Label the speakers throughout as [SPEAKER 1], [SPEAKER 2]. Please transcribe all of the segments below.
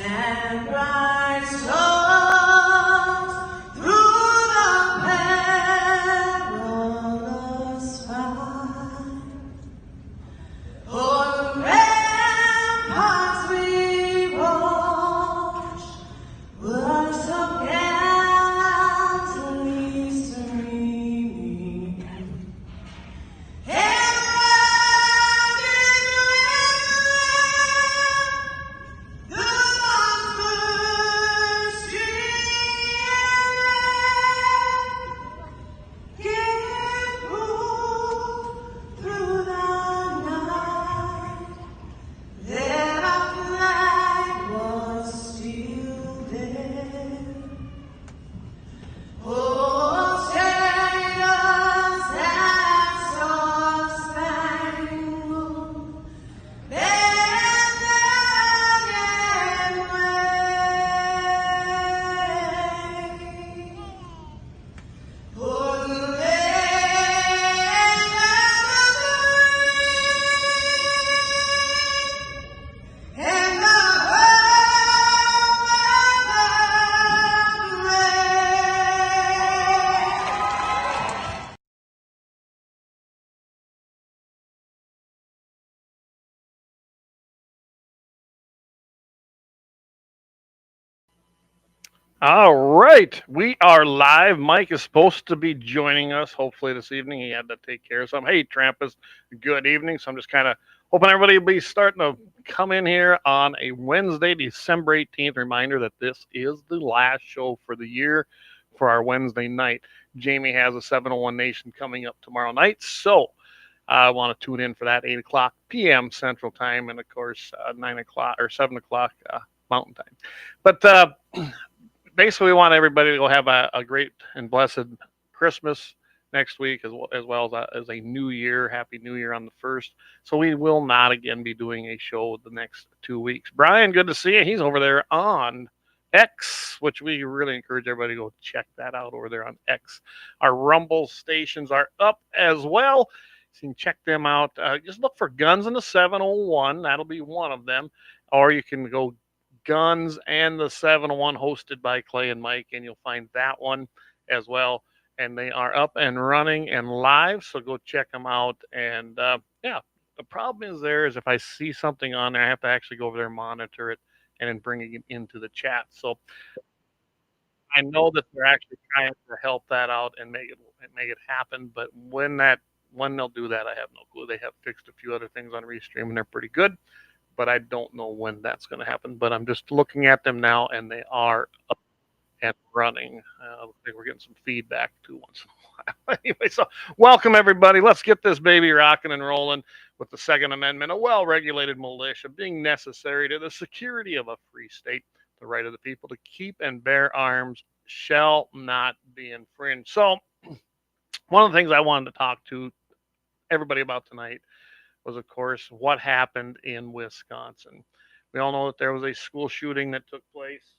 [SPEAKER 1] and bright stars through the perilous fight. O'er the ramparts we watched were so gallantly streaming, and rugged the monster's stream gave proof through the night that our flag was still there. Oh, sailors that star-spangled banner yet wave, for the land of the free and the home of the brave.
[SPEAKER 2] All right, we are live. Mike is supposed to be joining us hopefully this evening. He had to take care of something. Hey, Trampus, good evening. So I'm just kind of hoping everybody will be starting to come in here on a Wednesday, December 18th. Reminder that this is the last show for the year for our Wednesday night. Jamie has a 701 Nation coming up tomorrow night. So I want to tune in for that 8 o'clock p.m. Central Time, and of course 9 o'clock or 7 o'clock Mountain Time. But basically, we want everybody to go have a great and blessed Christmas next week, as well as a New Year. Happy New Year on the 1st. So we will not again be doing a show the next 2 weeks. Brian, good to see you. He's over there on X, which we really encourage everybody to go check that out over there on X. Our Rumble stations are up as well. So you can check them out. Just look for Guns in the 701. That'll be one of them. Or you can go Guns and the 701 hosted by Clay and Mike, and you'll find that one as well. And they are up and running and live, so go check them out. And yeah, the problem is if I see something on there, I have to actually go over there and monitor it and then bring it into the chat. So I know that they're actually trying to help that out and make it happen. But when they'll do that, I have no clue. They have fixed a few other things on Restream, and they're pretty good. But I don't know when that's going to happen. But I'm just looking at them now, and they are up and running. I think we're getting some feedback too once in a while. Anyway, so welcome everybody. Let's get this baby rocking and rolling with the Second Amendment, a well-regulated militia being necessary to the security of a free state. The right of the people to keep and bear arms shall not be infringed. So one of the things I wanted to talk to everybody about tonight was, of course, what happened in Wisconsin. We all know that there was a school shooting that took place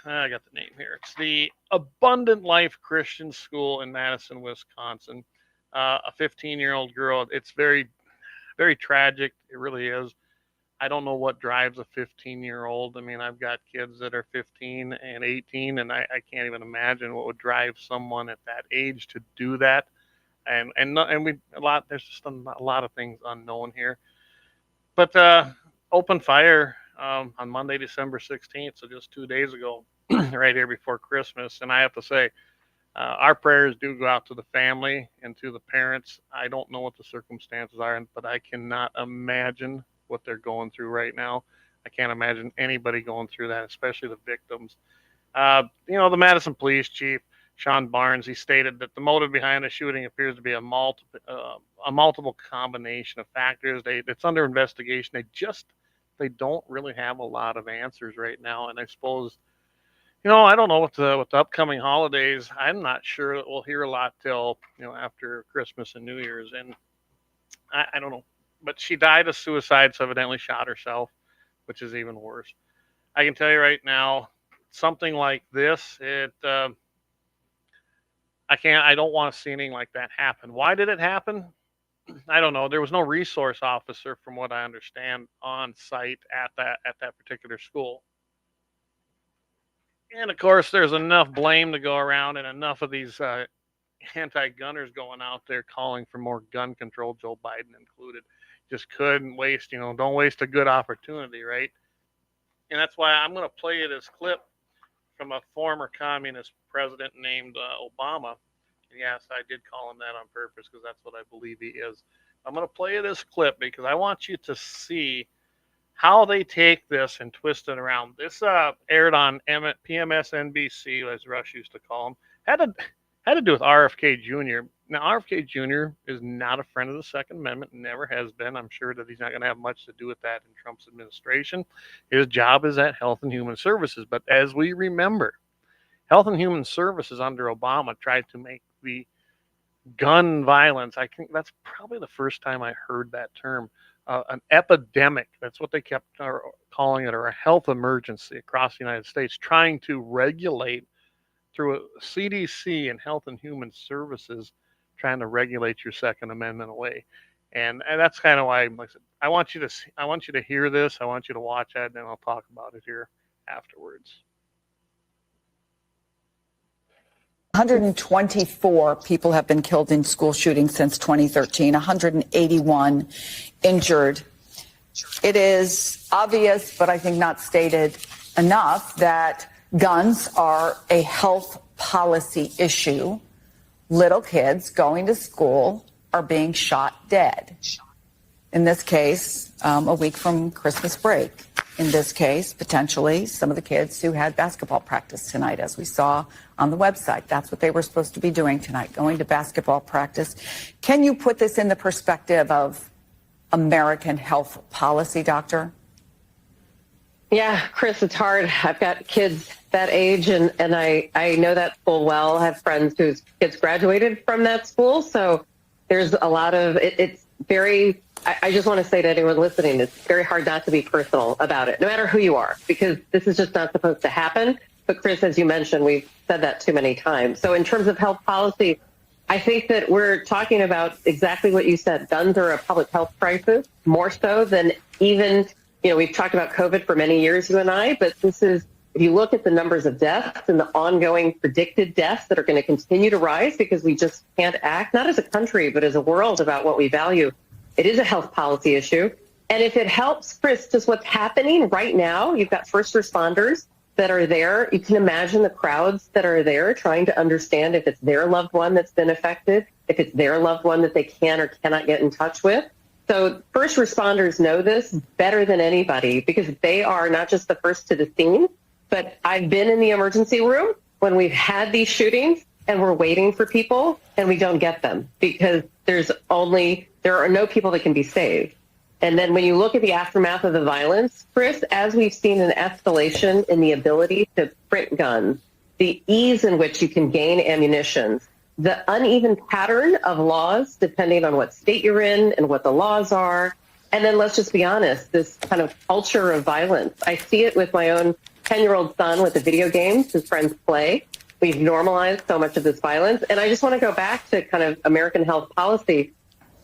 [SPEAKER 2] I got the name here. It's the Abundant Life Christian School in Madison, Wisconsin. A 15-year-old girl. It's very, very tragic. It really is. I don't know what drives a 15-year-old. I mean, I've got kids that are 15 and 18, and I can't even imagine what would drive someone at that age to do that. And there's just a lot of things unknown here. But open fire on Monday, December 16th, so just 2 days ago, right here before Christmas. And I have to say, our prayers do go out to the family and to the parents. I don't know what the circumstances are, but I cannot imagine what they're going through right now. I can't imagine anybody going through that, especially the victims. The Madison Police Chief, Sean Barnes, he stated that the motive behind the shooting appears to be a multiple combination of factors. It's under investigation. They don't really have a lot of answers right now. And I suppose, I don't know with the upcoming holidays. I'm not sure that we'll hear a lot till after Christmas and New Year's. And I don't know, but she died of suicide, so evidently shot herself, which is even worse. I can tell you right now, something like this, I don't want to see anything like that happen. Why did it happen? I don't know. There was no resource officer, from what I understand, on site at that particular school. And of course, there's enough blame to go around, and enough of these anti-gunners going out there calling for more gun control, Joe Biden included. Just couldn't waste, don't waste a good opportunity, right? And that's why I'm going to play you this clip from a former communist president named Obama. And yes, I did call him that on purpose because that's what I believe he is. I'm going to play you this clip because I want you to see how they take this and twist it around. This aired on PMSNBC, as Rush used to call him. Had to do with RFK Jr. Now, RFK Jr. is not a friend of the Second Amendment, never has been. I'm sure that he's not going to have much to do with that in Trump's administration. His job is at Health and Human Services. But as we remember, Health and Human Services under Obama tried to make the gun violence, I think that's probably the first time I heard that term, an epidemic. That's what they kept calling it, or a health emergency across the United States, trying to regulate through a CDC and Health and Human Services, trying to regulate your Second Amendment away. And that's kind of why, like I said, I want you to hear this. I want you to watch it, and then I'll talk about it here afterwards.
[SPEAKER 3] 124 people have been killed in school shootings since 2013, 181 injured. It is obvious, but I think not stated enough, that guns are a health policy issue. Little kids going to school are being shot dead. In this case, a week from Christmas break. In this case, potentially, some of the kids who had basketball practice tonight, as we saw on the website. That's what they were supposed to be doing tonight, going to basketball practice. Can you put this in the perspective of American health policy, Doctor?
[SPEAKER 4] Yeah, Chris, it's hard. I've got kids that age, and I know that school well. I have friends whose kids graduated from that school. So there's a lot of, it's very, I just want to say to anyone listening, it's very hard not to be personal about it, no matter who you are, because this is just not supposed to happen. But Chris, as you mentioned, we've said that too many times. So in terms of health policy, I think that we're talking about exactly what you said. Guns are a public health crisis, more so than even, we've talked about COVID for many years, you and I, but this is, if you look at the numbers of deaths and the ongoing predicted deaths that are going to continue to rise because we just can't act, not as a country, but as a world, about what we value, it is a health policy issue. And if it helps, Chris, just what's happening right now, you've got first responders that are there. You can imagine the crowds that are there trying to understand if it's their loved one that's been affected, if it's their loved one that they can or cannot get in touch with. So first responders know this better than anybody because they are not just the first to the scene, but I've been in the emergency room when we've had these shootings and we're waiting for people and we don't get them because there are no people that can be saved. And then when you look at the aftermath of the violence, Chris, as we've seen an escalation in the ability to print guns, the ease in which you can gain ammunition, the uneven pattern of laws, depending on what state you're in and what the laws are. And then let's just be honest, this kind of culture of violence. I see it with my own 10-year-old son with the video games his friends play. We've normalized so much of this violence. And I just want to go back to kind of American health policy.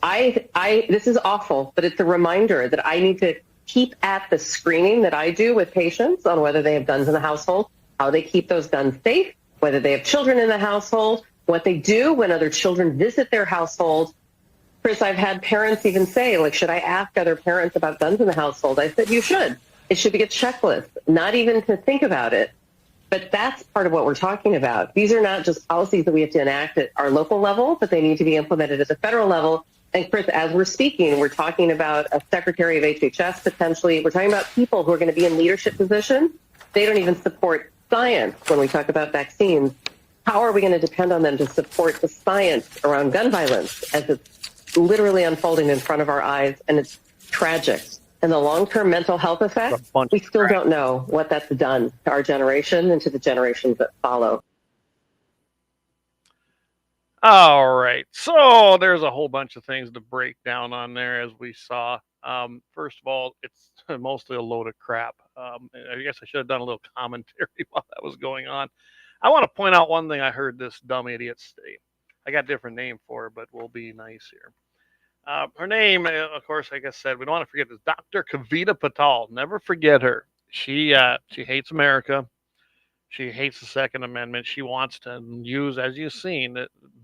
[SPEAKER 4] This is awful, but it's a reminder that I need to keep at the screening that I do with patients on whether they have guns in the household, how they keep those guns safe, whether they have children in the household, what they do when other children visit their household. Chris, I've had parents even say, like, should I ask other parents about guns in the household? I said, you should. It should be a checklist, not even to think about it. But that's part of what we're talking about. These are not just policies that we have to enact at our local level, but they need to be implemented at the federal level. And Chris, as we're speaking, we're talking about a secretary of HHS potentially. We're talking about people who are going to be in leadership positions. They don't even support science when we talk about vaccines. How are we going to depend on them to support the science around gun violence as it's literally unfolding in front of our eyes? And it's tragic. And the long-term mental health effects, we still don't know what that's done to our generation and to the generations that follow.
[SPEAKER 2] All right. So there's a whole bunch of things to break down on there, as we saw. First of all, it's mostly a load of crap. I guess I should have done a little commentary while that was going on. I want to point out one thing I heard this dumb idiot say. I got a different name for it, but we'll be nice here. Her name, of course, like I said, we don't want to forget this. Dr. Kavita Patel. Never forget her. She hates America. She hates the Second Amendment. She wants to use, as you've seen,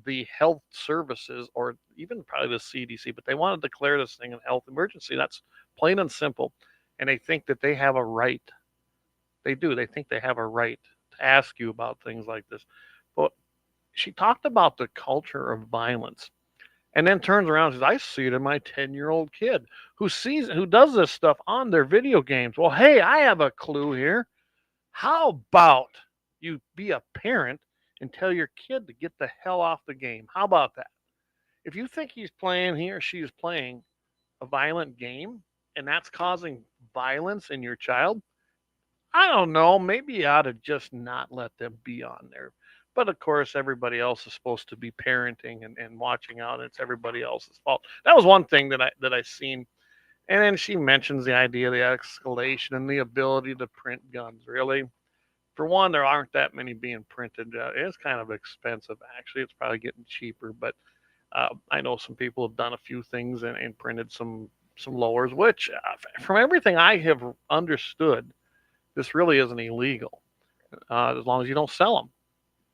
[SPEAKER 2] the health services or even probably the CDC, but they want to declare this thing a health emergency. That's plain and simple. And they think that they have a right. They do. They think they have a right to ask you about things like this. But she talked about the culture of violence and then turns around and says, I see it in my 10-year-old kid who does this stuff on their video games. Well, hey, I have a clue here. How about you be a parent and tell your kid to get the hell off the game? How about that? If you think he or she is playing a violent game and that's causing violence in your child, I don't know. Maybe you ought to just not let them be on there. But of course, everybody else is supposed to be parenting and watching out. And it's everybody else's fault. That was one thing that I seen. And then she mentions the idea of the escalation and the ability to print guns. Really, for one, there aren't that many being printed. It's kind of expensive, actually. It's probably getting cheaper, but I know some people have done a few things and printed some lowers, which, from everything I have understood, this really isn't illegal as long as you don't sell them.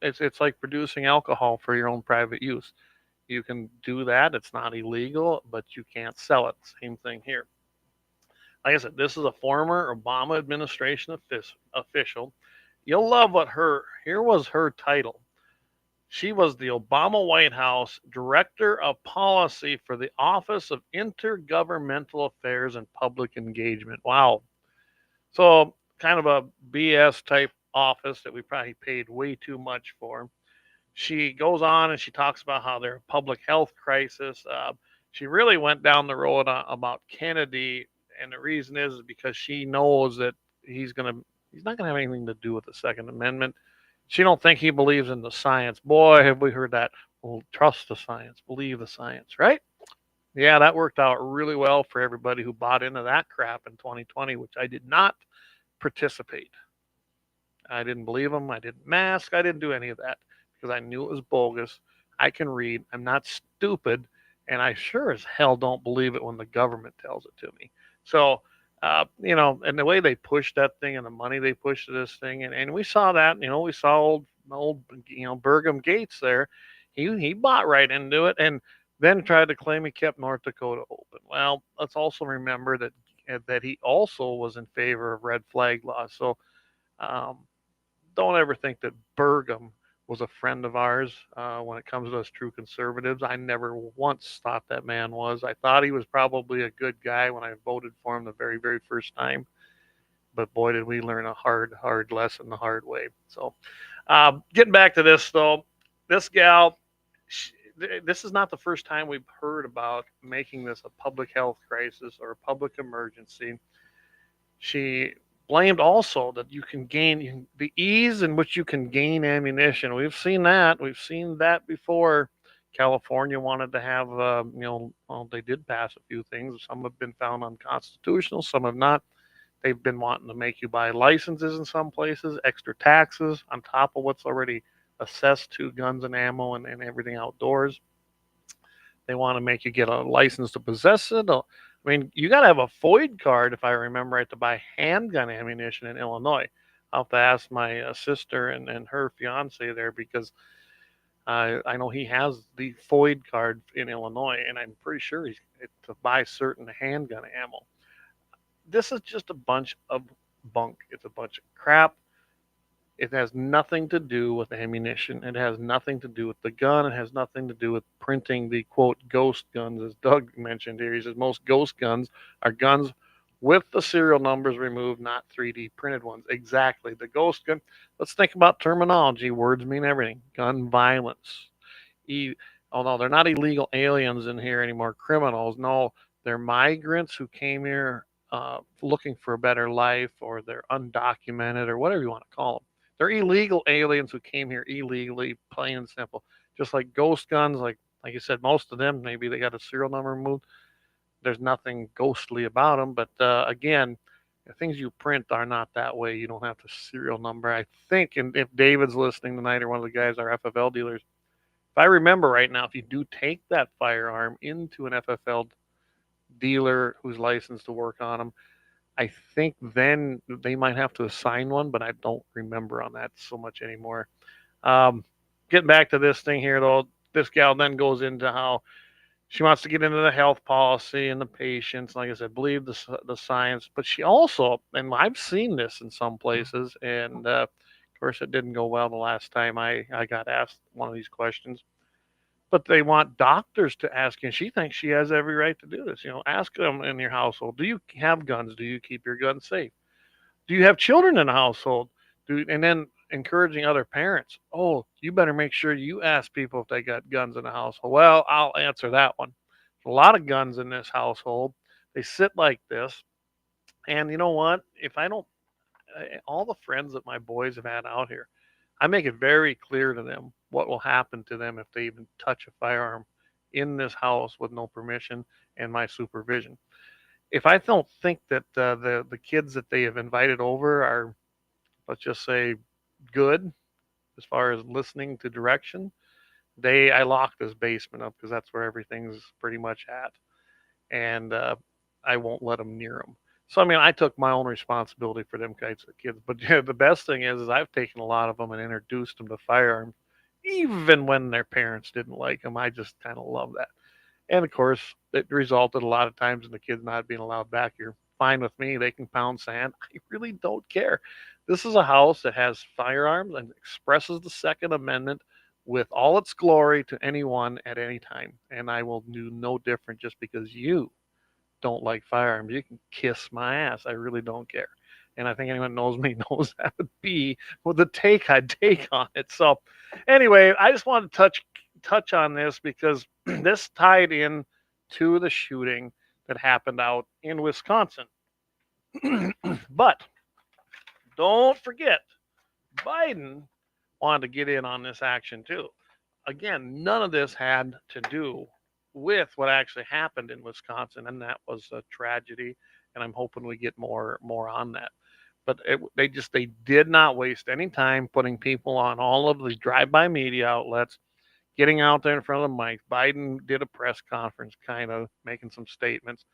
[SPEAKER 2] It's like producing alcohol for your own private use. You can do that. It's not illegal, but you can't sell it. Same thing here. Like I said, this is a former Obama administration official. You'll love here was her title. She was the Obama White House Director of Policy for the Office of Intergovernmental Affairs and Public Engagement. Wow. So, kind of a BS type office that we probably paid way too much for. She goes on and she talks about how there's a public health crisis. She really went down the road about Kennedy, and the reason is because she knows that he's not gonna have anything to do with the Second Amendment. She don't think he believes in the science. Boy, have we heard that. Well, trust the science, believe the science, right? Yeah, that worked out really well for everybody who bought into that crap in 2020, which I did not participate. I didn't believe him. I didn't mask. I didn't do any of that because I knew it was bogus. I can read. I'm not stupid. And I sure as hell don't believe it when the government tells it to me. So, and the way they pushed that thing and the money they pushed to this thing, and we saw that, we saw old Burgum Gates there. He bought right into it and then tried to claim he kept North Dakota open. Well, let's also remember that he also was in favor of red flag laws. So, um, don't ever think that Burgum was a friend of ours when it comes to us true conservatives. I never once thought that man was. I thought he was probably a good guy when I voted for him the very, very first time. But boy, did we learn a hard, hard lesson the hard way. So, getting back to this, though, this gal, this is not the first time we've heard about making this a public health crisis or a public emergency. She blamed also that you can gain the ease in which you can gain ammunition. We've seen that. We've seen that before. California wanted to have, well, they did pass a few things. Some have been found unconstitutional, some have not. They've been wanting to make you buy licenses in some places, extra taxes on top of what's already assessed to guns and ammo and everything outdoors. They want to make you get a license to possess it. I mean, you got to have a FOID card, if I remember right, to buy handgun ammunition in Illinois. I'll have to ask my sister and her fiance there because I know he has the FOID card in Illinois, and I'm pretty sure he's to buy certain handgun ammo. This is just a bunch of bunk. It's a bunch of crap. It has nothing to do with ammunition. It has nothing to do with the gun. It has nothing to do with printing the quote ghost guns, as Doug mentioned here. He says most ghost guns are guns with the serial numbers removed, not 3D printed ones. Exactly. The ghost gun. Let's think about terminology. Words mean everything. Gun violence. Oh no, they're not illegal aliens in here anymore. Criminals. No, they're migrants who came here looking for a better life, or they're undocumented, or whatever you want to call them. They're illegal aliens who came here illegally, plain and simple. Just like ghost guns, like you said, most of them, maybe they got a serial number removed. There's nothing ghostly about them. But again, the things you print are not that way. You don't have the serial number. I think, and if David's listening tonight or one of the guys, our FFL dealers, if I remember right now, if you do take that firearm into an FFL dealer who's licensed to work on them, I think then they might have to assign one, but I don't remember on that so much anymore. Getting back to this thing here, though, this gal then goes into how she wants to get into the health policy and the patients. Like I said, believe the science, but she also, and I've seen this in some places, and of course it didn't go well the last time I got asked one of these questions. But they want doctors to ask, and she thinks she has every right to do this. Ask them in your household: do you have guns? Do you keep your guns safe? Do you have children in the household? And then encouraging other parents: oh, you better make sure you ask people if they got guns in the household. Well, I'll answer that one. There's a lot of guns in this household. They sit like this, and you know what? If I don't, all the friends that my boys have had out here, I make it very clear to them what will happen to them if they even touch a firearm in this house with no permission and my supervision. If I don't think that the kids that they have invited over are, let's just say, good as far as listening to direction, I lock this basement up, because that's where everything's pretty much at, and I won't let them near them. So, I mean, I took my own responsibility for them kinds of kids. But yeah, the best thing is I've taken a lot of them and introduced them to firearms, even when their parents didn't like them. I just kind of love that. And of course, it resulted a lot of times in the kids not being allowed back here. Fine with me. They can pound sand. I really don't care. This is a house that has firearms and expresses the Second Amendment with all its glory to anyone at any time. And I will do no different just because you don't like firearms. You can kiss my ass. I really don't care. And I think anyone knows me knows that would be the take I'd take on it. So anyway, I just wanted to touch on this because this tied in to the shooting that happened out in Wisconsin. But don't forget, Biden wanted to get in on this action too. Again, none of this had to do with what actually happened in Wisconsin, and that was a tragedy, and I'm hoping we get more on that. But they did not waste any time putting people on all of the drive-by media outlets, getting out there in front of the mic. Biden did a press conference, kind of making some statements,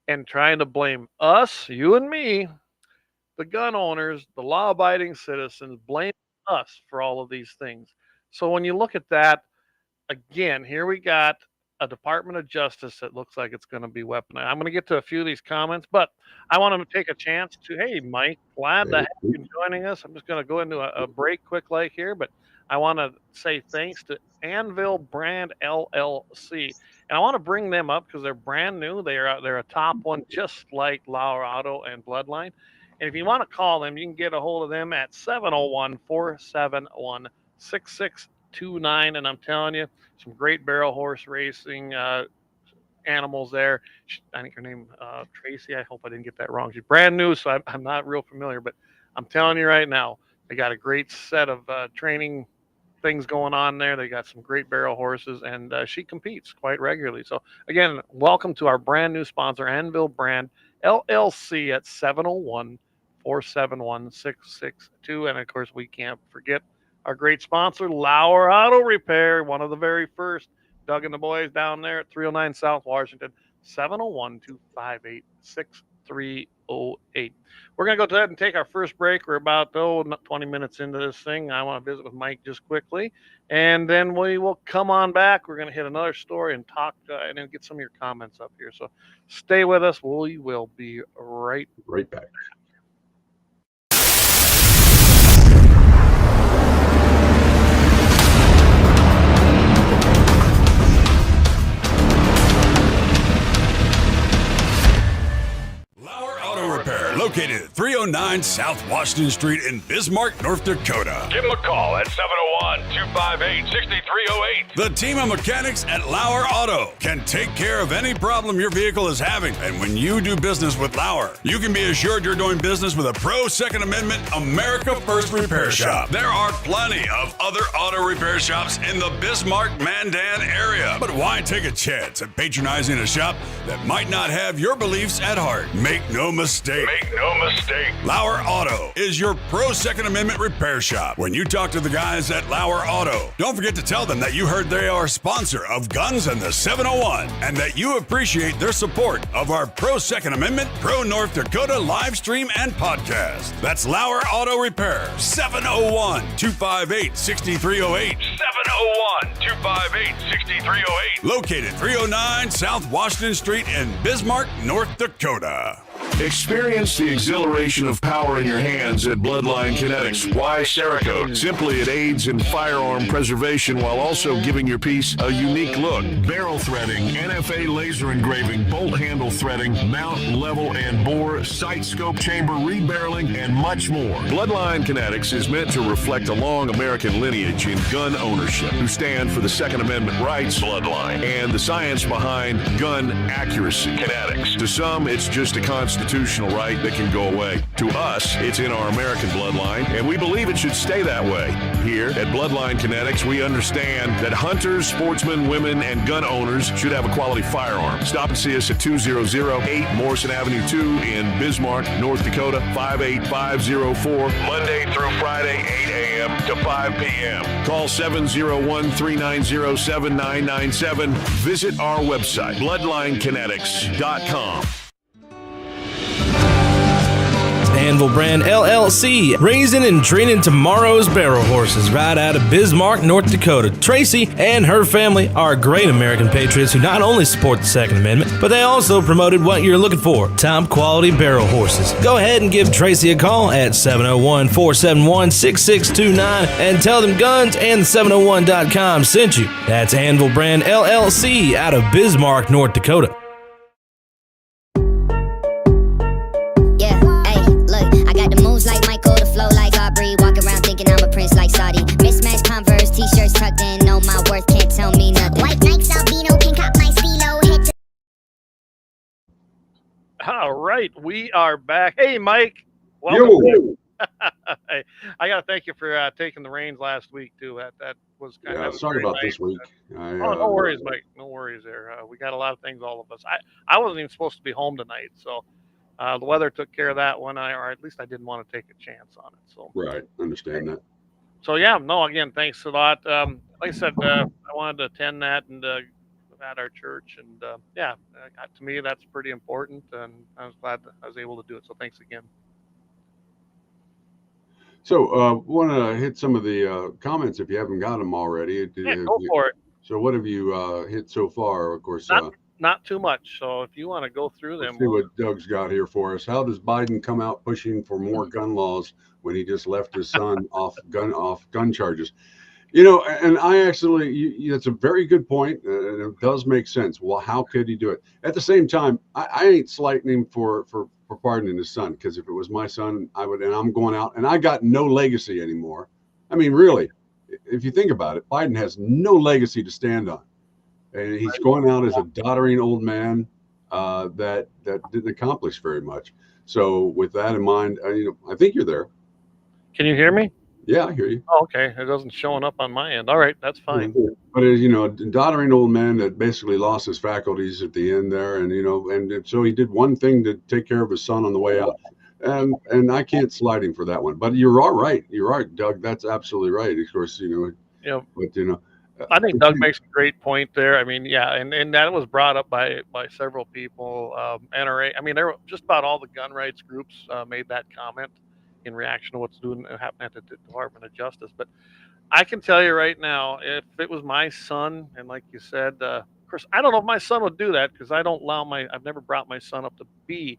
[SPEAKER 2] and trying to blame us, you and me, the gun owners, the law-abiding citizens, blame us for all of these things. So when you look at that, again, here we got a Department of Justice that looks like it's going to be weaponized. I'm going to get to a few of these comments, but I want to take a chance to, hey, Mike, glad to have you joining us. I'm just going to go into a break quick like here, but I want to say thanks to Anvil Brand LLC. And I want to bring them up because they're brand new. They're a top one, just like Lauer Auto and Bloodline. And if you want to call them, you can get a hold of them at 701-471-6629. And I'm telling you, some great barrel horse racing animals there. I think her name Tracy. I hope I didn't get that wrong. She's brand new, so I'm not real familiar. But I'm telling you right now, they got a great set of training things going on there. They got some great barrel horses, and she competes quite regularly. So again, welcome to our brand new sponsor, Anvil Brand LLC, at 701-471-6662. And of course, we can't forget our great sponsor, Lauer Auto Repair, one of the very first. Doug and the boys down there at 309 South Washington, 701-258-6308. We're going to go ahead and take our first break. We're about 20 minutes into this thing. I want to visit with Mike just quickly, and then we will come on back. We're going to hit another story and talk and then get some of your comments up here. So stay with us. We will be right
[SPEAKER 5] back.
[SPEAKER 6] Located at 309 South Washington Street in Bismarck, North Dakota.
[SPEAKER 7] Give them a call at 701-258-6308.
[SPEAKER 6] The team of mechanics at Lauer Auto can take care of any problem your vehicle is having. And when you do business with Lauer, you can be assured you're doing business with a pro Second Amendment America First repair shop. There are plenty of other auto repair shops in the Bismarck-Mandan area. But why take a chance at patronizing a shop that might not have your beliefs at heart? Make no mistake. LAUER Auto is your pro Second Amendment repair shop. When you talk to the guys at LAUER Auto, don't forget to tell them that you heard they are a sponsor of Guns and the 701 and that you appreciate their support of our pro Second Amendment, pro North Dakota live stream and podcast. That's LAUER Auto Repair, 701-258-6308. 701-258-6308. Located 309 South Washington Street in Bismarck, North Dakota.
[SPEAKER 5] Experience the exhilaration of power in your hands at Bloodline Kinetics. Why Cerakote? Simply, it aids in firearm preservation while also giving your piece a unique look. Barrel threading, NFA laser engraving, bolt handle threading, mount, level, and bore, sight scope chamber, rebarreling, and much more. Bloodline Kinetics is meant to reflect a long American lineage in gun ownership, who stand for the Second Amendment rights, Bloodline, and the science behind gun accuracy. Kinetics. To some, it's just a constitutional right that can go away. To us, it's in our American bloodline, and we believe it should stay that way. Here at Bloodline Kinetics, we understand that hunters, sportsmen, women, and gun owners should have a quality firearm. Stop and see us at 2008 Morrison Avenue 2 in Bismarck, North Dakota, 58504, Monday through Friday, 8 a.m. to 5 p.m. Call 701-390-7997. Visit our website, bloodlinekinetics.com.
[SPEAKER 7] Anvil Brand LLC, raising and training tomorrow's barrel horses right out of Bismarck, North Dakota. Tracy and her family are great American patriots who not only support the Second Amendment, but they also promoted what you're looking for, top quality barrel horses. Go ahead and give Tracy a call at 701-471-6629 and tell them Guns and 701.com sent you. That's Anvil Brand LLC out of Bismarck, North Dakota.
[SPEAKER 8] Like Michael, the flow like Aubrey. Walk around thinking I'm a prince like Saudi. Mismatched Converse, t-shirts tucked in. Know my worth, can't tell me nothing. White Nikes, albino, can cop my stilo. Head to
[SPEAKER 2] All right, we are back. Hey, Mike. Welcome. Hey, I got to thank you for taking the reins last week, too. That was kind of
[SPEAKER 9] sorry about this week.
[SPEAKER 2] No worries, Mike. No worries there. We got a lot of things, all of us. I wasn't even supposed to be home tonight, so the weather took care of that one, or at least I didn't want to take a chance on it. So
[SPEAKER 9] Right, understand that.
[SPEAKER 2] So yeah, no, again, thanks a lot. Like I said, I wanted to attend that and at our church, and to me that's pretty important, and I was glad that I was able to do it. So thanks again.
[SPEAKER 9] So want to hit some of the comments if you haven't got them already.
[SPEAKER 2] Yeah, go for it.
[SPEAKER 9] So what have you hit so far? Of course,
[SPEAKER 2] not too much. So if you want to go through them,
[SPEAKER 9] let's see what Doug's got here for us. How does Biden come out pushing for more gun laws when he just left his son off gun charges? You know, and I actually, it's a very good point, and it does make sense. Well, how could he do it? At the same time, I ain't slighting him for pardoning his son, because if it was my son, I would, and I'm going out, and I got no legacy anymore. I mean, really, if you think about it, Biden has no legacy to stand on. And he's going out as a doddering old man that didn't accomplish very much. So with that in mind, I think you're there.
[SPEAKER 2] Can you hear me?
[SPEAKER 9] Yeah, I hear you.
[SPEAKER 2] Oh, okay. It doesn't showing up on my end. All right, that's fine.
[SPEAKER 9] But as you know, a doddering old man that basically lost his faculties at the end there, and and so he did one thing to take care of his son on the way out. And I can't slide him for that one. But you're all right. You're right, Doug. That's absolutely right. Of course,
[SPEAKER 2] Yeah.
[SPEAKER 9] But
[SPEAKER 2] I think Doug makes a great point there. I mean, yeah, and that was brought up by several people. NRA, I mean, there were just about all the gun rights groups made that comment in reaction to what's happening at the Department of Justice. But I can tell you right now, if it was my son, and like you said, of course, I don't know if my son would do that, because I've never brought my son up to be,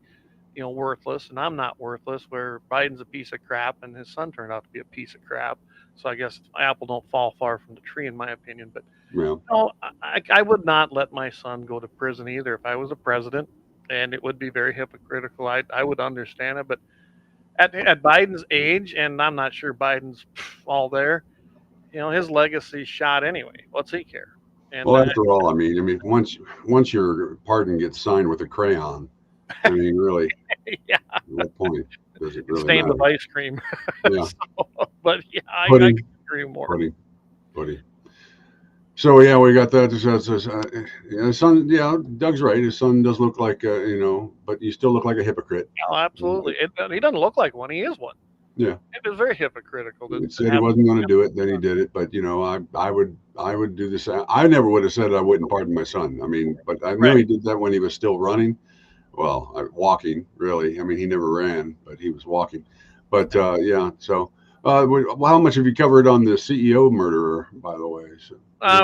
[SPEAKER 2] worthless, and I'm not worthless, where Biden's a piece of crap and his son turned out to be a piece of crap. So I guess apple don't fall far from the tree, in my opinion. But I would not let my son go to prison either if I was a president, and it would be very hypocritical. I would understand it, but at Biden's age, and I'm not sure Biden's all there, his legacy's shot anyway. What's he care? And
[SPEAKER 9] well, after all, I mean, once your pardon gets signed with a crayon, I mean, really,
[SPEAKER 2] yeah.
[SPEAKER 9] At what point does it really
[SPEAKER 2] stained
[SPEAKER 9] matter?
[SPEAKER 2] with ice cream.
[SPEAKER 9] Yeah.
[SPEAKER 2] But yeah, I can agree more.
[SPEAKER 9] Pudding. So yeah, we got that. Yeah, his son. Yeah, Doug's right. His son does look like but you still look like a hypocrite.
[SPEAKER 2] Oh, absolutely. He doesn't look like one. He is one.
[SPEAKER 9] Yeah,
[SPEAKER 2] It is very hypocritical to
[SPEAKER 9] he said he
[SPEAKER 2] have.
[SPEAKER 9] wasn't going to do it, then he did it. But I would do this. I never would have said I wouldn't pardon my son. I mean, but I knew
[SPEAKER 2] Right.
[SPEAKER 9] he did that when he was still running. Well, walking really. I mean, he never ran, but he was walking. But yeah. So, how much have you covered on the CEO murderer, by the way? So,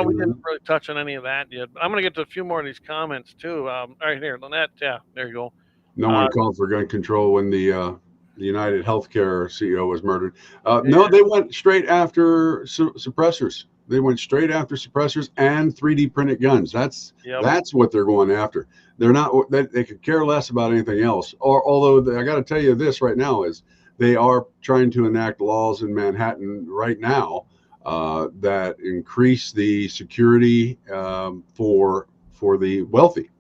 [SPEAKER 2] We didn't really touch on any of that yet. But I'm going to get to a few more of these comments too. Right here, Lynette. Yeah, there you go.
[SPEAKER 9] No one called for gun control when the United Healthcare CEO was murdered. No, they went straight after suppressors. They went straight after suppressors and 3D printed guns. That's what they're going after. They're not. They could care less about anything else. Although I got to tell you this right now is they are trying to enact laws in Manhattan right now that increase the security for the wealthy.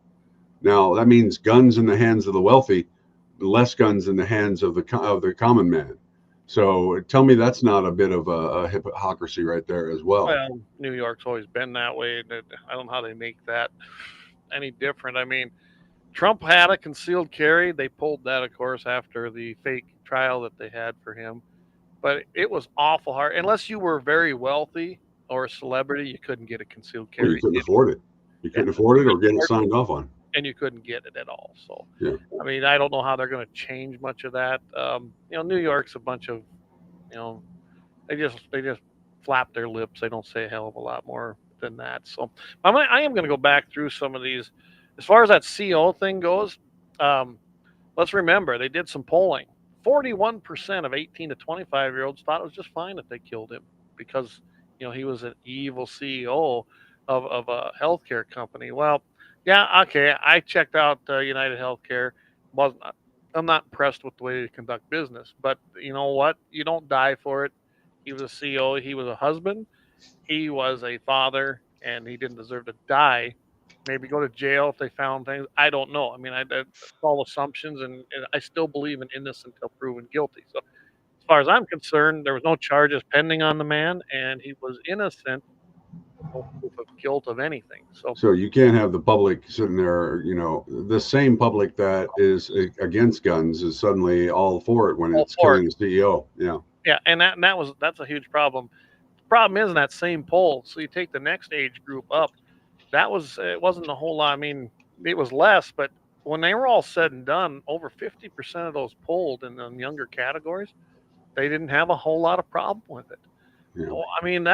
[SPEAKER 9] Now that means guns in the hands of the wealthy, less guns in the hands of the common man. So tell me that's not a bit of a hypocrisy right there as well.
[SPEAKER 2] Well, New York's always been that way. I don't know how they make that any different. I mean, Trump had a concealed carry. They pulled that, of course, after the fake trial that they had for him. But it was awful hard. Unless you were very wealthy or a celebrity, you couldn't get a concealed
[SPEAKER 9] Well,
[SPEAKER 2] carry.
[SPEAKER 9] you couldn't afford it. You couldn't afford it or get it signed off on.
[SPEAKER 2] And you couldn't get it at all. So,
[SPEAKER 9] Yeah.
[SPEAKER 2] I mean, I don't know how they're going to change much of that. New York's a bunch of, they just flap their lips. They don't say a hell of a lot more than that. So, I am going to go back through some of these. As far as that CO thing goes, let's remember they did some polling. 41% of 18 to 25-year-olds thought it was just fine if they killed him because he was an evil CEO of a healthcare company. Well, yeah, okay. I checked out United Healthcare. I'm not impressed with the way they conduct business, but you know what? You don't die for it. He was a CEO. He was a husband. He was a father, and he didn't deserve to die. Maybe go to jail if they found things. I don't know. I mean, that's all assumptions, and I still believe in innocent until proven guilty. So, as far as I'm concerned, there was no charges pending on the man, and he was innocent. No proof of guilt of anything.
[SPEAKER 9] So you can't have the public sitting there, the same public that is against guns is suddenly all for it when it's killing the CEO. Yeah.
[SPEAKER 2] Yeah, and that's a huge problem. The problem is in that same poll. So you take the next age group up. It wasn't a whole lot. I mean, it was less, but when they were all said and done, over 50% of those polled in the younger categories, they didn't have a whole lot of problem with it.
[SPEAKER 9] Yeah.
[SPEAKER 2] Well, I mean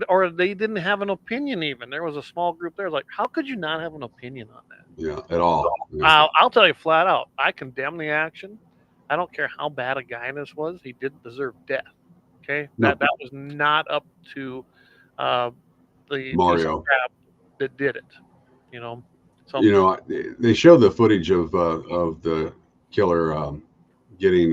[SPEAKER 2] or they didn't have an opinion even. There was a small group there like, how could you not have an opinion on that?
[SPEAKER 9] Yeah, at all. Yeah.
[SPEAKER 2] I'll tell you flat out, I condemn the action. I don't care how bad a guy this was. He didn't deserve death. Okay,
[SPEAKER 9] No.
[SPEAKER 2] that was not up to the
[SPEAKER 9] Mario
[SPEAKER 2] that did it. So
[SPEAKER 9] they show the footage of the killer getting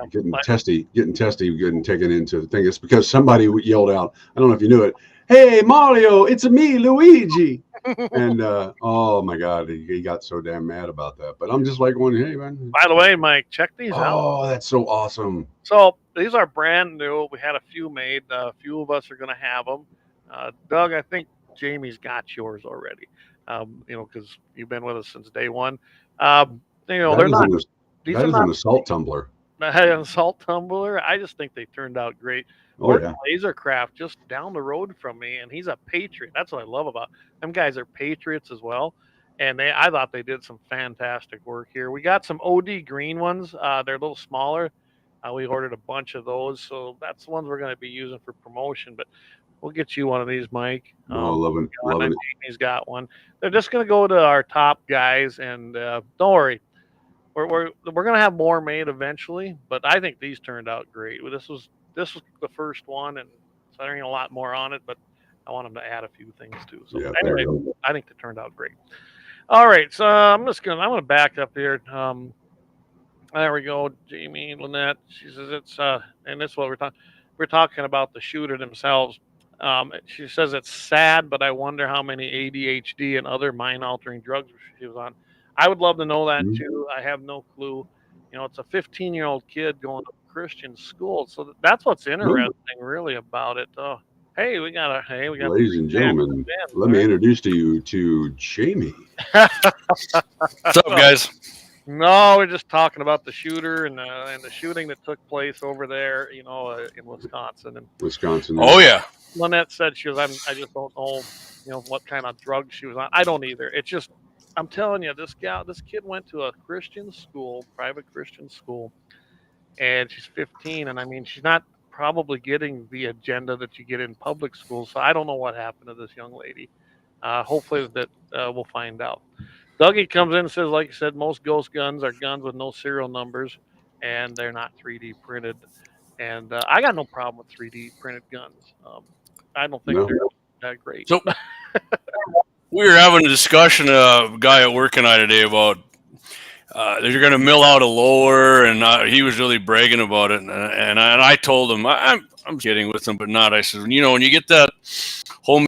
[SPEAKER 9] getting taken into the thing. It's because somebody yelled out, I don't know if you knew it, "Hey Mario, it's me, Luigi." And oh my God, he got so damn mad about that. But I'm just like going, hey man.
[SPEAKER 2] By the way, Mike, check these out.
[SPEAKER 9] Oh, that's so awesome.
[SPEAKER 2] So these are brand new. We had a few made. A few of us are going to have them. Doug, I think Jamie's got yours already. Because you've been with us since day one. They're not. These are not
[SPEAKER 9] an assault tumbler.
[SPEAKER 2] An assault tumbler. I just think they turned out great.
[SPEAKER 9] Oh yeah.
[SPEAKER 2] Lasercraft just down the road from me, and he's a patriot. That's what I love about them. Guys are patriots as well, and I thought they did some fantastic work here. We got some OD green ones. They're a little smaller. We ordered a bunch of those, so that's the ones we're going to be using for promotion. But we'll get you one of these, Mike.
[SPEAKER 9] Loving it.
[SPEAKER 2] Jamie's got one. They're just going to go to our top guys, and don't worry. We're going to have more made eventually, but I think these turned out great. This was the first one, and so there ain't a lot more on it, but I want them to add a few things too. So
[SPEAKER 9] Yeah,
[SPEAKER 2] anyway, I think they turned out great. All right, so I'm gonna back up here. There we go, Jamie Lynette. She says it's and this is what we're talking about the shooter themselves. She says it's sad, but I wonder how many ADHD and other mind-altering drugs she was on. I would love to know that too. I have no clue. It's a 15-year-old kid going to Christian school, so that's what's interesting, really, about it. Hey, we got
[SPEAKER 9] Ladies and gentlemen, let me introduce to you to Jamie.
[SPEAKER 10] What's up, guys?
[SPEAKER 2] No, we're just talking about the shooter and the shooting that took place over there, in Wisconsin. And
[SPEAKER 9] Wisconsin.
[SPEAKER 10] Oh yeah.
[SPEAKER 2] Lynette said I just don't know, what kind of drugs she was on. I don't either. It's just, I'm telling you, this kid went to a Christian school, private Christian school, and she's 15, and I mean, she's not probably getting the agenda that you get in public schools. So I don't know what happened to this young lady. Hopefully that we'll find out. Dougie comes in and says, like you said, most ghost guns are guns with no serial numbers, and they're not 3D printed. And I got no problem with 3D printed guns. I don't think they're that great.
[SPEAKER 10] So we were having a discussion, a guy at work and I today about they're going to mill out a LAUER, and he was really bragging about it. And I told him, I'm kidding with him, but not. I said, when you get that homemade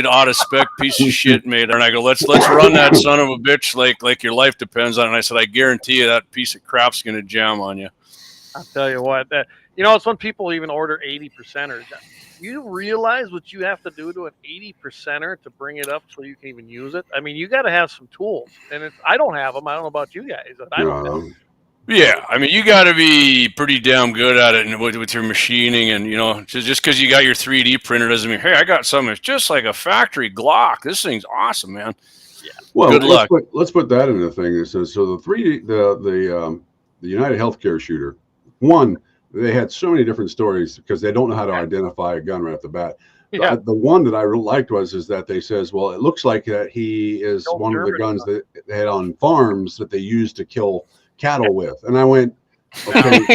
[SPEAKER 10] out of spec piece of shit made, and I go, let's run that son of a bitch like your life depends on it. And I said, I guarantee you that piece of crap's going to jam on you.
[SPEAKER 2] I'll tell you what, it's when people even order 80%ers. You realize what you have to do to an 80%er to bring it up so you can even use it? I mean, you got to have some tools, and I don't have them. I don't know about you guys, but I don't have them.
[SPEAKER 10] Yeah, I mean, you got to be pretty damn good at it with your machining, and just because you got your 3D printer doesn't mean, hey, I got something that's just like a factory Glock. This thing's awesome, man.
[SPEAKER 9] Yeah. Well, good luck. Let's put that in the thing that says so. The United Healthcare shooter, one, they had so many different stories because they don't know how to identify a gun right off the bat. Yeah. The one that I really liked is that they says, well, it looks like that he is one of the guns that they had on farms that they used to kill cattle with. And I went, okay,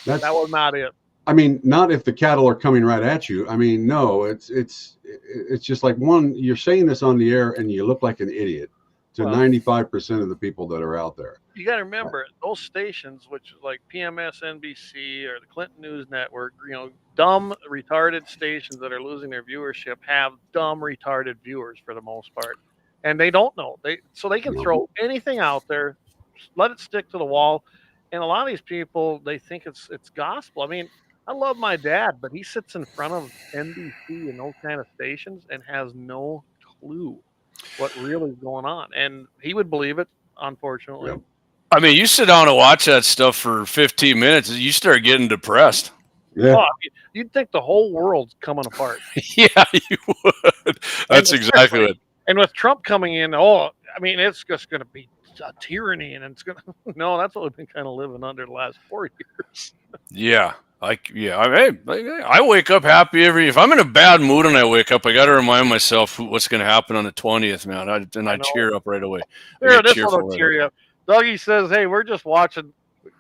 [SPEAKER 9] that
[SPEAKER 2] was not it.
[SPEAKER 9] I mean, not if the cattle are coming right at you. I mean, no, it's just like, one, you're saying this on the air and you look like an idiot to 95% of the people that are out there.
[SPEAKER 2] You got to remember, those stations, which is like PMS, NBC, or the Clinton News Network, dumb, retarded stations that are losing their viewership have dumb, retarded viewers for the most part. And they don't know. So they can throw anything out there, let it stick to the wall. And a lot of these people, they think it's gospel. I mean, I love my dad, but he sits in front of NBC and those kind of stations and has no clue what really is going on. And he would believe it, unfortunately.
[SPEAKER 9] Yep.
[SPEAKER 10] I mean, you sit down and watch that stuff for 15 minutes, you start getting depressed.
[SPEAKER 9] Yeah.
[SPEAKER 2] Oh, you'd think the whole world's coming apart.
[SPEAKER 10] Yeah, you would. That's exactly it.
[SPEAKER 2] And with Trump coming in, it's just going to be a tyranny, and it's going to no, that's what we've been kind of living under the last 4 years.
[SPEAKER 10] Yeah. I wake up happy if I'm in a bad mood and I wake up, I got to remind myself what's going to happen on the 20th, man. I cheer up right away.
[SPEAKER 2] Here, this will cheer you up. Dougie says, hey, we're just watching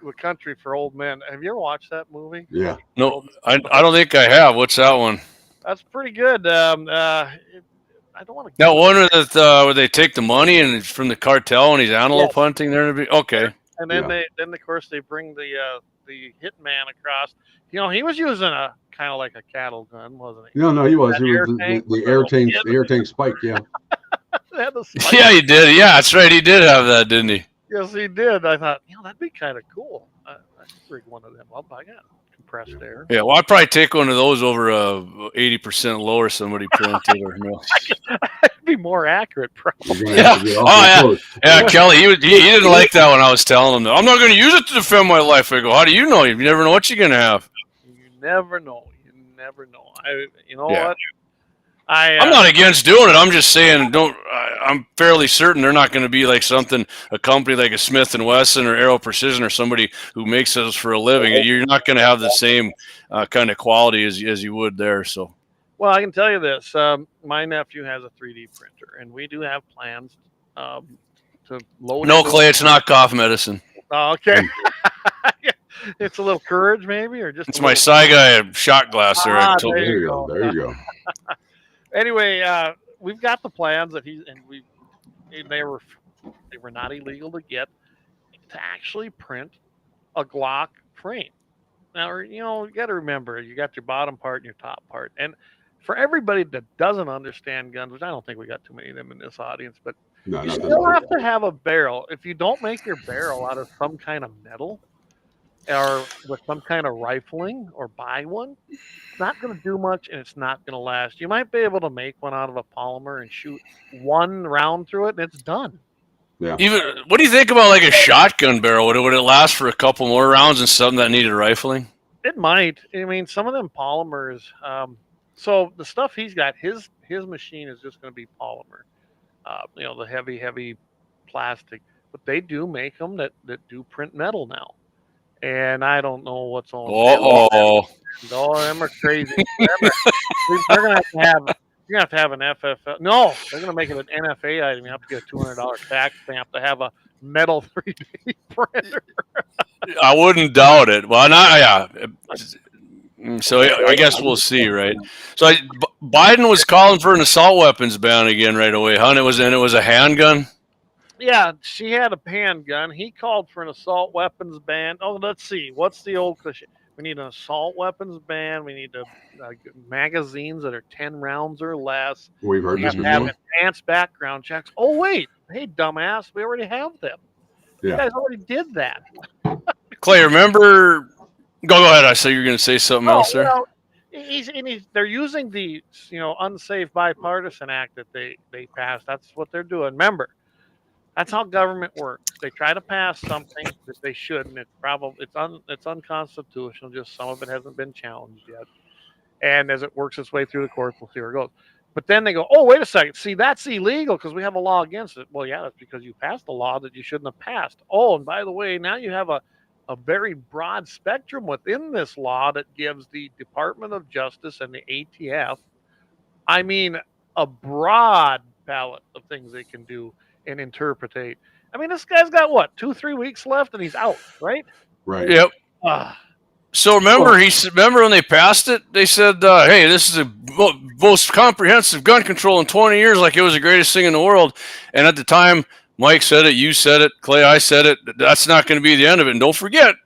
[SPEAKER 2] The Country for Old Men. Have you ever watched that movie?
[SPEAKER 9] Yeah.
[SPEAKER 10] No, I don't think I have. What's that one?
[SPEAKER 2] That's pretty good. I don't want to.
[SPEAKER 10] That one where they take the money and it's from the cartel and he's antelope hunting there. Okay.
[SPEAKER 2] And then of course they bring the hitman across. He was using a kind of like a cattle gun, wasn't he?
[SPEAKER 9] No, he was. It was the air tank spike. Yeah.
[SPEAKER 10] Yeah, he did. Yeah, that's right. He did have that, didn't he?
[SPEAKER 2] Yes, he did. I thought, that'd be kind of cool. I should rig one of them up. I got compressed air.
[SPEAKER 10] Yeah, well, I'd probably take one of those over 80% lower somebody printed or no.
[SPEAKER 2] That'd be more accurate, probably.
[SPEAKER 10] Yeah. Oh, yeah. Yeah, Kelly, he didn't like that when I was telling him that. I'm not going to use it to defend my life. I go, how do you know? You never know what you're going to have.
[SPEAKER 2] You never know. What?
[SPEAKER 10] I'm not against doing it. I'm just saying, I'm fairly certain they're not going to be like a company like a Smith & Wesson or Aero Precision or somebody who makes those for a living. You're not going to have the same kind of quality as you would there. So,
[SPEAKER 2] well, I can tell you this. My nephew has a 3D printer, and we do have plans to load.
[SPEAKER 10] No, Clay, it's not cough medicine.
[SPEAKER 2] Oh, okay. It's a little courage, maybe, or just.
[SPEAKER 10] It's my Saigai shot glass there.
[SPEAKER 9] There you go. There you go.
[SPEAKER 2] Anyway, we've got the plans that they were not illegal to get to actually print a Glock frame. Now, you got to remember, you got your bottom part and your top part. And for everybody that doesn't understand guns, which I don't think we got too many of them in this audience, but you still have to have a barrel. If you don't make your barrel out of some kind of metal, or with some kind of rifling or buy one, it's not going to do much and it's not going to last. You might be able to make one out of a polymer and shoot one round through it and it's done.
[SPEAKER 9] Yeah.
[SPEAKER 10] Even what do you think about like a shotgun barrel? Would it last for a couple more rounds than something that needed rifling?
[SPEAKER 2] It might. I mean, some of them polymers. So the stuff he's got, his machine is just going to be polymer. The heavy plastic. But they do make them that do print metal now. And I don't know what's on.
[SPEAKER 10] Oh,
[SPEAKER 2] them are crazy. They're gonna have to have an FFL. No, they're gonna make it an NFA item. You have to get a $200 tax stamp to have a metal 3D printer.
[SPEAKER 10] I wouldn't doubt it. Well, so I guess we'll see, right? So Biden was calling for an assault weapons ban again right away, huh? And it was a handgun.
[SPEAKER 2] Yeah, she had a handgun. He called for an assault weapons ban. Oh, let's see. What's the old cliche? We need an assault weapons ban. We need magazines that are 10 rounds or less.
[SPEAKER 9] We've heard
[SPEAKER 2] We
[SPEAKER 9] this
[SPEAKER 2] have to have
[SPEAKER 9] before.
[SPEAKER 2] advanced background checks. Oh, wait. Hey, dumbass. We already have them. You
[SPEAKER 9] Yeah.
[SPEAKER 2] guys already did that.
[SPEAKER 10] Clay, remember? Go ahead. I said you were going to say something else there.
[SPEAKER 2] Well, they're using the Unsafe Bipartisan Act that they passed. That's what they're doing. Remember, that's how government works. They try to pass something that they shouldn't. It's unconstitutional. Just some of it hasn't been challenged yet. And as it works its way through the courts, we'll see where it goes. But then they go, oh, wait a second. See, that's illegal because we have a law against it. Well, yeah, that's because you passed a law that you shouldn't have passed. Oh, and by the way, now you have a very broad spectrum within this law that gives the Department of Justice and the ATF, a broad palette of things they can do and interpretate. I mean, this guy's got what, 2-3 weeks left and he's out, right?
[SPEAKER 9] Right.
[SPEAKER 10] Yep.
[SPEAKER 2] Ah,
[SPEAKER 10] So remember when they passed it, they said, "Hey, this is the most comprehensive gun control in 20 years, like it was the greatest thing in the world." And at the time, Mike said it, you said it, Clay, I said it. That's not going to be the end of it. And don't forget,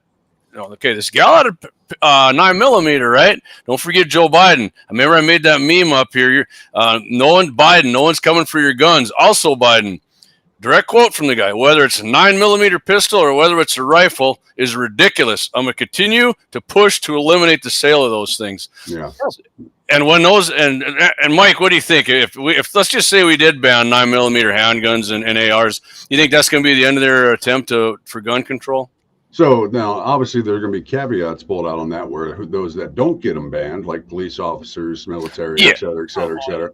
[SPEAKER 10] this gal had a 9mm, right? Don't forget Joe Biden. I remember I made that meme up here. No one's coming for your guns. Also Biden. Direct quote from the guy, whether it's a 9mm pistol or whether it's a rifle is ridiculous. I'm going to continue to push to eliminate the sale of those things.
[SPEAKER 9] Yeah.
[SPEAKER 10] And when those, and Mike, what do you think? If let's just say we did ban 9mm handguns and ARs, you think that's going to be the end of their attempt for gun control?
[SPEAKER 9] So now, obviously, there are going to be caveats pulled out on that, where those that don't get them banned, like police officers, military, et cetera, et cetera, et cetera.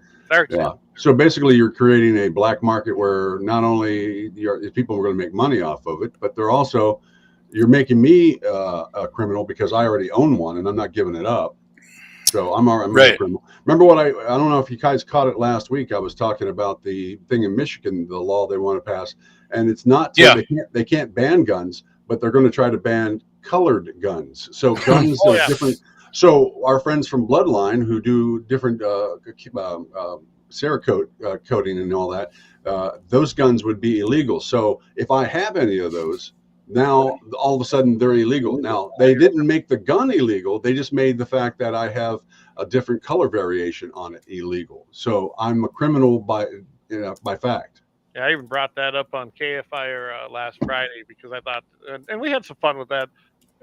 [SPEAKER 9] Yeah. So basically, you're creating a black market where not only people are going to make money off of it, but you're making me a criminal because I already own one and I'm not giving it up. So I'm right. A criminal. Remember I don't know if you guys caught it last week. I was talking about the thing in Michigan, the law they want to pass, and it's not they can't ban guns, but they're going to try to ban colored guns. So guns are different. So our friends from Bloodline who do different Cerakote coating and all that, those guns would be illegal. So if I have any of those, now all of a sudden they're illegal. Now they didn't make the gun illegal. They just made the fact that I have a different color variation on it illegal. So I'm a criminal by fact.
[SPEAKER 2] Yeah, I even brought that up on KFYR last Friday because I thought, and we had some fun with that.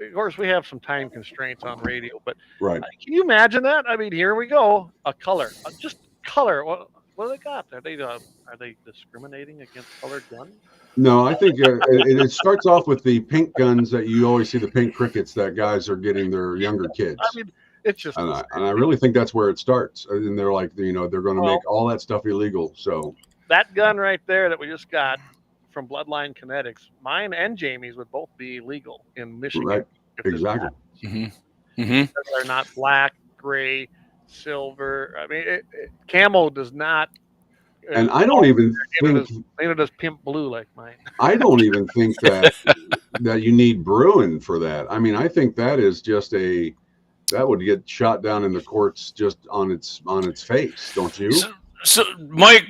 [SPEAKER 2] Of course, we have some time constraints on radio, but
[SPEAKER 9] right.
[SPEAKER 2] Can you imagine that? I mean, here we go, a color, just color. What do they got? Are they discriminating against colored guns?
[SPEAKER 9] No, I think it starts off with the pink guns that you always see, the pink crickets that guys are getting their younger kids.
[SPEAKER 2] I mean, it's just,
[SPEAKER 9] and I really think that's where it starts. And they're like, they're going to make all that stuff illegal. So
[SPEAKER 2] that gun right there that we just got from Bloodline Kinetics, mine and Jamie's would both be illegal in Michigan.
[SPEAKER 9] Right. Exactly.
[SPEAKER 2] They're not black, gray, silver. I mean, camo does not.
[SPEAKER 9] And I don't even think
[SPEAKER 2] it does pimp blue like mine.
[SPEAKER 9] I don't even think that you need Bruin for that. I mean, I think that is just that would get shot down in the courts just on its face, don't you?
[SPEAKER 10] So Mike,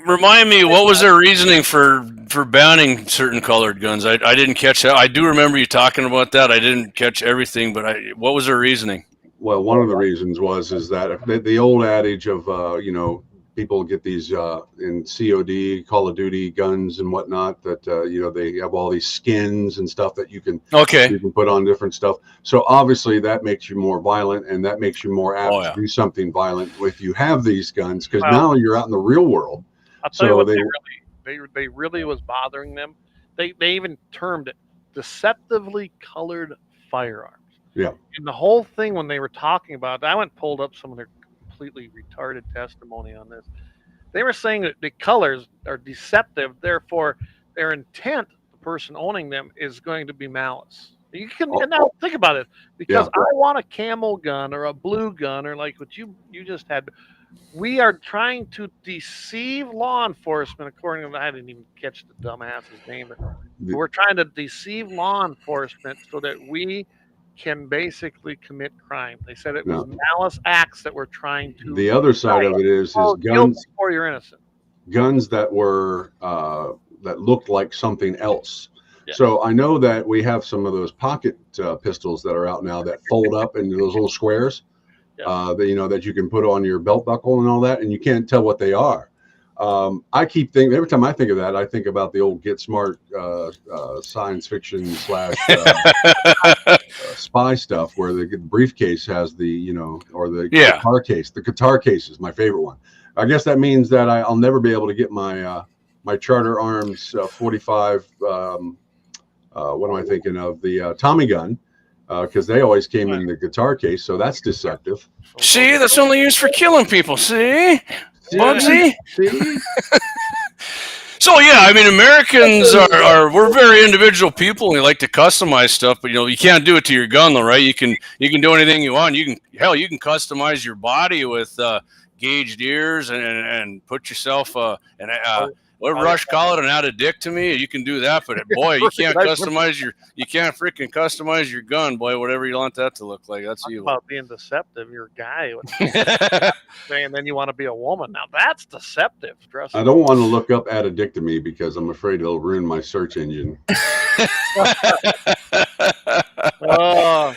[SPEAKER 10] remind me, what was their reasoning for banning certain colored guns? I didn't catch that. I do remember you talking about that. I didn't catch everything, but what was their reasoning?
[SPEAKER 9] Well, one of the reasons is that the old adage of people get these in COD, Call of Duty guns and whatnot that they have all these skins and stuff that you can put on different stuff. So obviously that makes you more violent, and that makes you more apt to do something violent if you have these guns, because now you're out in the real world.
[SPEAKER 2] I'll tell you what they really was bothering them. They even termed it deceptively colored firearms.
[SPEAKER 9] Yeah.
[SPEAKER 2] And the whole thing when they were talking about it, I went and pulled up some of their completely retarded testimony on this. They were saying that the colors are deceptive, therefore their intent, the person owning them, is going to be malice. You can and now think about it, because I want a camel gun or a blue gun or like what you just had. We are trying to deceive law enforcement, according to, I didn't even catch the dumbass's name, but we're trying to deceive law enforcement so that we can basically commit crime. They said it was malice acts that we're trying to.
[SPEAKER 9] The other side of it is guns
[SPEAKER 2] before you're innocent.
[SPEAKER 9] Guns that were that looked like something else. Yes. So I know that we have some of those pocket pistols that are out now that fold up into those little squares. That that you can put on your belt buckle and all that, and you can't tell what they are. I keep thinking, every time I think of that, I think about the old Get Smart science fiction / spy stuff, where the briefcase has the or the guitar case. The guitar case is my favorite one. I guess that means that I'll never be able to get my my Charter Arms 45. What am I thinking of? The Tommy gun. Because they always came in the guitar case, so that's deceptive.
[SPEAKER 10] See, that's only used for killing people. See, Bugsy.
[SPEAKER 9] See?
[SPEAKER 10] So yeah, I mean, Americans we're very individual people, and we like to customize stuff. But you can't do it to your gun, though, right? You can do anything you want. You can customize your body with gauged ears and put yourself what Rush call it, an out of dick to me. You can do that, but boy, you can't freaking customize your gun, boy. Whatever you want that to look like, that's you.
[SPEAKER 2] About being deceptive, you're a guy, saying then you want to be a woman. Now that's deceptive.
[SPEAKER 9] I don't want to look up "out of dick to me" because I'm afraid it'll ruin my search engine.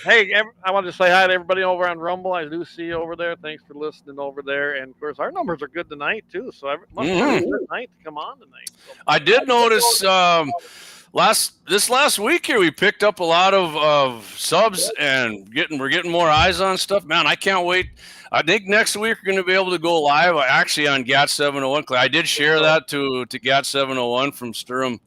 [SPEAKER 2] Hey, I want to say hi to everybody over on Rumble. I do see you over there. Thanks for listening over there. And of course, our numbers are good tonight too. So must be a good night to come on tonight. So,
[SPEAKER 10] I did notice this last week here we picked up a lot of subs, and we're getting more eyes on stuff. Man, I can't wait. I think next week we're going to be able to go live actually on GAT701. I did share that to GAT701 from Sturm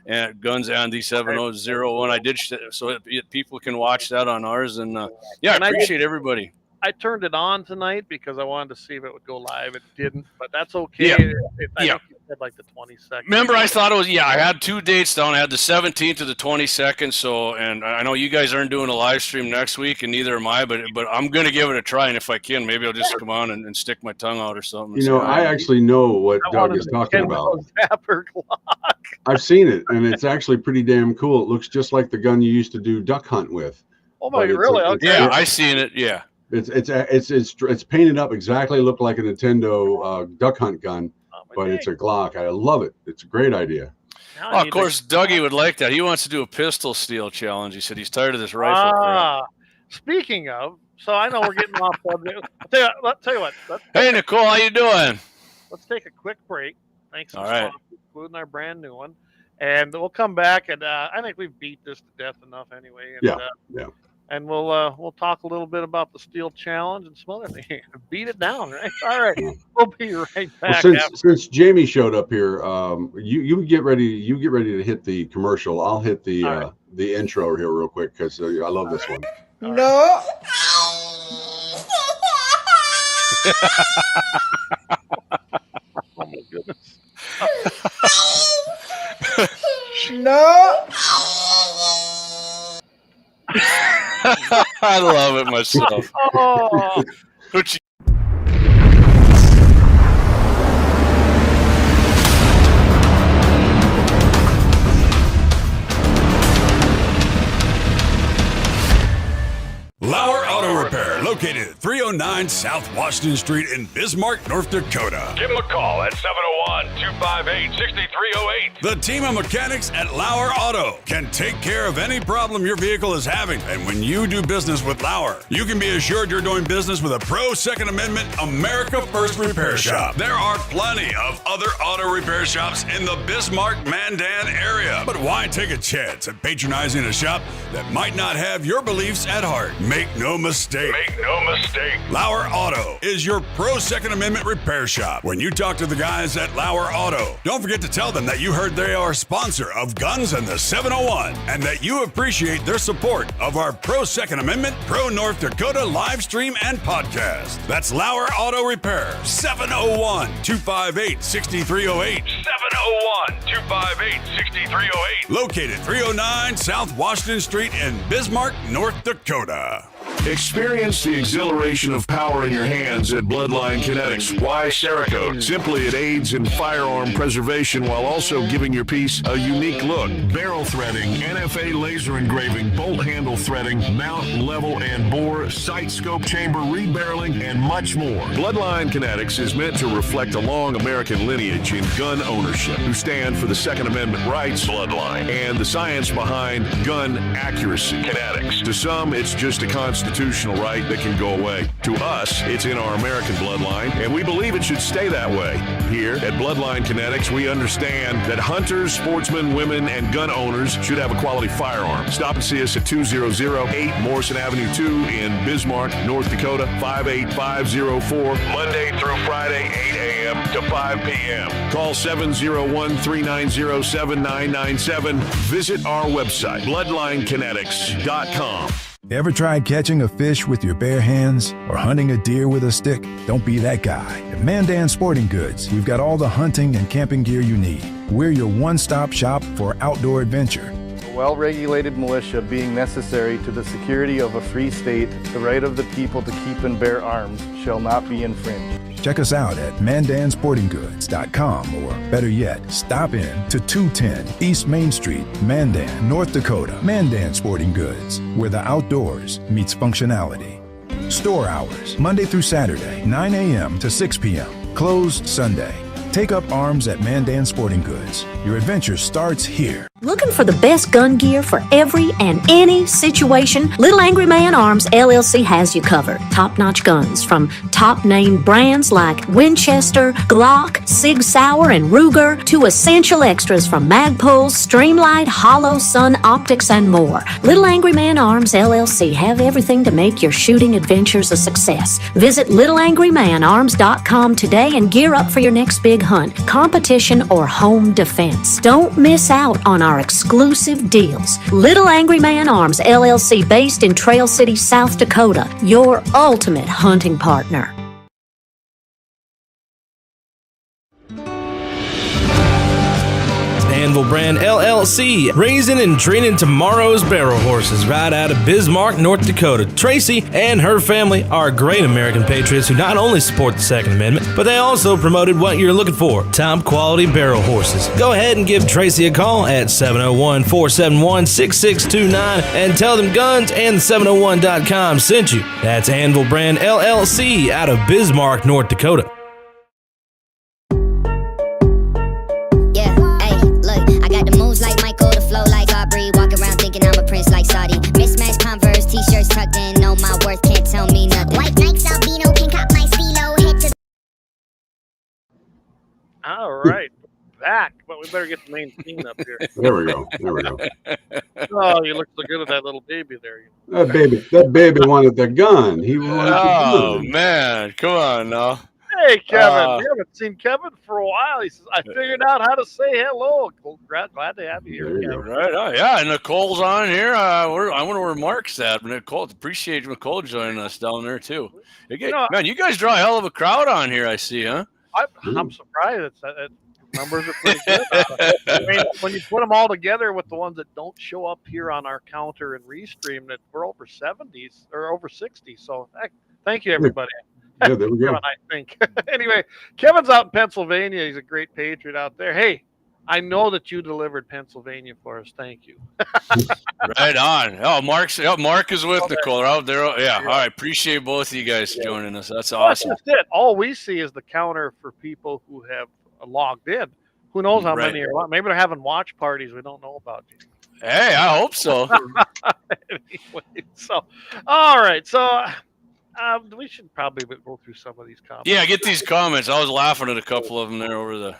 [SPEAKER 10] and Guns Andy 7001. I did, so people can watch that on ours. And I appreciate everybody.
[SPEAKER 2] I turned it on tonight because I wanted to see if it would go live. It didn't, but that's okay. I think you said like the 22nd.
[SPEAKER 10] Remember, I thought it was, I had two dates down. I had the 17th to the 22nd. So, and I know you guys aren't doing a live stream next week, and neither am I, but I'm going to give it a try. And if I can, maybe I'll just come on and stick my tongue out or something.
[SPEAKER 9] I actually know what Doug is talking about. I've seen it, and it's actually pretty damn cool. It looks just like the gun you used to do duck hunt with.
[SPEAKER 2] Oh my, really? Okay.
[SPEAKER 10] Yeah, I seen it. Yeah.
[SPEAKER 9] It's painted up exactly, look like a Nintendo duck hunt gun, but it's a Glock. I love it. It's a great idea.
[SPEAKER 10] Of course, Dougie would like that. He wants to do a pistol steal challenge. He said he's tired of this rifle crap.
[SPEAKER 2] Speaking of, so I know we're getting off subject. I'll tell you what.
[SPEAKER 10] Hey, Nicole, how you doing?
[SPEAKER 2] Let's take a quick break. Thanks for including our brand new one, and we'll come back. And I think we've beat this to death enough anyway. And, And we'll talk a little bit about the steel challenge and some other things. Beat it down, right? All right, we'll be right back.
[SPEAKER 9] Well, since Jamie showed up here, you get ready. You get ready to hit the commercial. I'll hit the intro here real quick because I love this one.
[SPEAKER 1] No.
[SPEAKER 2] Oh my goodness.
[SPEAKER 1] No.
[SPEAKER 10] I love it myself.
[SPEAKER 2] Oh.
[SPEAKER 6] LAUER Auto Repair, located at 309 South Washington Street in Bismarck, North Dakota.
[SPEAKER 5] Give them a call at 701-258-6308.
[SPEAKER 6] The team of mechanics at LAUER Auto can take care of any problem your vehicle is having. And when you do business with LAUER, you can be assured you're doing business with a pro Second Amendment America First repair shop. There are plenty of other auto repair shops in the Bismarck-Mandan area. But why take a chance at patronizing a shop that might not have your beliefs at heart? Make no mistake. LAUER Auto is your pro Second Amendment repair shop. When you talk to the guys at LAUER Auto, don't forget to tell them that you heard they are a sponsor of Guns and the 701 and that you appreciate their support of our pro Second Amendment, pro North Dakota live stream and podcast. That's LAUER Auto Repair, 701-258-6308.
[SPEAKER 5] 701-258-6308.
[SPEAKER 6] Located 309 South Washington Street in Bismarck, North Dakota.
[SPEAKER 5] Experience the exhilaration of power in your hands at Bloodline Kinetics. Why Cerakote? Simply, it aids in firearm preservation while also giving your piece a unique look. Barrel threading, NFA laser engraving, bolt handle threading, mount, level, and bore, sight scope chamber rebarreling, and much more. Bloodline Kinetics is meant to reflect a long American lineage in gun ownership, who stand for the Second Amendment rights, Bloodline, and the science behind gun accuracy. Kinetics. To some, it's just a constitutional right that can go away. To us, it's in our American bloodline, and we believe it should stay that way. Here at Bloodline Kinetics, we understand that hunters, sportsmen, women, and gun owners should have a quality firearm. Stop and see us at 2008 Morrison Avenue 2 in Bismarck, North Dakota, 58504, Monday through Friday, 8 a.m. to 5 p.m. Call 701-390-7997. Visit our website, bloodlinekinetics.com.
[SPEAKER 11] Ever tried catching a fish with your bare hands or hunting a deer with a stick? Don't be that guy. At Mandan Sporting Goods, we've got all the hunting and camping gear you need. We're your one-stop shop for outdoor adventure.
[SPEAKER 12] A well-regulated militia being necessary to the security of a free state, the right of the people to keep and bear arms shall not be infringed.
[SPEAKER 11] Check us out at mandansportinggoods.com, or better yet, stop in to 210 East Main Street, Mandan, North Dakota. Mandan Sporting Goods, where the outdoors meets functionality. Store hours, Monday through Saturday, 9 a.m. to 6 p.m. Closed Sunday. Take up arms at Mandan Sporting Goods. Your adventure starts here.
[SPEAKER 13] Looking for the best gun gear for every and any situation? Little Angry Man Arms LLC has you covered. Top-notch guns from top-name brands like Winchester, Glock, Sig Sauer, and Ruger to essential extras from Magpul's, Streamlight, Hollow, Sun Optics, and more. Little Angry Man Arms LLC have everything to make your shooting adventures a success. Visit littleangrymanarms.com today and gear up for your next big hunt, competition, or home defense. Don't miss out on our exclusive deals. Little Angry Man Arms LLC, based in Trail City, South Dakota, your ultimate hunting partner.
[SPEAKER 7] Anvil Brand LLC, raising and training tomorrow's barrel horses right out of Bismarck, North Dakota. Tracy and her family are great American patriots who not only support the Second Amendment, but they also promoted what you're looking for, top quality barrel horses. Go ahead and give Tracy a call at 701-471-6629 and tell them Guns and 701.com sent you. That's Anvil Brand LLC out of Bismarck, North Dakota.
[SPEAKER 8] Mismatched Converse, t-shirts tucked in, know my worth, can't tell me nothing. White Nikes, albino, can cop my stilo, head to...
[SPEAKER 2] All right, back, but we better get the main scene up here.
[SPEAKER 9] There we go.
[SPEAKER 2] Oh, you look so good with that little baby there.
[SPEAKER 9] That baby wanted the gun. He wanted the gun.
[SPEAKER 10] Man, come on now.
[SPEAKER 2] Hey, Kevin. We haven't seen Kevin for a while. He says, I figured out how to say hello. Glad to have you here, Kevin.
[SPEAKER 10] Right. Oh, yeah. Nicole's on here. I wonder where Mark's at. Nicole, appreciate Nicole joining us down there, too. Man, you guys draw a hell of a crowd on here, I see, huh?
[SPEAKER 2] I'm surprised. Numbers are pretty good. I mean, when you put them all together with the ones that don't show up here on our counter and restream, that we're over 70s or over 60. So thank you, everybody.
[SPEAKER 9] Yeah, there we go.
[SPEAKER 2] Kevin, I think. Anyway, Kevin's out in Pennsylvania. He's a great patriot out there. Hey, I know that you delivered Pennsylvania for us. Thank you.
[SPEAKER 10] Right on. Oh, Mark is with Nicole out there. Yeah. All right. Appreciate both of you guys joining us. That's awesome.
[SPEAKER 2] That's just it. All we see is the counter for people who have logged in. Who knows how many are? Maybe they're having watch parties we don't know about.
[SPEAKER 10] Hey, I hope so.
[SPEAKER 2] Anyway, so all right. So we should probably go through some of these comments.
[SPEAKER 10] Yeah, get these comments. I was laughing at a couple of them there over the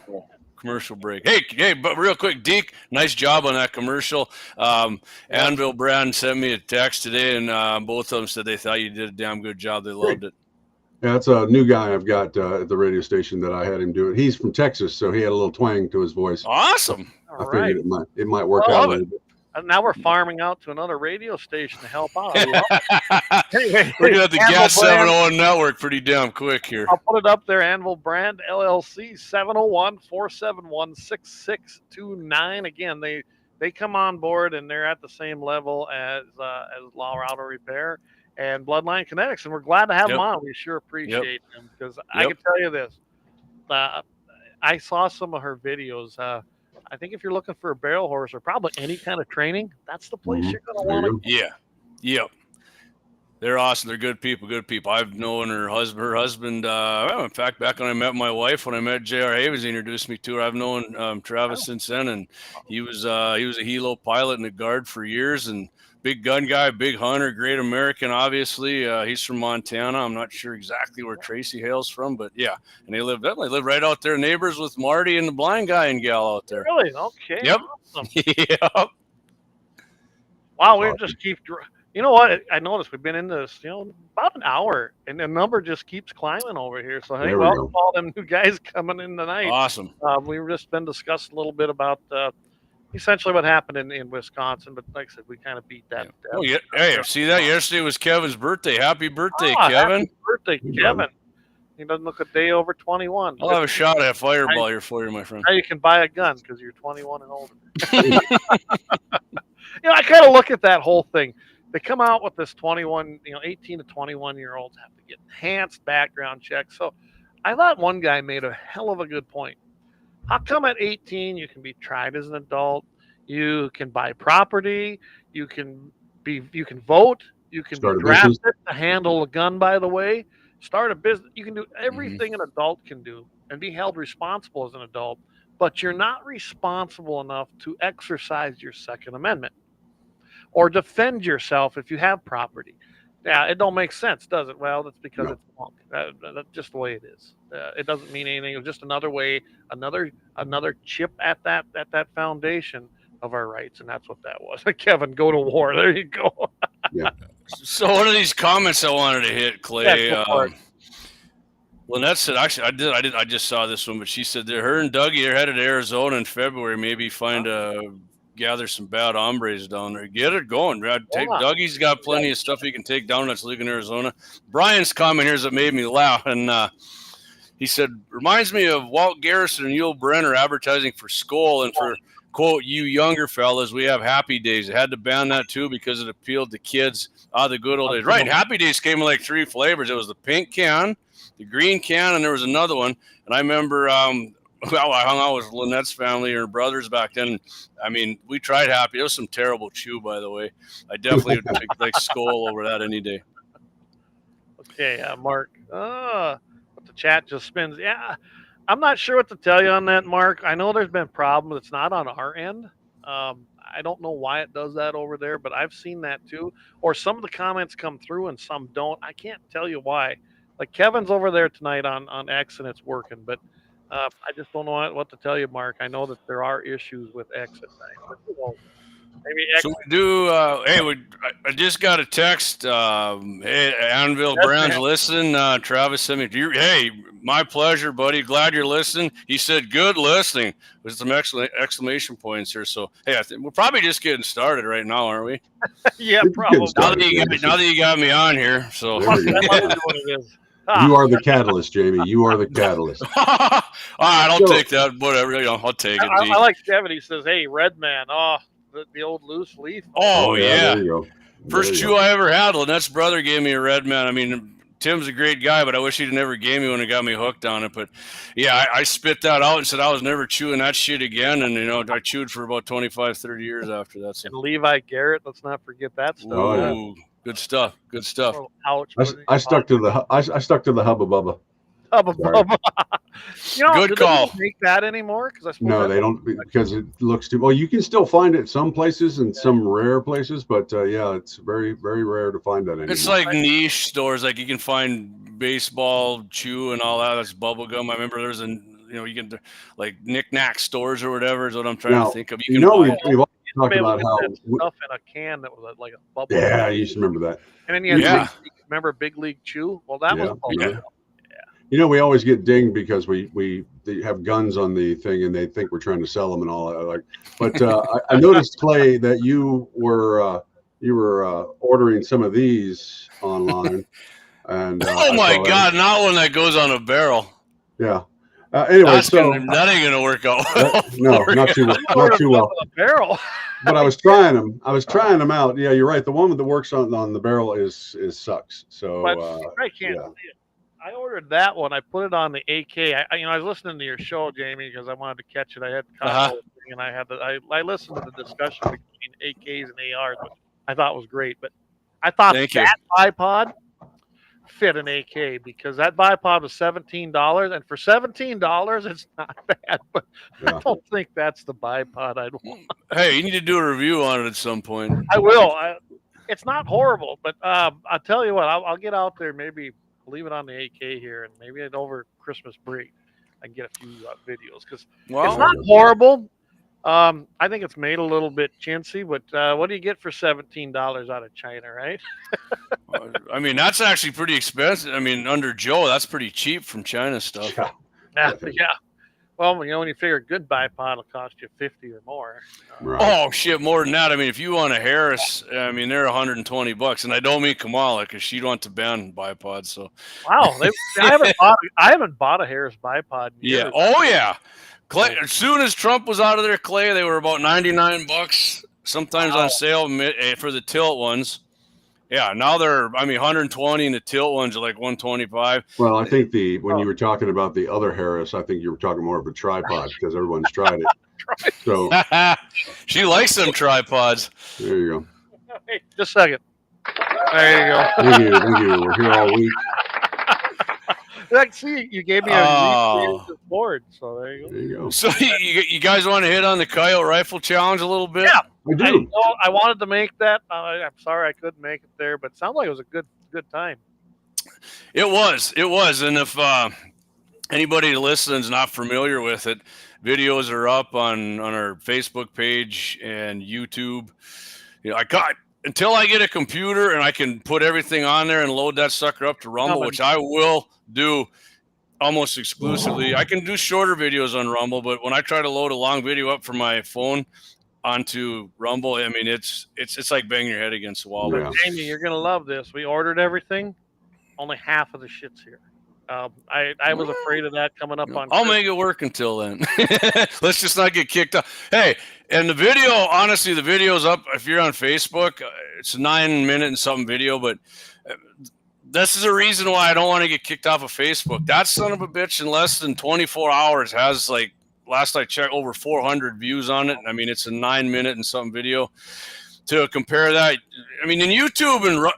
[SPEAKER 10] commercial break. Hey, but real quick, Deke, nice job on that commercial. Anvil Brand sent me a text today, and both of them said they thought you did a damn good job. They loved it.
[SPEAKER 9] Yeah, that's a new guy I've got at the radio station that I had him do it. He's from Texas, so he had a little twang to his voice.
[SPEAKER 10] Awesome.
[SPEAKER 9] I figured it might work out a little bit.
[SPEAKER 2] And now we're farming out to another radio station to help out.
[SPEAKER 10] Anyway, we're going to have to get 701 network pretty damn quick here.
[SPEAKER 2] I'll put it up there. Anvil Brand LLC 701-471-6629. Again, they come on board and they're at the same level as LAUER Auto Repair and Bloodline Kinetics, and we're glad to have them on. We sure appreciate them because I can tell you this. I saw some of her videos. I think if you're looking for a barrel horse or probably any kind of training, that's the place you're going to want to go.
[SPEAKER 10] Yeah. Yep. They're awesome. They're good people. I've known her husband. In fact, back when I met my wife, when I met J.R. Havens, he introduced me to her. I've known Travis since then, and he was a helo pilot in the Guard for years, and big gun guy, big hunter, great American, obviously. He's from Montana. I'm not sure exactly where Tracy hails from, but yeah. And they live right out there, neighbors with Marty and the blind guy and gal out there.
[SPEAKER 2] Really? Okay.
[SPEAKER 10] Yep.
[SPEAKER 2] Awesome.
[SPEAKER 10] Yep.
[SPEAKER 2] Wow, we just keep... You know what? I noticed we've been in this, about an hour, and the number just keeps climbing over here. So, hey, welcome all them new guys coming in tonight.
[SPEAKER 10] Awesome.
[SPEAKER 2] We've just been discussing a little bit about essentially what happened in Wisconsin, but like I said, we kind of beat that.
[SPEAKER 10] Oh, yeah. Hey, see that? Yesterday was Kevin's birthday. Happy birthday, Kevin.
[SPEAKER 2] Happy birthday, Kevin. He doesn't look a day over 21.
[SPEAKER 10] I'll have a shot at Fireball here for you, my friend.
[SPEAKER 2] Now you can buy a gun because you're 21 and older. I kind of look at that whole thing. They come out with this 18 to 21-year-olds have to get enhanced background checks. So I thought one guy made a hell of a good point. How come at 18 you can be tried as an adult, you can buy property, you can vote, you can be drafted to handle a gun, by the way, start a business, you can do everything an adult can do and be held responsible as an adult, but you're not responsible enough to exercise your Second Amendment or defend yourself if you have property. Yeah, it don't make sense, does it? Well, that's because it's wrong. That's just the way it is. It doesn't mean anything. It's just another way, another chip at that foundation of our rights, and that's what that was. Kevin, go to war. There you go.
[SPEAKER 9] Yeah.
[SPEAKER 10] So one of these comments I wanted to hit, Clay. Lynette said, actually, I just saw this one, but she said that her and Dougie are headed to Arizona in February. Maybe gather some bad hombres down there. Get it going. Dougie's got plenty of stuff he can take down that's legal in Arizona. Brian's comment here is that made me laugh, and he said, reminds me of Walt Garrison and Yul Brenner advertising for Skoal, and for, quote, you younger fellas, we have Happy Days. I had to ban that too because it appealed to kids. The good old days. Right, Happy Days came in like 3 flavors. It was the pink can, the green can, and there was another one. And I remember I hung out with Lynette's family, her brothers back then. I mean, we tried Happy. It was some terrible chew, by the way. I definitely would take like Skoal over that any day.
[SPEAKER 2] Okay, Mark. The chat just spins. Yeah, I'm not sure what to tell you on that, Mark. I know there's been problems. It's not on our end. I don't know why it does that over there, but I've seen that too. Or some of the comments come through and some don't. I can't tell you why. Like Kevin's over there tonight on X and it's working, but I just don't know what to tell you, Mark. I know that there are issues with X at night. But, maybe X.
[SPEAKER 10] So we do. I just got a text. Hey, Anvil Brown's listening. Travis sent me. Hey, my pleasure, buddy. Glad you're listening. He said, "Good listening," with some exclamation points here. So, hey, I think we're probably just getting started right now, aren't we?
[SPEAKER 2] Yeah, probably.
[SPEAKER 10] Now that you got me on here, so.
[SPEAKER 9] You are the catalyst, Jamie. You are the catalyst.
[SPEAKER 10] All right, I'll take that. Whatever. I'll take it.
[SPEAKER 2] I like Kevin. He says, "Hey, Red Man. Oh, the old loose leaf."
[SPEAKER 10] Oh yeah.
[SPEAKER 9] There you go.
[SPEAKER 10] First chew I ever had. Lynette's brother gave me a Red Man. I mean, Tim's a great guy, but I wish he'd never gave me when he got me hooked on it. But yeah, I spit that out and said I was never chewing that shit again. And, I chewed for about 25, 30 years after that. So.
[SPEAKER 2] And Levi Garrett, let's not forget that stuff.
[SPEAKER 10] Ooh, good stuff. Good stuff.
[SPEAKER 2] Oh, ouch.
[SPEAKER 9] I stuck to the Hubba Bubba.
[SPEAKER 2] Hubba Bubba.
[SPEAKER 10] Good call.
[SPEAKER 2] They don't make that anymore?
[SPEAKER 9] No, they don't, because it looks too. Well, you can still find it some places and some rare places, but yeah, it's very, very rare to find that anymore.
[SPEAKER 10] It's like niche stores, like you can find baseball chew and all that. That's bubble gum. I remember there's you can like knick-knack stores or whatever is what I'm trying to think of.
[SPEAKER 9] We've always talked about how
[SPEAKER 2] stuff in a can that was like a bubble.
[SPEAKER 9] Yeah,
[SPEAKER 2] gum.
[SPEAKER 9] I used to remember that.
[SPEAKER 2] And then you had remember Big League Chew? Well, that was bubble gum.
[SPEAKER 9] We always get dinged because we have guns on the thing and they think we're trying to sell them and all that. But I noticed, Clay, that you were ordering some of these online. And
[SPEAKER 10] oh my God, not one that goes on a barrel.
[SPEAKER 9] Yeah. Anyway,
[SPEAKER 10] that ain't gonna work out.
[SPEAKER 9] No, not too well.
[SPEAKER 2] Barrel.
[SPEAKER 9] But I was trying them. out. Yeah, you're right. The one that works on the barrel is sucks. So
[SPEAKER 2] I can't see it. I ordered that one. I put it on the AK. I was listening to your show, Jamie, because I wanted to catch it. I had the and I listened to the discussion between AKs and ARs, which I thought was great. But I thought that bipod fit an AK because that bipod was $17, and for $17, it's not bad. But I don't think that's the bipod I'd want.
[SPEAKER 10] Hey, you need to do a review on it at some point.
[SPEAKER 2] I will. It's not horrible, but I'll tell you what. I'll get out there maybe. Leave it on the AK here, and maybe over Christmas break I can get a few videos because it's not horrible. I think it's made a little bit chintzy, but what do you get for $17 out of China, right?
[SPEAKER 10] I mean, that's actually pretty expensive. I mean, under Joe, that's pretty cheap from China stuff.
[SPEAKER 2] Yeah. Well, when you figure a good bipod will cost you $50 or more.
[SPEAKER 9] Right.
[SPEAKER 10] Oh shit, more than that. I mean, if you want a Harris, I mean, they're $120, and I don't mean Kamala because she'd want to ban bipods. So
[SPEAKER 2] wow, I haven't bought a Harris bipod. In years.
[SPEAKER 10] Yeah. Oh yeah. Clay, as soon as Trump was out of there, Clay, they were about $99. Sometimes on sale for the tilt ones. Yeah, now they're 120, and the tilt ones are like 125.
[SPEAKER 9] Well, I think when you were talking about the other Harris, I think you were talking more of a tripod because everyone's tried it. So
[SPEAKER 10] she likes them tripods.
[SPEAKER 9] There you go.
[SPEAKER 2] Hey, just a second. There you go.
[SPEAKER 9] Thank you. We're here all week.
[SPEAKER 2] See, you gave me a board, so there you go.
[SPEAKER 10] So you guys want to hit on the coyote rifle challenge a little bit?
[SPEAKER 2] Yeah,
[SPEAKER 9] I do.
[SPEAKER 2] I wanted to make that. I'm sorry I couldn't make it there, but it sounded like it was a good time.
[SPEAKER 10] It was, and if anybody listening is not familiar with it, videos are up on our Facebook page and YouTube. Until I get a computer and I can put everything on there and load that sucker up to Rumble, which I will do almost exclusively. I can do shorter videos on Rumble, but when I try to load a long video up from my phone onto Rumble, I mean, it's like banging your head against the wall.
[SPEAKER 2] Yeah. Jamie, you're going to love this. We ordered everything. Only half of the shit's here. I was afraid of that coming up on.
[SPEAKER 10] I'll make it work until then. Let's just not get kicked off. Hey, and the video, honestly, the video's up. If you're on Facebook, it's a 9-minute and something video, but this is a reason why I don't want to get kicked off of Facebook. That son of a bitch in less than 24 hours has, like, last I checked, over 400 views on it. I mean, it's a 9-minute and something video. To compare that, I mean, in YouTube,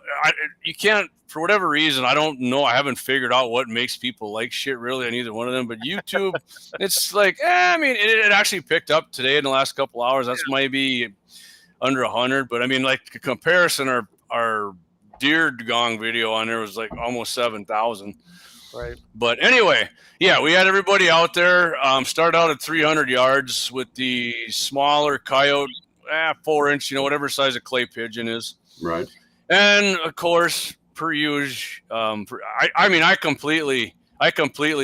[SPEAKER 10] you can't, for whatever reason, I don't know. I haven't figured out what makes people like shit really on either one of them. But YouTube, it's like, I mean, it actually picked up today in the last couple hours. That's maybe under 100. But I mean, like, a comparison, our deer gong video on there was like almost 7,000.
[SPEAKER 2] Right.
[SPEAKER 10] But anyway, yeah, we had everybody out there. Start out at 300 yards with the smaller coyote, 4-inch, whatever size a clay pigeon is.
[SPEAKER 9] Right.
[SPEAKER 10] And of course, per usual, I completely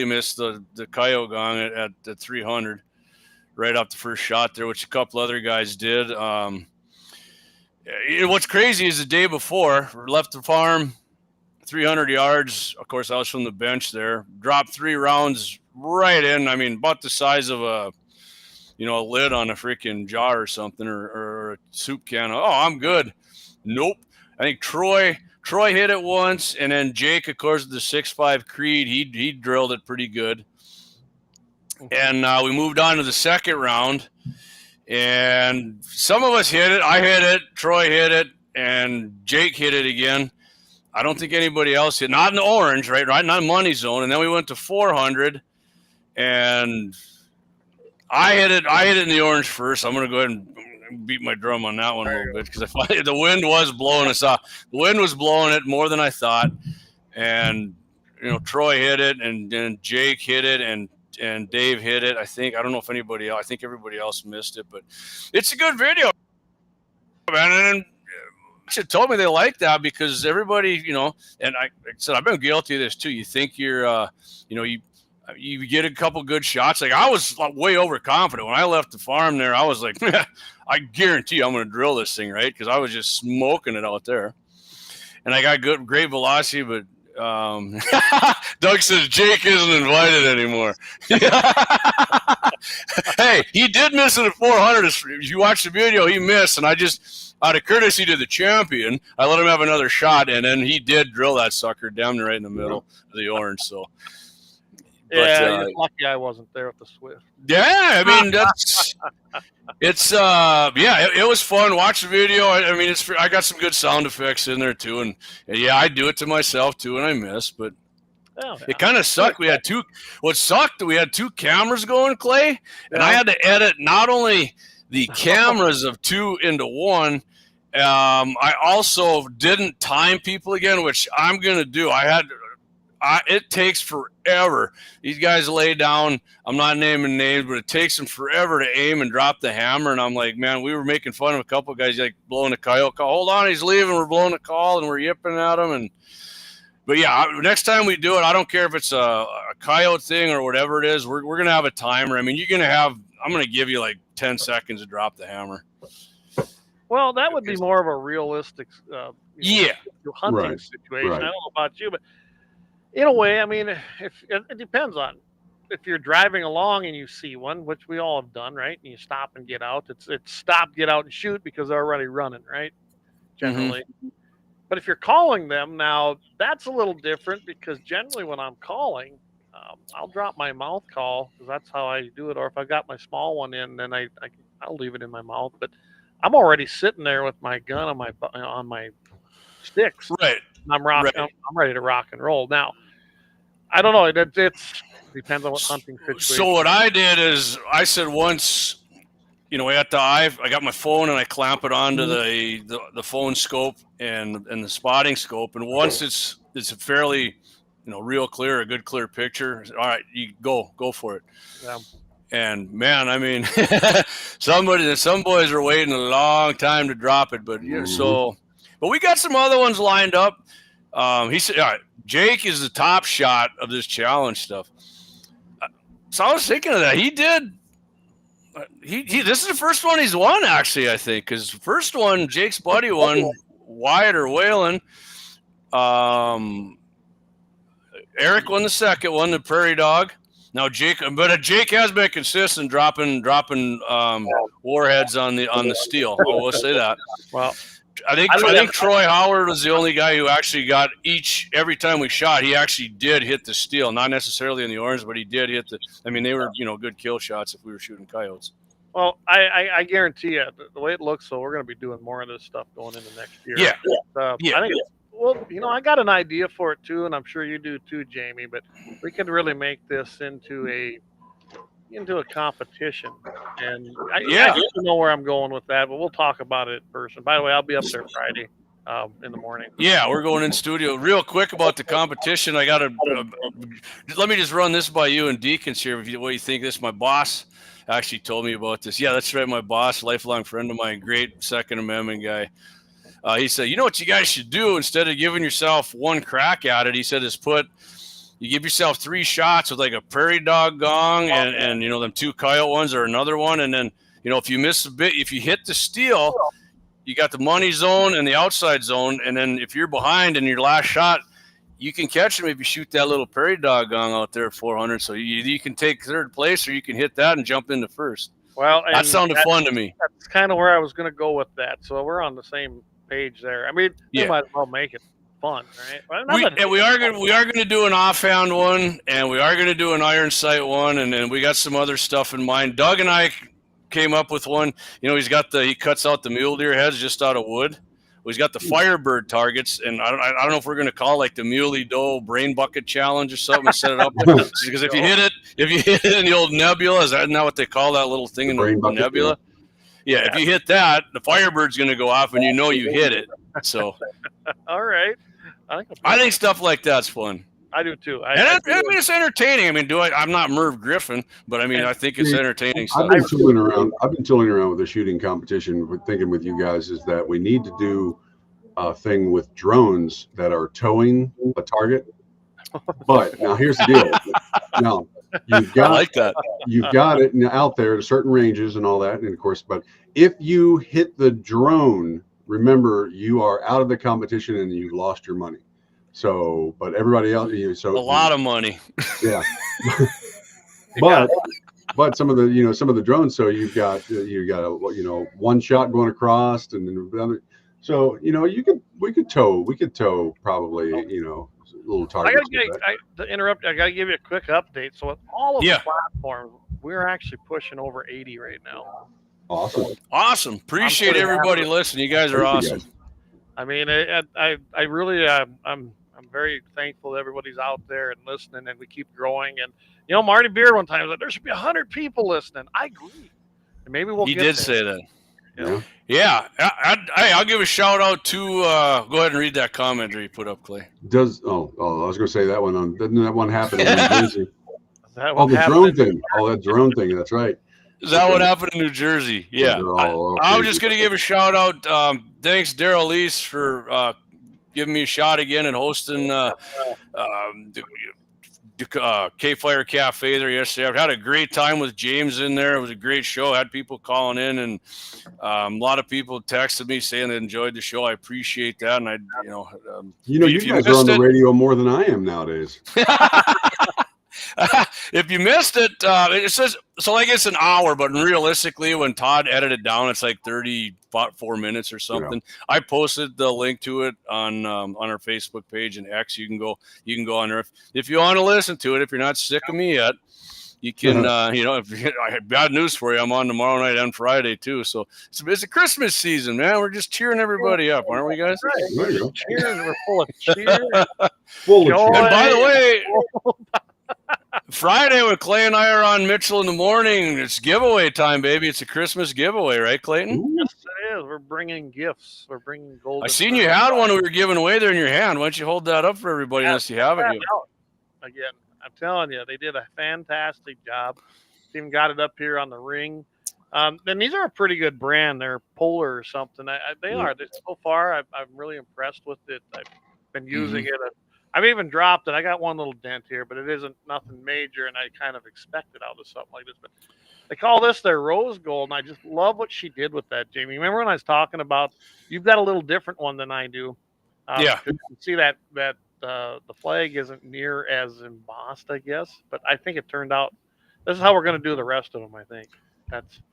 [SPEAKER 10] missed the coyote gong at the 300 right off the first shot there, which a couple other guys did. What's crazy is the day before, we left the farm, 300 yards. Of course, I was from the bench there. Dropped 3 rounds right in. I mean, about the size of a lid on a freaking jar or something, or a soup can. Oh, I'm good. Nope. I think Troy Troy hit it once, and then Jake, of course, the 6'5" Creed, he drilled it pretty good. And we moved on to the second round, and some of us hit it. I hit it, Troy hit it, and Jake hit it again. I don't think anybody else hit. Not in the orange, right? Not money zone. And then we went to 400, and I hit it in the orange first. I'm going to go ahead and beat my drum on that one a little bit because the wind was blowing us off. The wind was blowing it more than I thought, and Troy hit it, and then Jake hit it, and Dave hit it. I don't know if anybody else. I think everybody else missed it, but it's a good video, man. And she told me they like that because everybody, and I said I've been guilty of this too. You think you're, you get a couple good shots. Like I was way overconfident when I left the farm there. I was like, I guarantee I'm going to drill this thing, right? Because I was just smoking it out there, and I got great velocity. But Doug says Jake isn't invited anymore. Hey, he did miss it at 400. If you watch the video, he missed, and I just. Out of courtesy to the champion, I let him have another shot, and then he did drill that sucker down right in the middle of the orange. So,
[SPEAKER 2] yeah, you're lucky I wasn't there with the Swift.
[SPEAKER 10] Yeah, I mean it was fun. Watch the video. I mean, I got some good sound effects in there too, and yeah, I do it to myself too, and I miss, but. It kind of sucked. We had two cameras going, Clay, and I had to edit not only the cameras of two into one. I also didn't time people again, which I'm going to do. It takes forever. These guys lay down. I'm not naming names, but it takes them forever to aim and drop the hammer. And I'm like, man, we were making fun of a couple of guys like blowing a coyote call. Hold on, he's leaving. We're blowing a call and we're yipping at him. But yeah, next time we do it, I don't care if it's a coyote thing or whatever it is. We're going to have a timer. I mean, I'm going to give you like 10 seconds to drop the hammer.
[SPEAKER 2] Well, that would be more of a realistic hunting situation.
[SPEAKER 9] Right.
[SPEAKER 2] I don't know about you, but in a way, I mean, if it depends on if you're driving along and you see one, which we all have done, right? And you stop and get out. It's stop, get out, and shoot because they're already running, right? Generally. Mm-hmm. But if you're calling them now, that's a little different because generally when I'm calling, I'll drop my mouth call because that's how I do it. Or if I got my small one in, then I'll leave it in my mouth. But I'm already sitting there with my gun on my sticks.
[SPEAKER 10] Right.
[SPEAKER 2] I'm ready to rock and roll. Now, I don't know. It depends on what hunting situation.
[SPEAKER 10] So what I did is I said once, at the eye, I got my phone and I clamp it onto the phone scope and the spotting scope. And once it's a fairly, real clear, a good clear picture. All right, you go for it.
[SPEAKER 2] Yeah. And
[SPEAKER 10] man, I mean, some boys are waiting a long time to drop it, but but we got some other ones lined up. He said, all right, Jake is the top shot of this challenge stuff. So I was thinking of that. He did. This is the first one he's won, actually, I think, because the first one, Jake's buddy won, Wyatt or Whalen. Eric won the second one, the Prairie Dog. Now Jake has been consistent dropping warheads on the steel. I will say that.
[SPEAKER 2] Well,
[SPEAKER 10] I think Troy Howard was the only guy who actually got every time we shot, he actually did hit the steel, not necessarily in the orange, but he did hit they were, good kill shots if we were shooting coyotes.
[SPEAKER 2] Well, I guarantee you, the way it looks, so we're going to be doing more of this stuff going into next year.
[SPEAKER 10] Yeah.
[SPEAKER 2] I think I got an idea for it too, and I'm sure you do too, Jamie, but we can really make this into a competition. And I don't know where I'm going with that, but we'll talk about it in person. By the way, I'll be up there Friday in the morning.
[SPEAKER 10] Yeah, we're going in studio. Real quick about the competition, I got to let me just run this by you and Deacons here. What you think? This, my boss actually told me about this. Yeah, that's right. My boss, lifelong friend of mine, great Second Amendment guy. He said, what you guys should do instead of giving yourself one crack at it, he said, is you give yourself 3 shots with like a prairie dog gong and them 2 coyote ones or another one. And then, if you miss a bit, if you hit the steel, you got the money zone and the outside zone. And then if you're behind in your last shot, you can catch them if you shoot that little prairie dog gong out there at 400. So you can take third place or you can hit that and jump into first.
[SPEAKER 2] Well,
[SPEAKER 10] that sounded fun to me.
[SPEAKER 2] That's kind of where I was going to go with that. So we're on the same page there. I mean, we might as well make it. fun, right? Well,
[SPEAKER 10] we are going to do an offhand one, and we are going to do an iron sight one, and then we got some other stuff in mind. Doug and I came up with one. You know, he cuts out the mule deer heads just out of wood. He's got the Firebird targets, and I don't know if we're going to call it like the Muley Doe Brain Bucket Challenge or something and set it up. Because if you hit it in the old nebula, is that not what they call that little thing in the nebula? Yeah, if you hit that, the Firebird's going to go off, and you know you hit it. So,
[SPEAKER 2] all right.
[SPEAKER 10] I think stuff like that's fun.
[SPEAKER 2] I do too.
[SPEAKER 10] I mean, it's entertaining. I mean, I'm not Merv Griffin, but I mean, I think it's entertaining.
[SPEAKER 9] I've been tooling around with the shooting competition, thinking with you guys is that we need to do a thing with drones that are towing a target. But now here's the deal. Now you've got
[SPEAKER 10] I like that.
[SPEAKER 9] You've got it out there at certain ranges and all that, and of course, but if you hit the drone, remember you are out of the competition and you've lost your money. So, but everybody else,
[SPEAKER 10] a lot of money.
[SPEAKER 9] Yeah. but some of the drones. So you've got a one shot going across, and then the other. So we could tow probably little targets.
[SPEAKER 2] To interrupt, I got to give you a quick update. So with all of the platforms, we're actually pushing over 80 right now.
[SPEAKER 9] Awesome.
[SPEAKER 10] Appreciate everybody listening. You guys are awesome.
[SPEAKER 2] I mean, I really, I'm very thankful that everybody's out there and listening, and we keep growing. And Marty Beard one time said there should be 100 people listening. I agree. And maybe we'll.
[SPEAKER 10] He
[SPEAKER 2] get
[SPEAKER 10] did
[SPEAKER 2] there.
[SPEAKER 10] say that. Yeah. I'll give a shout out to. Go ahead and read that comment that you put up, Clay.
[SPEAKER 9] I was going to say that one. Didn't that one happen in New Jersey? The drone thing. Oh, that drone thing. That's right.
[SPEAKER 10] Is that what happened in New Jersey? Yeah. I was just going to give a shout out. Thanks, Daryl Lease, for giving me a shot again and hosting the KFYR Cafe there yesterday. I've had a great time with James in there. It was a great show. I had people calling in, and a lot of people texted me saying they enjoyed the show. I appreciate that. And
[SPEAKER 9] you guys are on the radio more than I am nowadays.
[SPEAKER 10] If you missed it, it says so like it's an hour, but realistically, when Todd edited down, it's like 34 minutes or something. Yeah. I posted the link to it on our Facebook page and X. You can go on there if you want to listen to it. If you're not sick of me yet, you can. I have bad news for you. I'm on tomorrow night and Friday too. So it's a Christmas season, man. We're just cheering everybody up, aren't we, guys?
[SPEAKER 2] Right. We're cheering. We're full of cheer.
[SPEAKER 9] Full of cheer.
[SPEAKER 10] And by the way. Friday when Clay and I are on Mitchell in the morning, it's giveaway time, baby. It's a Christmas giveaway, right, Clayton?
[SPEAKER 2] Yes, it is. We're bringing gifts. We're bringing gold.
[SPEAKER 10] I seen you had one we were giving away there in your hand. Why don't you hold that up for everybody unless you have it?
[SPEAKER 2] Again, I'm telling you, they did a fantastic job. Even got it up here on the ring. And these are a pretty good brand. They're Polar or something. They are. So far, I'm really impressed with it. I've been using it. I've even dropped it. I got one little dent here, but it isn't nothing major, and I kind of expected out of something like this. But they call this their rose gold, and I just love what she did with that, Jamie. Remember when I was talking about you've got a little different one than I do?
[SPEAKER 10] Yeah.
[SPEAKER 2] You can see that the flag isn't near as embossed, I guess, but I think it turned out. This is how we're going to do the rest of them. I think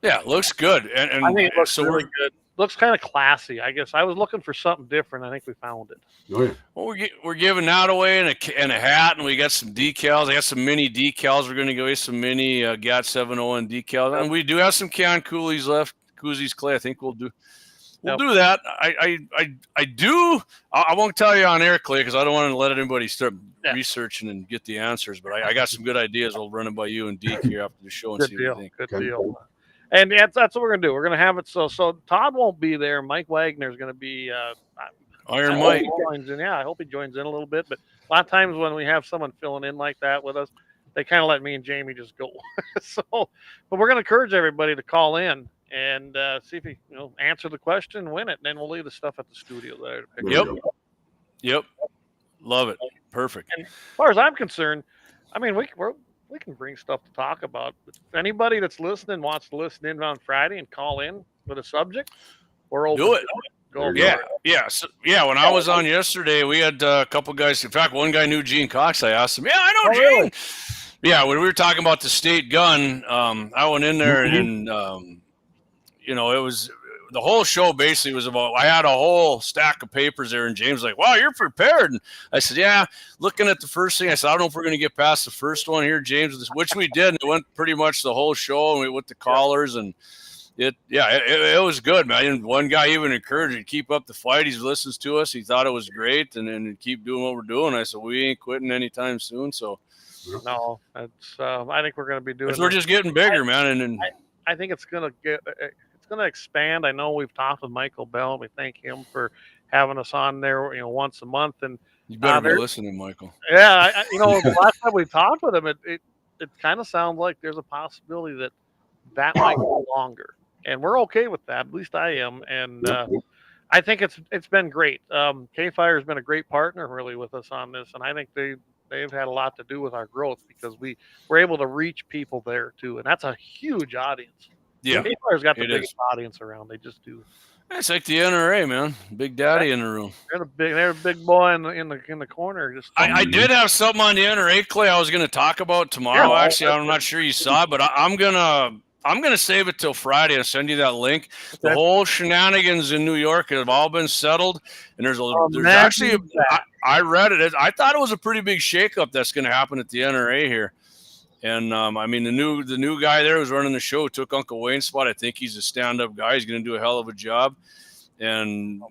[SPEAKER 10] it looks good, and
[SPEAKER 2] I think it looks really good. Looks kind of classy. I guess I was looking for something different. I think we found it.
[SPEAKER 9] Oh, yeah.
[SPEAKER 10] Well, we're giving that away and a hat, and we got some decals. I got some mini decals. We're going to give away some mini GAT701 decals, and we do have some can coolies left. Koozies, Clay. I think we'll do that. I do. I won't tell you on air, Clay, because I don't want to let anybody start researching and get the answers. But I got some good ideas. I'll run them by you and Deke here after the show and see what you think.
[SPEAKER 2] Good deal. And that's what we're going to do. We're going to have it so Todd won't be there. Mike Wagner is going to be
[SPEAKER 10] Iron Mike.
[SPEAKER 2] Joins in. Yeah, I hope he joins in a little bit. But a lot of times when we have someone filling in like that with us, they kind of let me and Jamie just go. But we're going to encourage everybody to call in and see if you answer the question, win it, and then we'll leave the stuff at the studio there to pick up.
[SPEAKER 10] Yep. Love it. Perfect.
[SPEAKER 2] And as far as I'm concerned, I mean, we can bring stuff to talk about. If anybody that's listening wants to listen in on Friday and call in with a subject, we're open.
[SPEAKER 10] Do it. When I was on yesterday, we had a couple guys. In fact, one guy knew Gene Cox. I asked him, I know Gene. Really? Yeah, when we were talking about the state gun, I went in there and it was the whole show basically was about, I had a whole stack of papers there, and James was like, wow, you're prepared. And I said, yeah, looking at the first thing, I said, I don't know if we're going to get past the first one here, James, which we did. And it went pretty much the whole show, and we went to callers, and it was good, man. And one guy even encouraged me to keep up the fight. He listens to us. He thought it was great, and keep doing what we're doing. I said, we ain't quitting anytime soon. So
[SPEAKER 2] no, it's I think we're going to be doing.
[SPEAKER 10] We're just getting bigger, man. And
[SPEAKER 2] I think it's going to expand. I know we've talked with Michael Bell, and we thank him for having us on there, once a month. And
[SPEAKER 10] you better be listening, Michael.
[SPEAKER 2] Yeah, the last time we talked with him, it kind of sounds like there's a possibility that might go longer. And we're okay with that. At least I am. And I think it's been great. KFYR has been a great partner really with us on this. And I think they've had a lot to do with our growth because we're able to reach people there too. And that's a huge audience.
[SPEAKER 10] Yeah.
[SPEAKER 2] KFYR's got the biggest audience around. They just do.
[SPEAKER 10] It's like the NRA, man. Big Daddy in the room.
[SPEAKER 2] They're a big boy in the corner. Just
[SPEAKER 10] I did have something on the NRA, Clay, I was going to talk about tomorrow.
[SPEAKER 2] Yeah,
[SPEAKER 10] actually, I'm not sure you saw it, but I'm gonna save it till Friday and send you that link. The whole shenanigans in New York have all been settled, and there's actually I read it. I thought it was a pretty big shakeup that's going to happen at the NRA here. And I mean, the new guy there who's running the show took Uncle Wayne's spot. I think he's a stand-up guy. He's going to do a hell of a job. And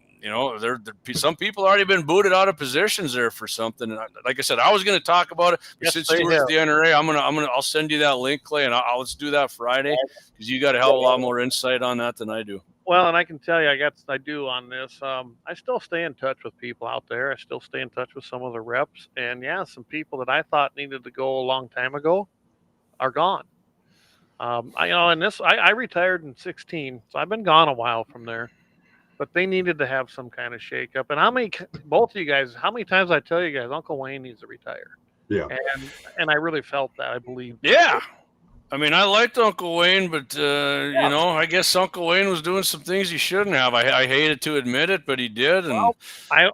[SPEAKER 10] some people already been booted out of positions there for something. And like I said, I was going to talk about it, but since you were at the NRA, I'll send you that link, Clay, and let's do that Friday because you got a hell of a lot more insight on that than I do.
[SPEAKER 2] Well, and I can tell you, I do on this. I still stay in touch with people out there. I still stay in touch with some of the reps, and some people that I thought needed to go a long time ago are gone. I retired in 16, so I've been gone a while from there. But they needed to have some kind of shakeup. And both of you guys, how many times I tell you guys, Uncle Wayne needs to retire?
[SPEAKER 9] Yeah.
[SPEAKER 2] And I really felt that, I believe.
[SPEAKER 10] Yeah. I mean, I liked Uncle Wayne, but, I guess Uncle Wayne was doing some things he shouldn't have. I hated to admit it, but he did. And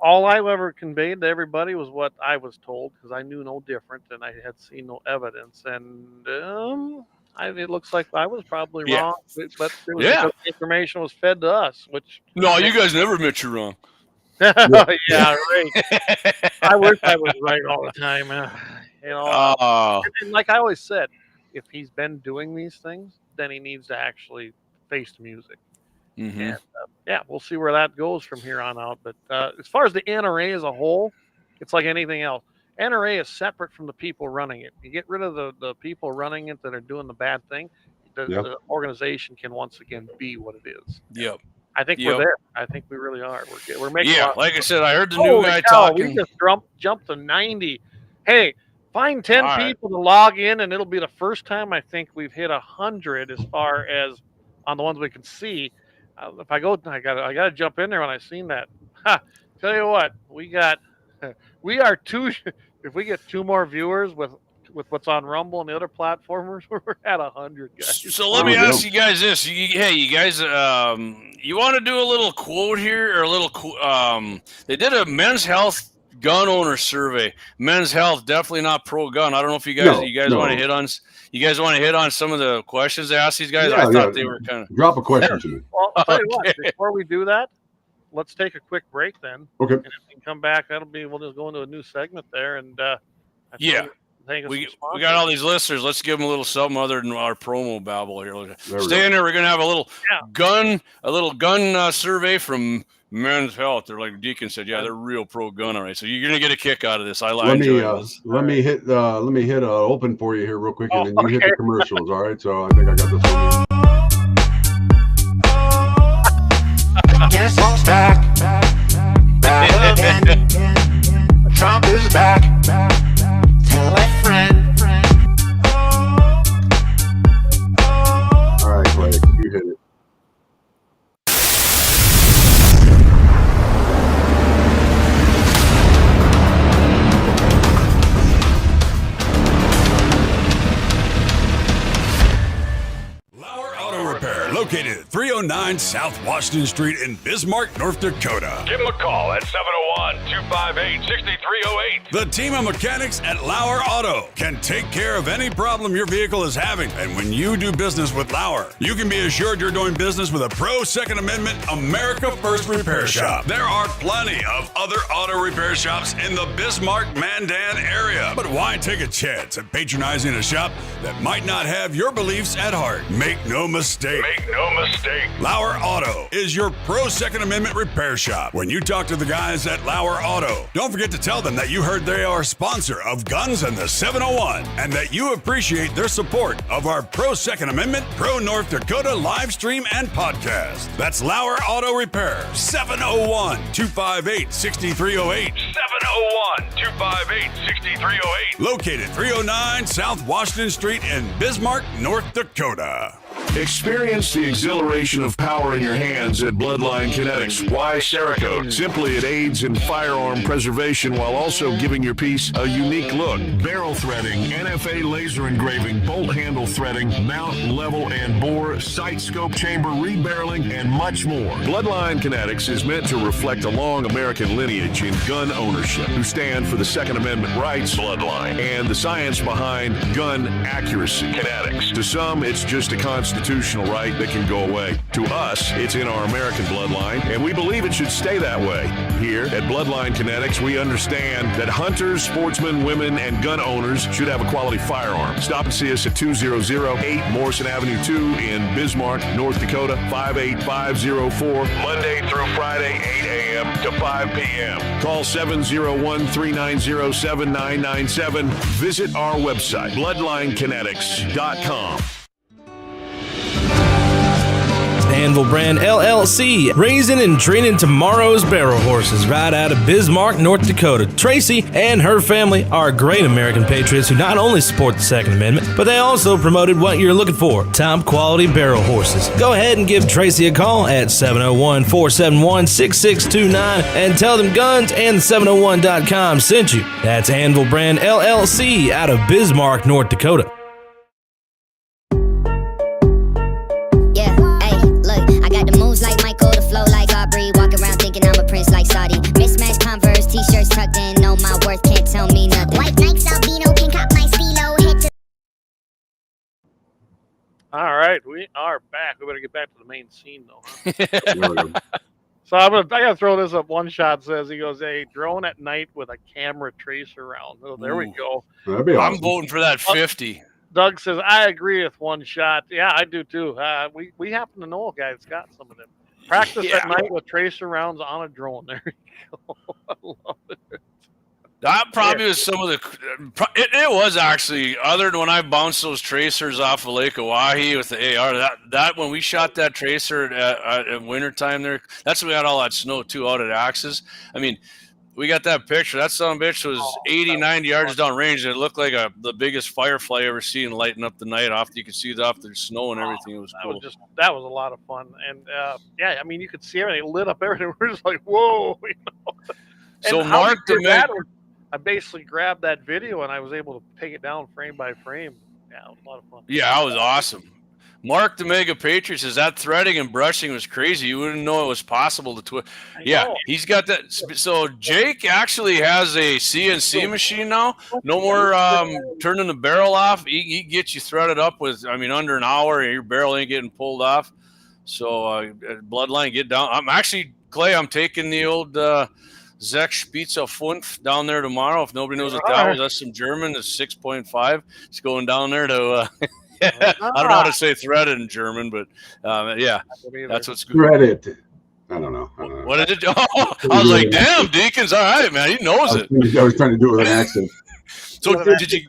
[SPEAKER 2] all I ever conveyed to everybody was what I was told because I knew no different and I had seen no evidence. And it looks like I was probably wrong, but it was because the information was fed to us.
[SPEAKER 10] No, you guys never admit you're wrong.
[SPEAKER 2] Yeah, right. I wish I was right all the time. And like I always said, if he's been doing these things, then he needs to actually face the music.
[SPEAKER 10] Mm-hmm.
[SPEAKER 2] And we'll see where that goes from here on out. But as far as the NRA as a whole, it's like anything else. NRA is separate from the people running it. You get rid of the people running it that are doing the bad thing, the organization can once again be what it is.
[SPEAKER 10] Yep.
[SPEAKER 2] I think we're there. I think we really are. We're making.
[SPEAKER 10] Yeah, like I said, I heard the new guy talking.
[SPEAKER 2] We just jumped to 90. Hey, find 10 people to log in, and it'll be the first time I think we've hit 100 as far as on the ones we can see. If I gotta jump in there when I seen that. Tell you what, we are two. If we get 2 more viewers with what's on Rumble and the other platformers, we're at 100 guys.
[SPEAKER 10] So let me ask you guys this: you guys, you want to do a little quote here or a little? They did a men's health gun owner survey. Men's health definitely not pro gun. I don't know if you guys want to hit on. You guys want to hit on some of the questions they asked these guys? I thought they were kind of
[SPEAKER 9] drop a question to me.
[SPEAKER 2] Well, I'll tell you what. Before we do that, let's take a quick break then.
[SPEAKER 9] Okay.
[SPEAKER 2] And if we can come back, we'll just go into a new segment there. And
[SPEAKER 10] we got all these listeners. Let's give them a little something other than our promo babble here. Stay in there. We're gonna have a little gun survey from Men's Health. They're like Deacon said, they're real pro gun. All right, so you're gonna get a kick out of this. Let
[SPEAKER 9] me hit open for you here real quick, and then you hit the commercials. All right, so I think I got this one.
[SPEAKER 14] Guess who's back again. Trump is back. Tell a friend.
[SPEAKER 9] All right, Clay, you hit it.
[SPEAKER 6] LAUER 309 South Washington Street in Bismarck, North Dakota.
[SPEAKER 15] Give them a call at 701-258-6308.
[SPEAKER 6] The team of mechanics at LAUER Auto can take care of any problem your vehicle is having. And when you do business with LAUER, you can be assured you're doing business with a pro Second Amendment America First repair shop. There are plenty of other auto repair shops in the Bismarck-Mandan area. But why take a chance at patronizing a shop that might not have your beliefs at heart? Make no mistake. LAUER Auto is your pro Second Amendment repair shop. When you talk to the guys at LAUER Auto, don't forget to tell them that you heard they are a sponsor of Guns and the 701 and that you appreciate their support of our pro Second Amendment, pro North Dakota live stream and podcast. That's LAUER Auto Repair, 701-258-6308.
[SPEAKER 15] 701-258-6308.
[SPEAKER 6] Located 309 South Washington Street in Bismarck, North Dakota.
[SPEAKER 5] Experience the exhilaration of power in your hands at Bloodline Kinetics. Why Cerakote? Simply, it aids in firearm preservation while also giving your piece a unique look. Barrel threading, NFA laser engraving, bolt handle threading, mount, level, and bore, sight scope chamber rebarreling, and much more. Bloodline Kinetics is meant to reflect a long American lineage in gun ownership, who stand for the Second Amendment rights, Bloodline, and the science behind gun accuracy. Kinetics. To some, it's just a constitutional right that can go away. To us, it's in our American bloodline, and we believe it should stay that way. Here at Bloodline Kinetics, we understand that hunters, sportsmen, women, and gun owners should have a quality firearm. Stop and see us at 2008 Morrison Avenue 2 in Bismarck, North Dakota, 58504, Monday through Friday, 8 a.m. to 5 p.m. Call 701-390-7997. Visit our website, bloodlinekinetics.com.
[SPEAKER 7] Anvil Brand LLC, raising and training tomorrow's barrel horses right out of Bismarck, North Dakota. Tracy and her family are great American patriots who not only support the Second Amendment, but they also promoted what you're looking for, top quality barrel horses. Go ahead and give Tracy a call at 701-471-6629 and tell them Guns and 701.com sent you. That's Anvil Brand LLC out of Bismarck, North Dakota.
[SPEAKER 8] Like Michael, the flow like Aubrey. Walk around thinking I'm a prince like Saudi. Mismatched Converse, t-shirts tucked in. Know my worth, can't tell me nothing. White Nikes, albino, can cop my stilo. Head to.
[SPEAKER 2] All right, we are back. We better get back to the main scene, though. So I gotta throw this up. One shot says he goes, "Hey, drone at night with a camera tracer round." Oh, there we go.
[SPEAKER 9] That'd be awesome.
[SPEAKER 10] I'm voting for that 50.
[SPEAKER 2] Doug says, I agree with one shot. Yeah, I do too. We happen to know a guy that's got some of them. Practice at night with tracer rounds on a drone. There you go. I love it.
[SPEAKER 10] That probably was some of the. It was actually, other than when I bounced those tracers off of Lake Oahe with the AR. That when we shot that tracer at wintertime there, that's when we had all that snow too out at Axis. I mean, we got that picture. That son of a bitch was 80, 90 yards down range. And it looked like the biggest firefly ever seen lighting up the night off. You could see it off the snow and everything. It was cool.
[SPEAKER 2] That was a lot of fun. And yeah, I mean, you could see everything. It lit up everything. We're just like, whoa. You know?
[SPEAKER 10] So Mark,
[SPEAKER 2] I basically grabbed that video and I was able to take it down frame by frame. Yeah, it was a lot of fun.
[SPEAKER 10] Yeah, that was awesome. Mark the Mega Patriot says that threading and brushing was crazy. You wouldn't know it was possible to Yeah, he's got that. So Jake actually has a CNC machine now. No more turning the barrel off. He gets you threaded up with, I mean, under an hour, your barrel ain't getting pulled off. So Bloodline, get down. I'm actually, Clay, I'm taking the old Zech Spitze 5 down there tomorrow. If nobody knows what that was, that's some German. It's 6.5. It's going down there to... I don't know how to say threaded in German, but yeah, that's what's good.
[SPEAKER 9] Threaded. I don't know.
[SPEAKER 10] What did it do? Oh, I was like, damn, Deacon's all right, man. He knows it.
[SPEAKER 9] I was trying to do it with an accent.
[SPEAKER 10] So did you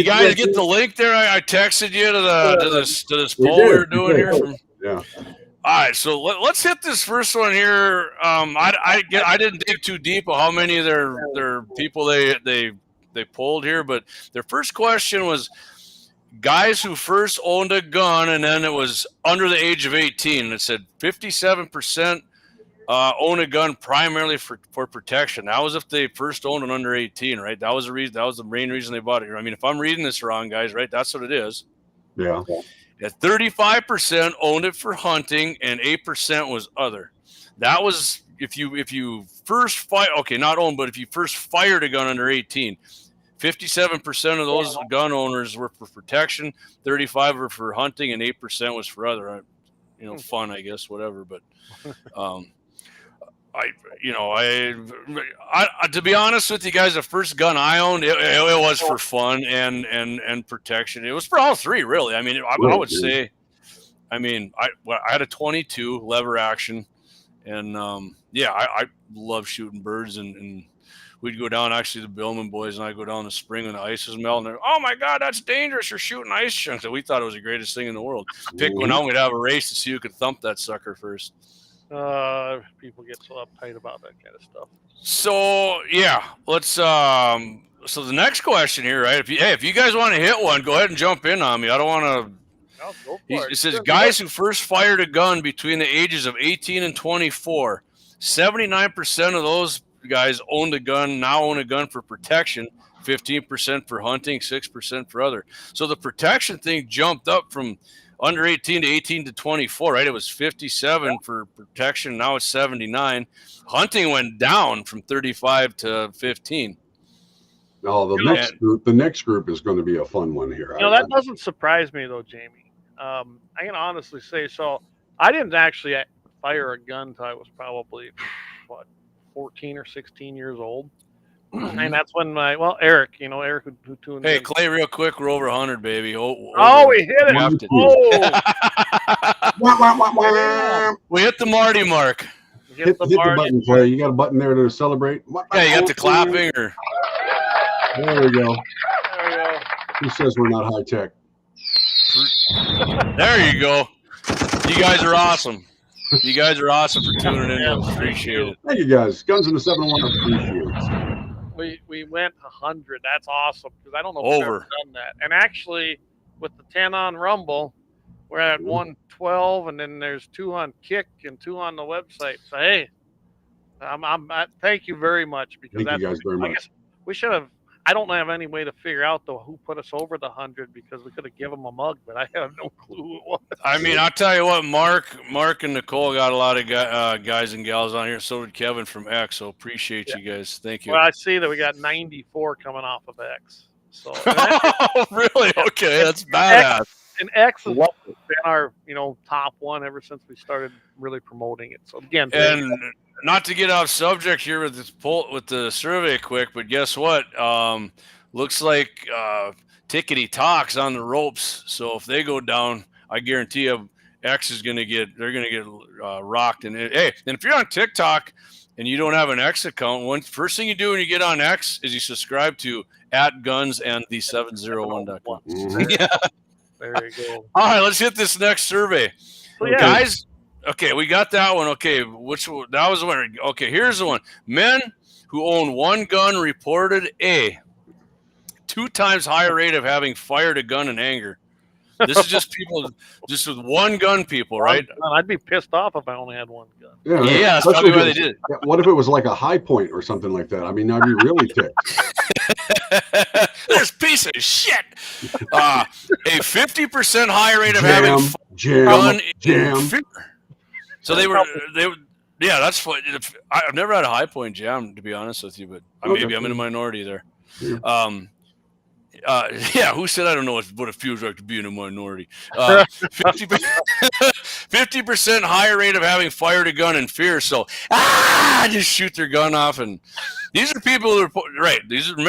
[SPEAKER 10] guys get the link there? I texted you to this poll we're doing here.
[SPEAKER 9] Yeah.
[SPEAKER 10] All right, so let's hit this first one here. I didn't dig too deep on how many of their people they polled here, but their first question was guys who first owned a gun, and then it was under the age of 18. It said 57% own a gun primarily for protection. That was if they first owned it under 18, right? That was the reason. That was the main reason they bought it. I mean, if I'm reading this wrong, guys, right? That's what it is.
[SPEAKER 9] Yeah.
[SPEAKER 10] At 35% owned it for hunting, and 8% was other. That was if you first fire. Okay, not owned, but if you first fired a gun under 18. 57% of those gun owners were for protection, 35% were for hunting, and 8% was for other. Fun, I guess, whatever. But I to be honest with you guys, the first gun I owned, it was for fun and protection. It was for all three, really. I mean, I would say, I had a 22 lever action, and I love shooting birds, and we'd go down, actually, the Billman boys and I go down the spring when the ice is melting. And oh my God, that's dangerous! You're shooting ice chunks. And we thought it was the greatest thing in the world. Pick one out, we'd have a race to see who could thump that sucker first.
[SPEAKER 2] People get so uptight about that kind of stuff.
[SPEAKER 10] So let's. So the next question here, right? If you guys want to hit one, go ahead and jump in on me. I don't want to.
[SPEAKER 2] Go for
[SPEAKER 10] It says guys who first fired a gun between the ages of 18 and 24. 79% of those guys own a gun for protection, 15% for hunting, 6% for other. So the protection thing jumped up from under 18 to 18 to 24, right? It was 57 for protection. Now it's 79. Hunting went down from 35 to 15.
[SPEAKER 9] No, the next group is going to be a fun one here.
[SPEAKER 2] That doesn't surprise me though, Jamie. I can honestly say, so I didn't actually fire a gun until I was probably 14 or 16 years old. And that's when Eric who tuned in.
[SPEAKER 10] Hey, Clay, real quick, we're over 100, baby.
[SPEAKER 2] Oh, we hit it.
[SPEAKER 10] We hit the Marty mark.
[SPEAKER 9] Hit the button, Clay. You got a button there to celebrate?
[SPEAKER 10] Yeah, you got the clapping. Or...
[SPEAKER 9] There we go. Who says we're not high tech?
[SPEAKER 10] There you go. You guys are awesome. You guys are awesome for tuning in. Appreciate it.
[SPEAKER 9] Thank you, guys. Guns in the 701 appreciate.
[SPEAKER 2] We went 100. That's awesome, because I don't know if we've ever done that. And actually, with the 10 on Rumble, we're at 112, and then there's 2 on Kick and 2 on the website. So hey, thank you very much, because
[SPEAKER 9] thank you guys very much.
[SPEAKER 2] I guess we should have. I don't have any way to figure out though who put us over the 100, because we could have given them a mug, but I have no clue who it was.
[SPEAKER 10] I mean, I'll tell you what, Mark and Nicole got a lot of guys and gals on here. So did Kevin from X. So appreciate you guys. Thank you.
[SPEAKER 2] Well, I see that we got 94 coming off of X. So
[SPEAKER 10] oh, really? Okay, that's badass.
[SPEAKER 2] And X has been our top one ever since we started really promoting it. So again,
[SPEAKER 10] and not to get off subject here with this poll, with the survey quick, but guess what? Looks like Tickety Talk's on the ropes. So if they go down, I guarantee you X is going to get rocked. And and if you're on TikTok and you don't have an X account, first thing you do when you get on X is you subscribe to @gunsandthe701.com. Yeah.
[SPEAKER 2] There you go.
[SPEAKER 10] All right, let's hit this next survey.
[SPEAKER 2] So,
[SPEAKER 10] guys. Okay, we got that one. Okay, that was the one. Okay, here's the one. Men who own one gun reported a 2 times higher rate of having fired a gun in anger. This is just people, just with one gun, people, right?
[SPEAKER 2] I'd be pissed off if I only had one gun.
[SPEAKER 10] Yeah, that's probably why they did it.
[SPEAKER 9] What if it was like a high point or something like that? I mean, I'd be really ticked.
[SPEAKER 10] This piece of shit. A 50% higher rate of having gun in fear. So they were. Yeah, that's fun. I've never had a high point jam, to be honest with you, but maybe I'm in a minority there. Who said I don't know what it feels like to be in a minority? 50% higher rate of having fired a gun in fear. So just shoot their gun off, and these are people who right. These are the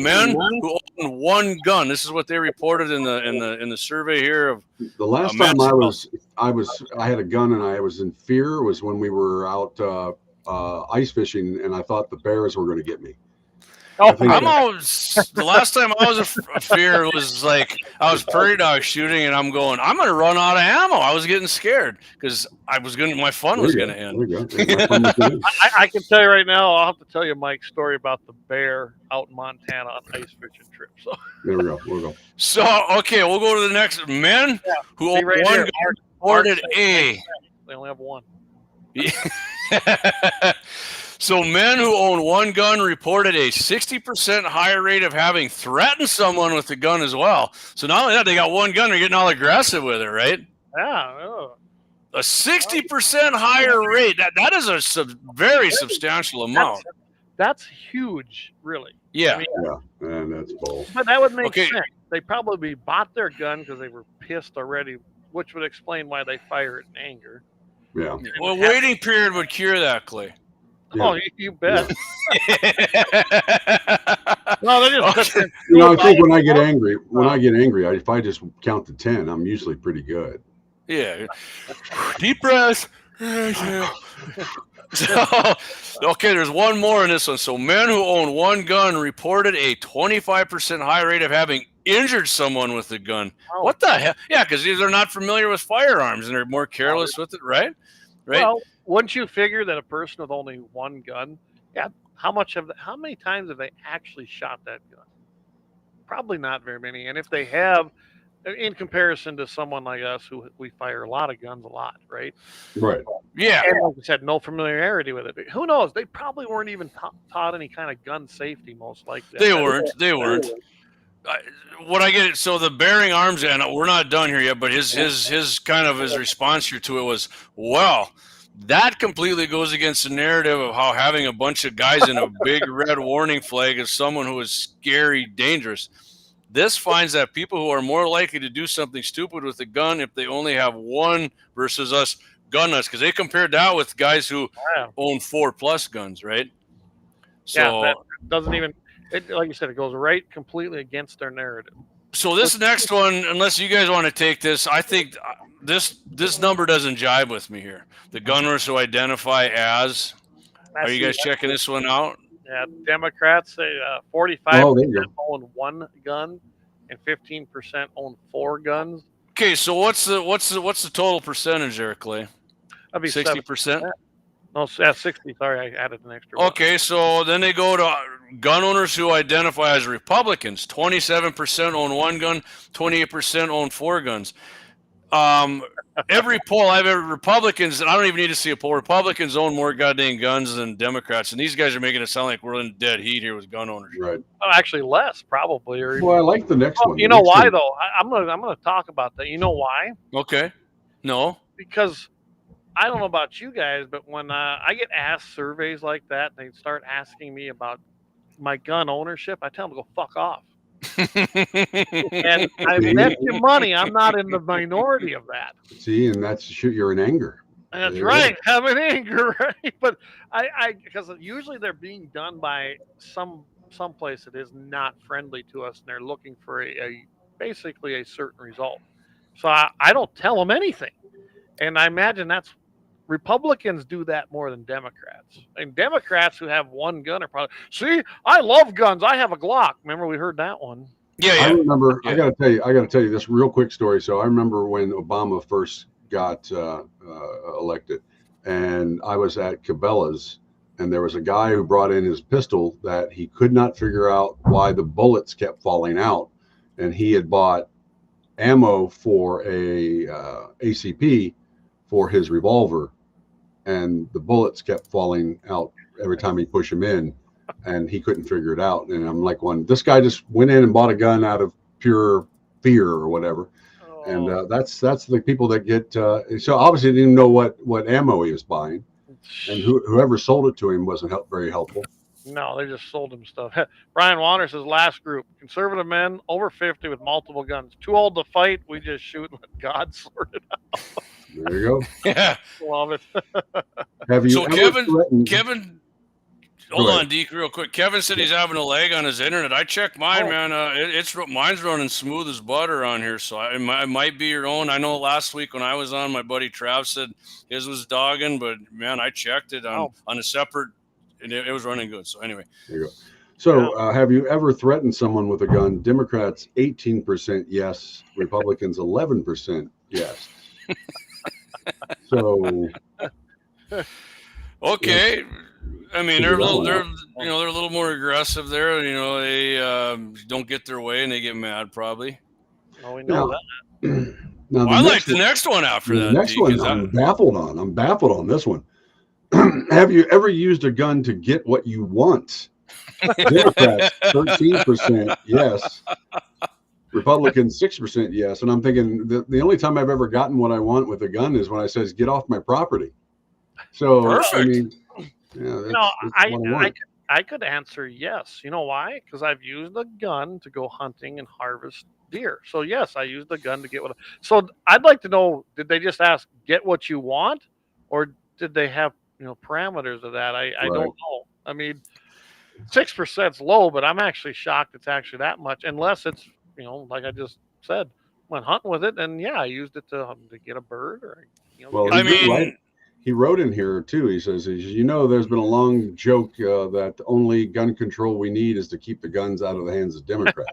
[SPEAKER 10] men who own one gun. This is what they reported in the survey here. Of
[SPEAKER 9] the last time I had a gun and I was in fear was when we were out ice fishing, and I thought the bears were going to get me.
[SPEAKER 10] The last time I was a fear was like I was prairie dog shooting, and I'm going, I'm going to run out of ammo. I was getting scared because my fun was going to end.
[SPEAKER 2] I can tell you right now, I'll have to tell you Mike's story about the bear out in Montana on ice fishing trip. So
[SPEAKER 9] there we go. We'll go.
[SPEAKER 10] So okay, we'll go to the next. Men who own one gun reported a.
[SPEAKER 2] They only have one.
[SPEAKER 10] So men who own one gun reported a 60% higher rate of having threatened someone with the gun as well. So not only that, they got one gun, they're getting all aggressive with it, right?
[SPEAKER 2] Yeah. Oh.
[SPEAKER 10] A 60% higher rate. That is a very substantial amount.
[SPEAKER 2] That's huge, really.
[SPEAKER 10] Yeah.
[SPEAKER 2] I mean,
[SPEAKER 9] Yeah, and that's bull.
[SPEAKER 2] but that would make sense. They probably bought their gun because they were pissed already, which would explain why they fire it in anger.
[SPEAKER 9] Yeah.
[SPEAKER 10] Well, waiting period would cure that, Clay.
[SPEAKER 9] Yeah.
[SPEAKER 2] Oh, you bet. No, they just.
[SPEAKER 10] Okay.
[SPEAKER 9] You know, I think when I get angry, if I just count to 10, I'm usually pretty good.
[SPEAKER 10] Yeah. Deep breath. So, okay, there's one more in this one. So men who own one gun reported a 25% higher rate of having injured someone with the gun.
[SPEAKER 2] Oh.
[SPEAKER 10] What the hell? Yeah, because they're not familiar with firearms and they're more careless with it, right? Right.
[SPEAKER 2] Well, once you figure that a person with only one gun, yeah, how many times have they actually shot that gun? Probably not very many. And if they have, in comparison to someone like us who we fire a lot of guns a lot, right?
[SPEAKER 9] Right.
[SPEAKER 10] Yeah.
[SPEAKER 2] And like I said, no familiarity with it. But who knows? They probably weren't even taught any kind of gun safety, most likely.
[SPEAKER 10] They weren't. What I get, so the bearing arms, and we're not done here yet, but his kind of his response here to it was, well, that completely goes against the narrative of how having a bunch of guys in a big red warning flag is someone who is scary, dangerous. This finds that people who are more likely to do something stupid with a gun if they only have one versus us gun nuts, because they compared that with guys who own 4+ guns, right? So
[SPEAKER 2] yeah, that doesn't even, like you said, it goes right completely against their narrative.
[SPEAKER 10] So this next one, unless you guys want to take this, I think this number doesn't jibe with me here. The gun owners who identify as, are you guys checking this one out?
[SPEAKER 2] Yeah, Democrats say 45% own one gun and 15% own 4 guns.
[SPEAKER 10] Okay, so what's the total percentage there, Clay?
[SPEAKER 2] That'd be
[SPEAKER 10] 60%.
[SPEAKER 2] No, 60. Sorry, I added an extra.
[SPEAKER 10] Okay, so then they go to gun owners who identify as Republicans. 27% own one gun, 28% own 4 guns. Every poll I've ever, Republicans, and I don't even need to see a poll, Republicans own more goddamn guns than Democrats, and these guys are making it sound like we're in dead heat here with gun owners.
[SPEAKER 9] Right.
[SPEAKER 2] Oh, actually, less probably. Or even,
[SPEAKER 9] Well, I like the next one.
[SPEAKER 2] You know why though? I'm gonna talk about that. You know why?
[SPEAKER 10] Okay. No.
[SPEAKER 2] Because I don't know about you guys, but when I get asked surveys like that, they start asking me about my gun ownership. I tell them to go fuck off. And I bet you money I'm not in the minority of that.
[SPEAKER 9] See, and that's you're in anger.
[SPEAKER 2] That's right. I'm in anger, right? But I because usually they're being done by some place that is not friendly to us, and they're looking for basically a certain result. So I don't tell them anything, and I imagine that's Republicans do that more than Democrats. And Democrats who have one gun are probably, see, I love guns. I have a Glock. Remember we heard that one.
[SPEAKER 10] Yeah.
[SPEAKER 9] I remember. Yeah. I got to tell you this real quick story. So I remember when Obama first got elected, and I was at Cabela's, and there was a guy who brought in his pistol that he could not figure out why the bullets kept falling out, and he had bought ammo for a ACP for his revolver, and the bullets kept falling out every time he pushed them in, and he couldn't figure it out. And I'm like, this guy just went in and bought a gun out of pure fear or whatever. Oh. And that's the people that get so obviously didn't know what ammo he was buying, and whoever sold it to him wasn't very helpful.
[SPEAKER 2] No, they just sold him stuff. Brian Wanner says, last group, conservative men over 50 with multiple guns. Too old to fight. We just shoot and let God sort it out.
[SPEAKER 9] There you go.
[SPEAKER 10] Yeah.
[SPEAKER 2] Love it.
[SPEAKER 9] Have you
[SPEAKER 10] Kevin, hold on, Deke, real quick. Kevin said he's having a lag on his internet. I checked mine, man. Mine's running smooth as butter on here, so it might be your own. I know last week when I was on, my buddy Trav said his was dogging, but, man, I checked it on a separate, and it was running good. So, anyway.
[SPEAKER 9] There you go. So, have you ever threatened someone with a gun? Democrats, 18% yes. Republicans, 11% yes. So,
[SPEAKER 10] okay. Yeah. I mean, they're a little more aggressive there. You know, they don't get their way and they get mad probably.
[SPEAKER 2] Oh, we know that.
[SPEAKER 9] Now
[SPEAKER 10] I like the next one after that.
[SPEAKER 9] The next one I'm baffled on. I'm baffled on this one. Have you ever used a gun to get what you want? Democrats 13% yes. Republicans 6% yes. And I'm thinking the only time I've ever gotten what I want with a gun is when I says get off my property. So
[SPEAKER 10] Perfect.
[SPEAKER 9] I mean, yeah, that's
[SPEAKER 2] I could answer yes. You know why? Because I've used a gun to go hunting and harvest deer. So yes, I used a gun to get what. So I'd like to know: did they just ask "get what you want," or did they have parameters of that? I don't know. I mean, 6% is low, but I'm actually shocked it's actually that much. Unless it's like I just said, went hunting with it, and yeah, I used it to get a bird or.
[SPEAKER 9] Well, he wrote in here too. He says, there's been a long joke that the only gun control we need is to keep the guns out of the hands of Democrats.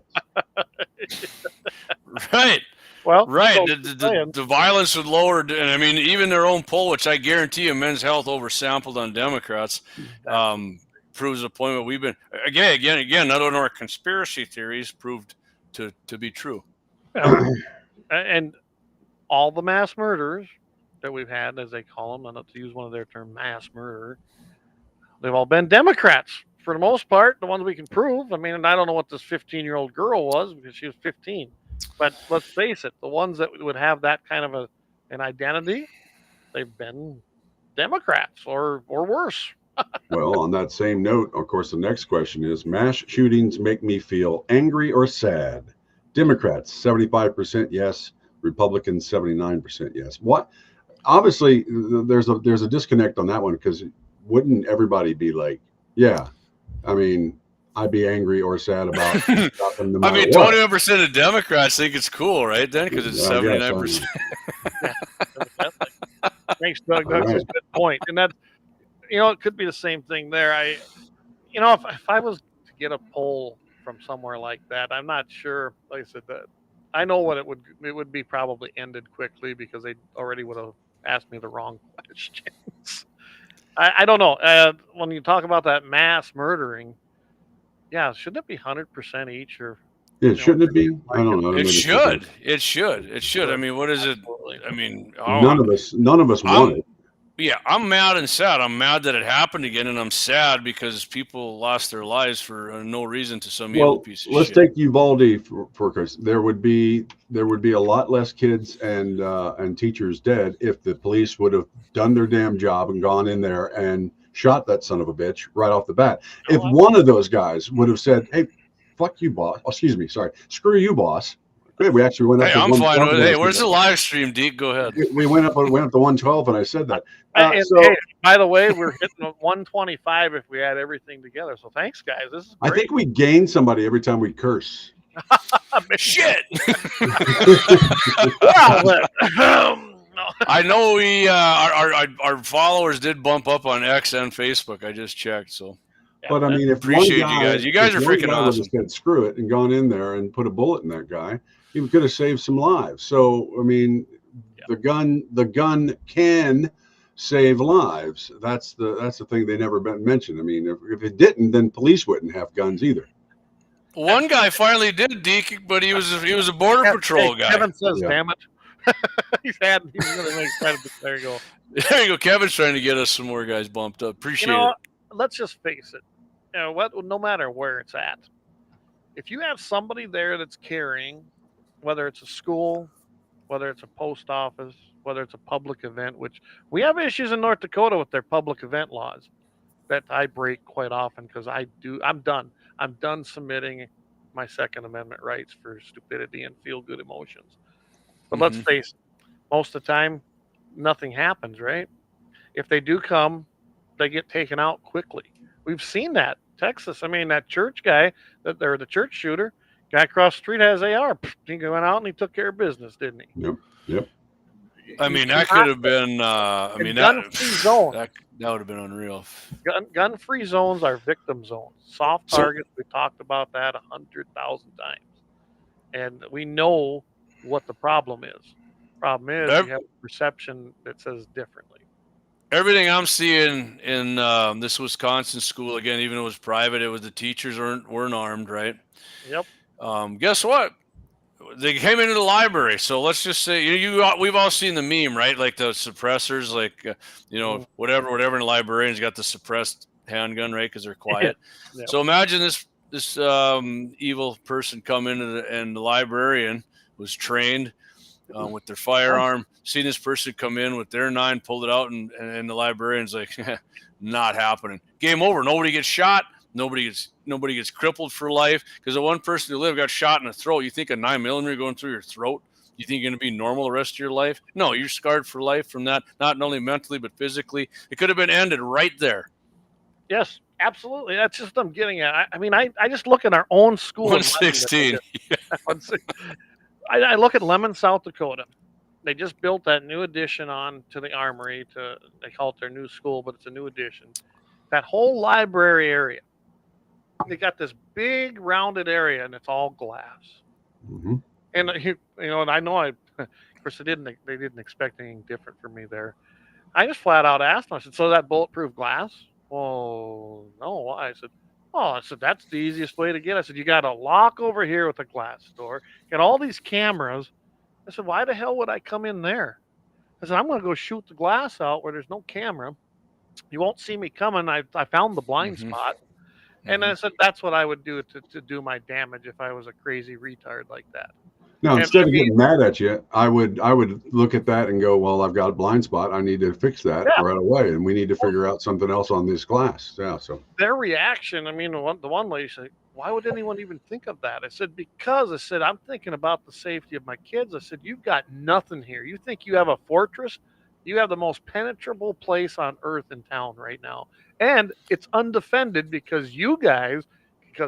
[SPEAKER 10] Right.
[SPEAKER 2] Well,
[SPEAKER 10] right. The violence would lower, and I mean, even their own poll, which I guarantee you, Men's Health oversampled on Democrats, proves a point that we've been again. Not only our conspiracy theories proved to be true,
[SPEAKER 2] and all the mass murders that we've had, as they call them, not to use one of their terms, mass murder, they've all been Democrats for the most part, the ones we can prove. I mean, and I don't know what this 15-year-old girl was because she was 15, but let's face it, the ones that would have that kind of an identity, they've been Democrats or worse.
[SPEAKER 9] Well, on that same note, of course, the next question is, mass shootings make me feel angry or sad? Democrats 75% yes, Republicans 79% yes. What? Obviously, there's a disconnect on that one, because wouldn't everybody be like, yeah, I mean, I'd be angry or sad about nothing no matter what.
[SPEAKER 10] 21% of Democrats think it's cool, right? Then, because it's 79%.
[SPEAKER 2] Thanks, Doug. That's a good point, and that it could be the same thing there. If I was to get a poll from somewhere like that, I'm not sure. Like I said, that I know what it would be probably ended quickly because they already would have asked me the wrong questions. I don't know. When you talk about that mass murdering, yeah, shouldn't it be 100% each or?
[SPEAKER 9] Yeah, shouldn't it be? I don't know.
[SPEAKER 10] It should. It should. I mean, what is it? I mean,
[SPEAKER 9] none of us want it.
[SPEAKER 10] Yeah, I'm mad and sad. I'm mad that it happened again, and I'm sad because people lost their lives for no reason to some evil piece of shit.
[SPEAKER 9] Let's take Uvalde for Chris. There would be a lot less kids and teachers dead if the police would have done their damn job and gone in there and shot that son of a bitch right off the bat. If one of those guys would have said, "Hey, fuck you, boss," excuse me, sorry, screw you, boss. Good. We actually went up.
[SPEAKER 10] Hey, I'm fine with it. Hey, where's the live stream, Deke? Go ahead.
[SPEAKER 9] We went up to 112, and I said that.
[SPEAKER 2] Hey, by the way, we're hitting 125 if we add everything together. So thanks, guys. This is great.
[SPEAKER 9] I think we gain somebody every time we curse.
[SPEAKER 10] Shit.
[SPEAKER 2] I
[SPEAKER 10] know our followers did bump up on X and Facebook. I just checked, so.
[SPEAKER 9] But I mean, if
[SPEAKER 10] appreciate you guys. You guys are freaking awesome.
[SPEAKER 9] Said, screw it, and gone in there and put a bullet in that guy, he could have saved some lives. So I mean, the gun can save lives. That's the thing they never mentioned. I mean, if it didn't, then police wouldn't have guns either.
[SPEAKER 10] One guy finally did, Deke, but he was a border patrol guy.
[SPEAKER 2] Kevin says, "Damn it." He's really make fun of it. There you go.
[SPEAKER 10] There you go. Kevin's trying to get us some more guys bumped up. Appreciate it.
[SPEAKER 2] Let's just face it. No matter where it's at, if you have somebody there that's carrying, whether it's a school, whether it's a post office, whether it's a public event, which we have issues in North Dakota with their public event laws that I break quite often because I'm done. I'm done submitting my Second Amendment rights for stupidity and feel-good emotions. But let's face it, most of the time, nothing happens, right? If they do come, they get taken out quickly. We've seen that. Texas, I mean, that church guy, the church shooter, guy across the street has AR. He went out and he took care of business, didn't he?
[SPEAKER 9] Yep.
[SPEAKER 10] I mean, that could have been,
[SPEAKER 2] gun-free zone.
[SPEAKER 10] That would have been unreal.
[SPEAKER 2] Gun-free zones are victim zones. Soft targets, we talked about that 100,000 times. And we know what the problem is. Problem is, you have a perception that says differently.
[SPEAKER 10] Everything I'm seeing in this Wisconsin school, again, even though it was private, it was the teachers weren't armed, right?
[SPEAKER 2] Yep.
[SPEAKER 10] Guess what? they came into the library. So let's just say we've all seen the meme, right? Like the suppressors, like whatever, and the librarians got the suppressed handgun, right? Because they're quiet.
[SPEAKER 2] Yeah.
[SPEAKER 10] So imagine this evil person come into and the librarian was trained with their firearm. Seen this person come in with their 9, pulled it out, and the librarian's like, not happening. Game over. Nobody gets shot. Nobody gets crippled for life, because the one person who lived got shot in the throat. You think a 9mm going through your throat, you think you're going to be normal the rest of your life? No, you're scarred for life from that, not only mentally but physically. It could have been ended right there.
[SPEAKER 2] Yes, absolutely. That's just what I'm getting at. I mean, I just look at our own school.
[SPEAKER 10] 116.
[SPEAKER 2] I look at Lemon, South Dakota. They just built that new addition on to the Armory. They call it their new school, but it's a new addition. That whole library area, they got this big rounded area, and it's all glass.
[SPEAKER 9] Mm-hmm.
[SPEAKER 2] And and I know of course, they didn't expect anything different from me there. I just flat out asked them. I said, "So that bulletproof glass?" "Oh, no, why?" I said, "That's the easiest way to get it." I said, "You got a lock over here with a glass door. Got all these cameras." I said, "Why the hell would I come in there?" I said, "I'm going to go shoot the glass out where there's no camera. You won't see me coming. I found the blind spot." And I said, that's what I would do to do my damage if I was a crazy retard like that.
[SPEAKER 9] Now, instead of getting mad at you, I would look at that and go, well, I've got a blind spot. I need to fix that right away. And we need to figure out something else on this glass. Yeah. So
[SPEAKER 2] their reaction, I mean, the one lady said, "Why would anyone even think of that?" I said, "Because," I said, "I'm thinking about the safety of my kids." I said, "You've got nothing here. You think you have a fortress? You have the most penetrable place on earth in town right now. And it's undefended because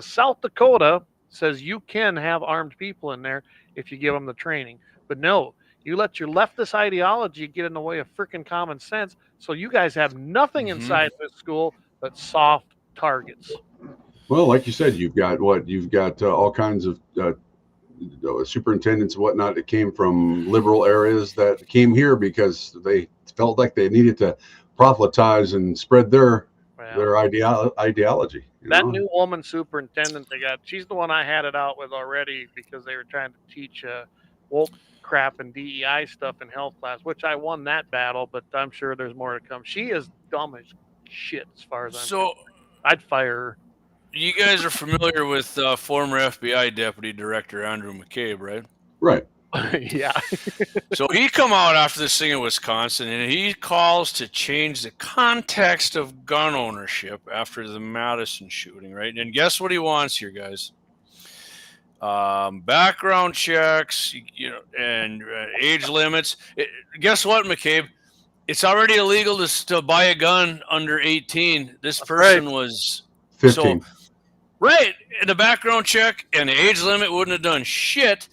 [SPEAKER 2] South Dakota says you can have armed people in there if you give them the training. But no, you let your leftist ideology get in the way of freaking common sense. So you guys have nothing inside this school but soft targets."
[SPEAKER 9] Well, like you said, you've got all kinds of superintendents and whatnot that came from liberal areas that came here because they felt like they needed to proselytize and spread their ideology.
[SPEAKER 2] That new woman superintendent they got, she's the one I had it out with already because they were trying to teach woke crap and DEI stuff in health class, which I won that battle, but I'm sure there's more to come. She is dumb as shit as far as I'm concerned. I'd fire her.
[SPEAKER 10] You guys are familiar with former FBI Deputy Director Andrew McCabe, right?
[SPEAKER 9] Right.
[SPEAKER 2] Yeah.
[SPEAKER 10] So he come out after this thing in Wisconsin, and he calls to change the context of gun ownership after the Madison shooting, right? And guess what he wants here, guys? Background checks, and age limits. Guess what, McCabe? It's already illegal to buy a gun under 18. This person was
[SPEAKER 9] 15.
[SPEAKER 10] Right, and the background check and the age limit wouldn't have done shit.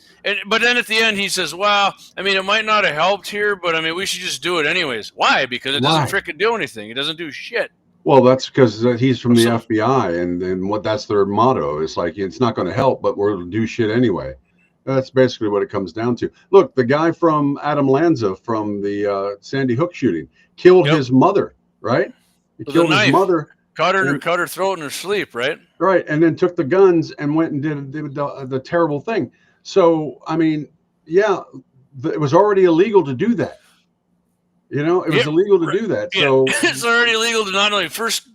[SPEAKER 10] But then at the end he says, "Well, I mean, it might not have helped here, but I mean, we should just do it anyways." Why? Because it doesn't frickin' do anything. It doesn't do shit.
[SPEAKER 9] Well, that's because he's from the FBI, and that's their motto. It's like, it's not going to help, but we'll do shit anyway. That's basically what it comes down to. Look, the guy from Adam Lanza from the Sandy Hook shooting killed his mother, right? He killed his mother.
[SPEAKER 10] Cut her throat in her sleep, right?
[SPEAKER 9] Right, and then took the guns and went and did the terrible thing. So, I mean, yeah, it was already illegal to do that. It was illegal to do that. So
[SPEAKER 10] it's already illegal to not only first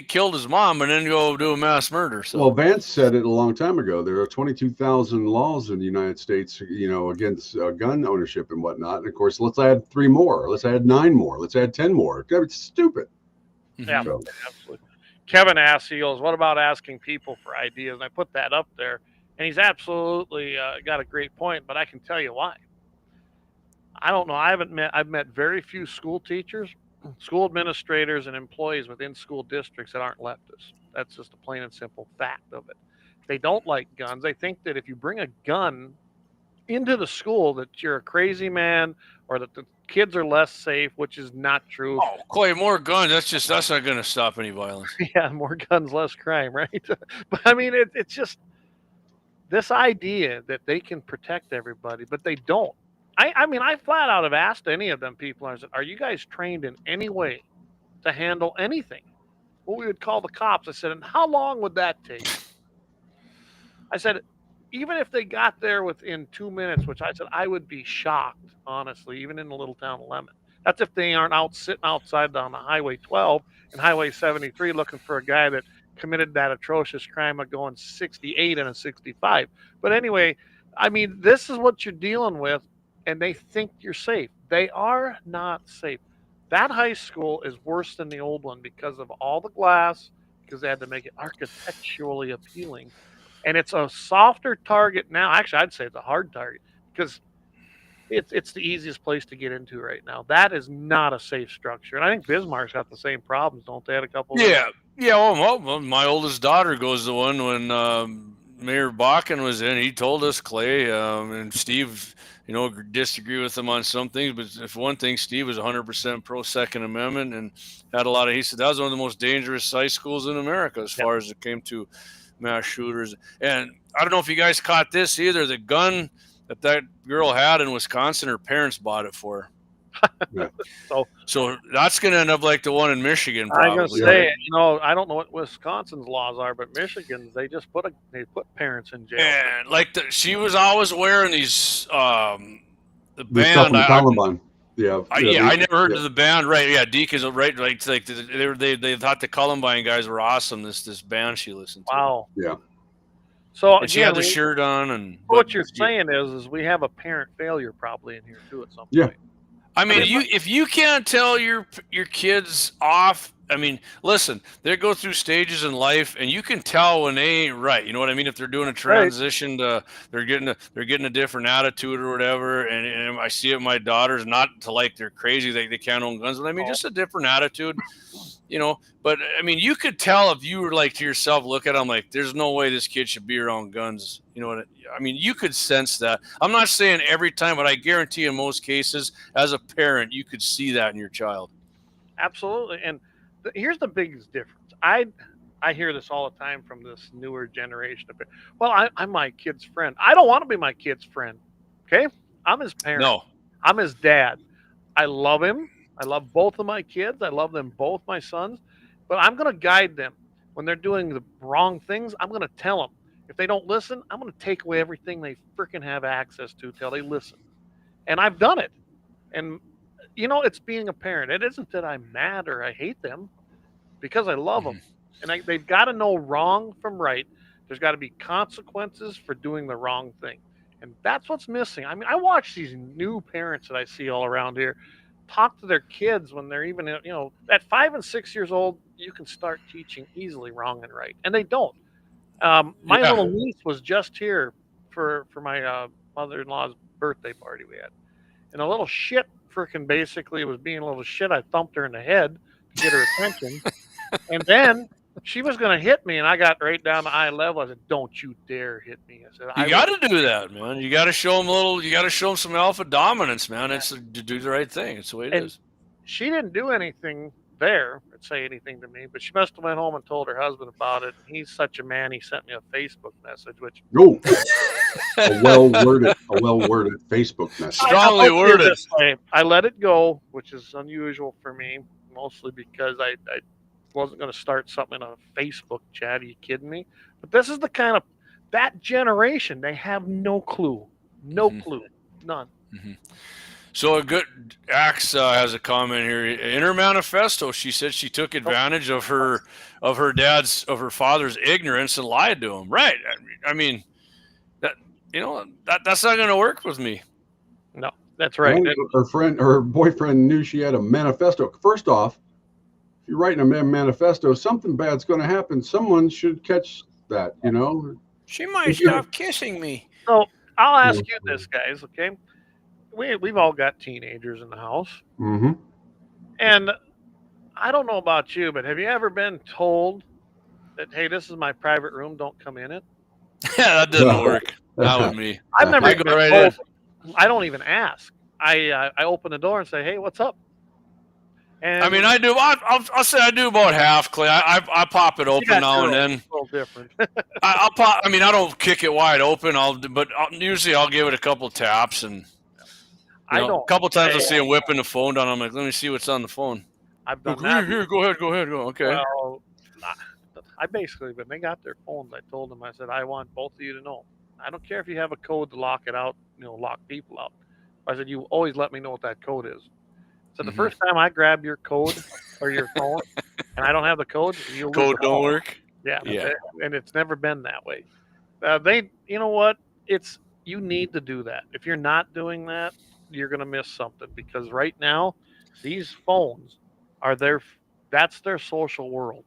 [SPEAKER 10] killed his mom and then go do a mass murder. So.
[SPEAKER 9] Well, Vance said it a long time ago. There are 22,000 laws in the United States, against gun ownership and whatnot. And of course, let's add 3 more. Let's add 9 more. Let's add 10 more. It's stupid.
[SPEAKER 2] Yeah, absolutely. Kevin asks, he goes, "What about asking people for ideas?" And I put that up there, and he's absolutely got a great point, but I can tell you why. I don't know. I've met very few school teachers, school administrators, and employees within school districts that aren't leftists. That's just a plain and simple fact of it. They don't like guns. They think that if you bring a gun into the school that you're a crazy man or that the kids are less safe, which is not true.
[SPEAKER 10] Oh, Clay, more guns. That's not going to stop any violence.
[SPEAKER 2] Yeah, more guns, less crime, right? But I mean, it's just this idea that they can protect everybody, but they don't. I mean, I flat out have asked any of them people, I said, "Are you guys trained in any way to handle anything? What we would call the cops?" I said, "And how long would that take?" I said, even if they got there within 2 minutes, which I said I would be shocked, honestly, even in the little town of Lemon. That's if they aren't out sitting outside on the Highway 12 and Highway 73 looking for a guy that committed that atrocious crime of going 68 and a 65. But anyway, I mean, this is what you're dealing with, and they think you're safe. They are not safe. That high school is worse than the old one because of all the glass, because they had to make it architecturally appealing. And it's a softer target now. Actually, I'd say it's a hard target because it's the easiest place to get into right now. That is not a safe structure. And I think Bismarck's got the same problems, don't they? Had a couple
[SPEAKER 10] Yeah. Yeah, well, my oldest daughter goes to the one when Mayor Bakken was in. He told us, Clay, and Steve, disagree with him on some things, but if one thing, Steve was 100% pro Second Amendment and had a lot of, he said that was one of the most dangerous high schools in America as far as it came to mass shooters. And I don't know if you guys caught this either. The gun that girl had in Wisconsin, her parents bought it for her. So that's going to end up like the one in Michigan. Probably.
[SPEAKER 2] I'm going to say, I don't know what Wisconsin's laws are, but Michigan's, they just put parents in jail.
[SPEAKER 10] And like she was always wearing these the
[SPEAKER 9] band. Columbine.
[SPEAKER 10] I never heard of the band. Right? Yeah, Deke is right. Like they thought the Columbine guys were awesome. This band she listened to.
[SPEAKER 2] Wow.
[SPEAKER 9] Yeah.
[SPEAKER 2] So
[SPEAKER 10] and she had the shirt on, and
[SPEAKER 2] what you're saying is we have a parent failure probably in here too at some point.
[SPEAKER 9] Yeah.
[SPEAKER 10] I mean, if you can't tell your kids off, I mean, listen, they go through stages in life, and you can tell when they ain't right. You know what I mean? If they're doing a transition to, they're getting a different attitude or whatever. And I see it with my daughters, not to like they're crazy, they can't own guns, but I mean, just a different attitude. But I mean, you could tell if you were like to yourself, look at them like, there's no way this kid should be around guns. You know what I mean? You could sense that. I'm not saying every time, but I guarantee in most cases, as a parent, you could see that in your child.
[SPEAKER 2] Absolutely. And here's the biggest difference. I hear this all the time from this newer generation of, well, I'm my kid's friend. I don't want to be my kid's friend. Okay. I'm his parent.
[SPEAKER 10] No,
[SPEAKER 2] I'm his dad. I love him. I love both of my kids. I love them both, my sons, but I'm going to guide them when they're doing the wrong things. I'm going to tell them. If they don't listen, I'm going to take away everything they freaking have access to till they listen. And I've done it. And it's being a parent. It isn't that I'm mad or I hate them, because I love them. And they've got to know wrong from right. There's got to be consequences for doing the wrong thing. And that's what's missing. I mean, I watch these new parents that I see all around here talk to their kids when they're even, at 5 and 6 years old, you can start teaching easily wrong and right. And they don't. My little niece was just here for my mother-in-law's birthday party we had. And a little shit freaking basically was being a little shit. I thumped her in the head to get her attention. And then she was going to hit me, and I got right down to eye level. I said, "Don't you dare hit me." I said,
[SPEAKER 10] "You got to do that, man. You got to show them you got to show them some alpha dominance, man. It's to do the right thing. It's the way it is."
[SPEAKER 2] She didn't do anything there or say anything to me, but she must have went home and told her husband about it. He's such a man. He sent me a Facebook message, which
[SPEAKER 9] a well-worded Facebook message.
[SPEAKER 10] Strongly worded.
[SPEAKER 2] I let it go, which is unusual for me, mostly because I wasn't going to start something on a Facebook chat. Are you kidding me? But this is the kind of, that generation, they have no clue. No clue. None.
[SPEAKER 10] So a good Axe has a comment here. In her manifesto, she said she took advantage of her father's ignorance and lied to him. Right. I mean, that's not going to work with me.
[SPEAKER 2] No, that's right.
[SPEAKER 9] Her boyfriend knew she had a manifesto. First off, if you're writing a manifesto, something bad's going to happen. Someone should catch that,
[SPEAKER 10] She might stop kissing me.
[SPEAKER 2] So I'll ask you this, guys, okay? We've all got teenagers in the house.
[SPEAKER 9] Mm-hmm.
[SPEAKER 2] And I don't know about you, but have you ever been told that, hey, this is my private room, don't come in it?
[SPEAKER 10] Yeah, that doesn't work. Not with me.
[SPEAKER 2] I've never
[SPEAKER 10] been told.
[SPEAKER 2] I don't even ask. I open the door and say, hey, what's up? And
[SPEAKER 10] I mean, I do. I'll say I do about half, Clay. I pop it open now and then.
[SPEAKER 2] A little different.
[SPEAKER 10] I'll pop. I mean, I don't kick it wide open. Usually I'll give it a couple taps, and a couple times I'll see him whipping the phone down. I'm like, let me see what's on the phone.
[SPEAKER 2] I've done that.
[SPEAKER 10] Here, go ahead. Okay.
[SPEAKER 2] Well, I basically, when they got their phones, I told them, I said, I want both of you to know, I don't care if you have a code to lock it out, lock people out. I said, you always let me know what that code is. So the first time I grab your code or your phone and I don't have the code,
[SPEAKER 10] Code don't work.
[SPEAKER 2] Yeah. And it's never been that way. You know what? You need to do that. If you're not doing that, you're going to miss something, because right now these phones are that's their social world.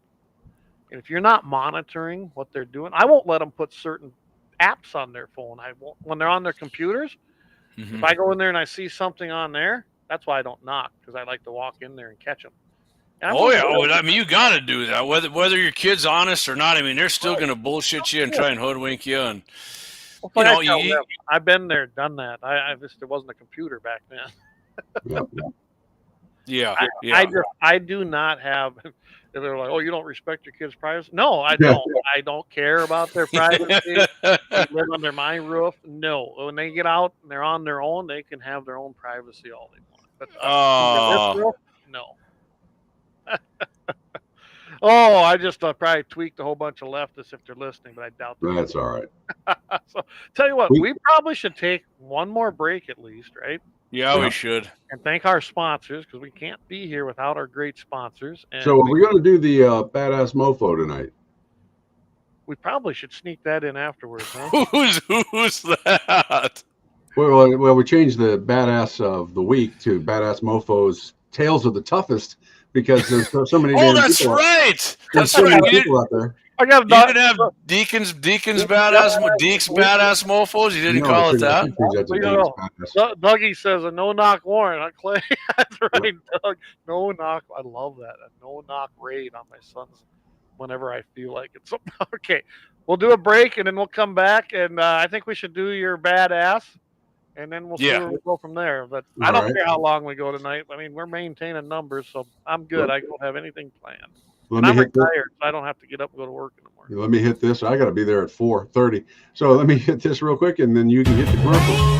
[SPEAKER 2] And if you're not monitoring what they're doing, I won't let them put certain apps on their phone. I won't, when they're on their computers. If I go in there and I see something on there, that's why I don't knock, because I like to walk in there and catch them.
[SPEAKER 10] I mean, you got to do that, whether your kid's honest or not. I mean, they're still going to bullshit you and try and hoodwink you. And
[SPEAKER 2] I've been there, done that. I just, there wasn't a computer back then. I do not have. They're like, oh, you don't respect your kids' privacy? No, I don't. I don't care about their privacy. They live under my roof. No, when they get out and they're on their own, they can have their own privacy all they want. But no. I just probably tweaked a whole bunch of leftists if they're listening, but I doubt that.
[SPEAKER 9] That's all right.
[SPEAKER 2] So, tell you what, we probably should take one more break at least, right?
[SPEAKER 10] Yeah, we should.
[SPEAKER 2] And thank our sponsors, because we can't be here without our great sponsors. And
[SPEAKER 9] so are we going to do the badass mofo tonight?
[SPEAKER 2] We probably should sneak that in afterwards, huh?
[SPEAKER 10] Who's that?
[SPEAKER 9] Well, we changed the badass of the week to badass mofos Tales of the Toughest, because there's so many.
[SPEAKER 10] That's right. That's so right.
[SPEAKER 9] People out there.
[SPEAKER 10] You didn't have Deacon's badass, Deke's badass mofos. You didn't call it that.
[SPEAKER 2] Dougie says a no-knock warrant. Clay, that's right, Doug. No-knock. I love that. A no-knock raid on my sons whenever I feel like it. So, okay, we'll do a break and then we'll come back, and I think we should do your badass, and then we'll see where we go from there. But I don't care how long we go tonight. I mean, we're maintaining numbers, so I'm good. I don't have anything planned. I'm retired, so I don't have to get up and go to work in the morning.
[SPEAKER 9] Let me hit this. I got to be there at 4:30. So let me hit this real quick, and then you can hit the commercial.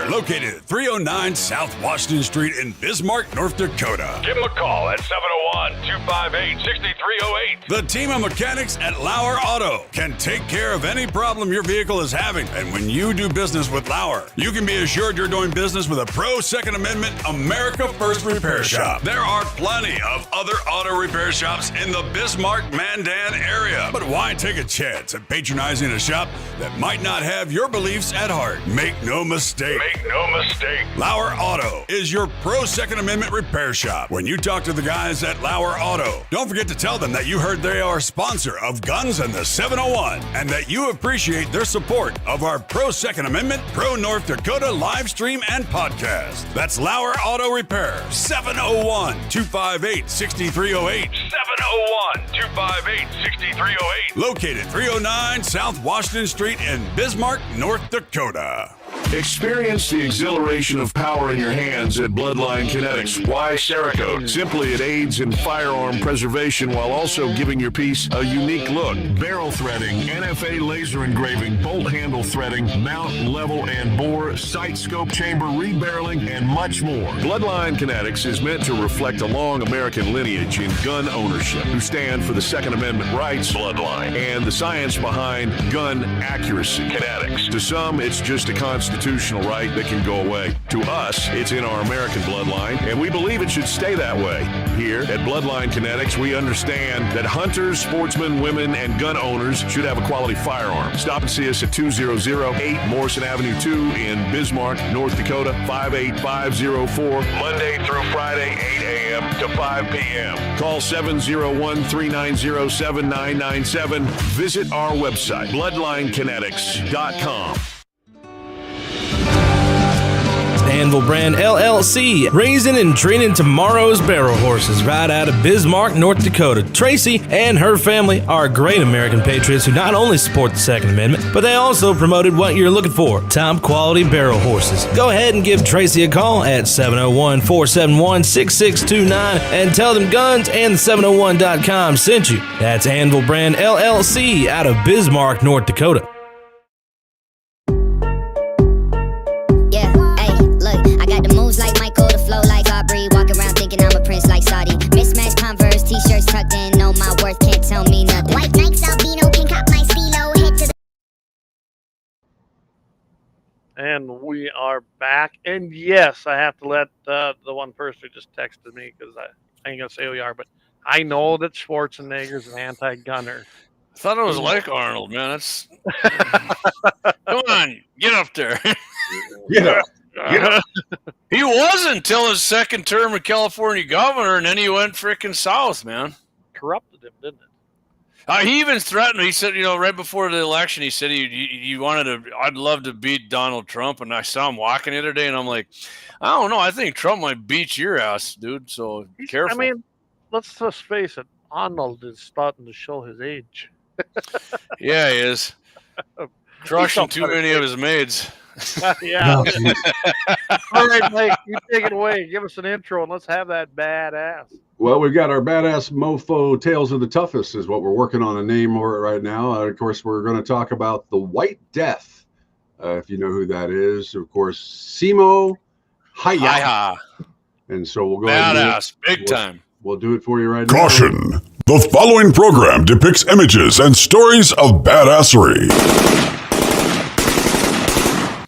[SPEAKER 6] Located at 309 South Washington Street in Bismarck, North Dakota. Give them a call at 701-258-6308. The team of mechanics at LAUER Auto can take care of any problem your vehicle is having. And when you do business with LAUER, you can be assured you're doing business with a pro Second Amendment America First repair shop. There are plenty of other auto repair shops in the Bismarck-Mandan area. But why take a chance at patronizing a shop that might not have your beliefs at heart? Make no mistake. LAUER Auto is your pro Second Amendment repair shop. When you talk to the guys at LAUER Auto, don't forget to tell them that you heard they are a sponsor of Guns and the 701, and that you appreciate their support of our pro Second Amendment, pro North Dakota live stream and podcast. That's LAUER Auto Repair, 701-258-6308. 701-258-6308. Located 309 South Washington Street in Bismarck, North Dakota.
[SPEAKER 5] Experience the exhilaration of power in your hands at Bloodline Kinetics. Why Cerakote? Simply, it aids in firearm preservation while also giving your piece a unique look. Barrel threading, NFA laser engraving, bolt handle threading, mount, level, and bore, sight scope chamber, rebarreling, and much more. Bloodline Kinetics is meant to reflect a long American lineage in gun ownership, who stand for the Second Amendment rights, Bloodline, and the science behind gun accuracy, Kinetics. To some, it's just a constitutional right that can go away. To us, it's in our American bloodline, and we believe it should stay that way. Here at Bloodline Kinetics, we understand that hunters, sportsmen, women, and gun owners should have a quality firearm. Stop and see us at 2008 Morrison Avenue 2 in Bismarck, North Dakota, 58504, Monday through Friday, 8 a.m. to 5 p.m. Call 701-390-7997. Visit our website, bloodlinekinetics.com.
[SPEAKER 7] Anvil Brand LLC, raising and training tomorrow's barrel horses right out of Bismarck, North Dakota. Tracy and her family are great American patriots who not only support the Second Amendment, but they also promoted what you're looking for, top quality barrel horses. Go ahead and give Tracy a call at 701-471-6629 and tell them Guns and 701.com sent you. That's Anvil Brand LLC out of Bismarck, North Dakota.
[SPEAKER 8] Like Michael, the flow like Aubrey. Walk around thinking I'm a prince like Saudi. Mismatched Converse, t-shirts tucked in. Know my worth, can't tell me nothing. White Nikes, albino, can cop my stilo. Head to the...
[SPEAKER 2] And we are back. And yes, I have to let the one person who just texted me, because I ain't going to say who you are, but I know that Schwarzenegger's an anti-gunner.
[SPEAKER 10] I thought it was like Arnold, man. That's come on, get up there.
[SPEAKER 9] Get up.
[SPEAKER 10] He was until his second term of California governor, and then he went freaking south, man.
[SPEAKER 2] Corrupted him, didn't it?
[SPEAKER 10] He even threatened. He said, right before the election, he said he wanted to. I'd love to beat Donald Trump, and I saw him walking the other day, and I'm like, I don't know. I think Trump might beat your ass, dude. So careful.
[SPEAKER 2] I mean, let's just face it. Arnold is starting to show his age.
[SPEAKER 10] Yeah, he is. Crushing too many of his maids.
[SPEAKER 2] Yeah. All right, Mike, you take it away. Give us an intro and let's have that badass.
[SPEAKER 9] Well, we've got our badass mofo Tales of the Toughest is what we're working on a name for it right now. Of course, we're going to talk about the White Death. If you know who that is, of course, Simo Hayat. And so we'll go
[SPEAKER 10] badass, big time.
[SPEAKER 9] We'll do it for you right now.
[SPEAKER 5] Caution! The following program depicts images and stories of badassery.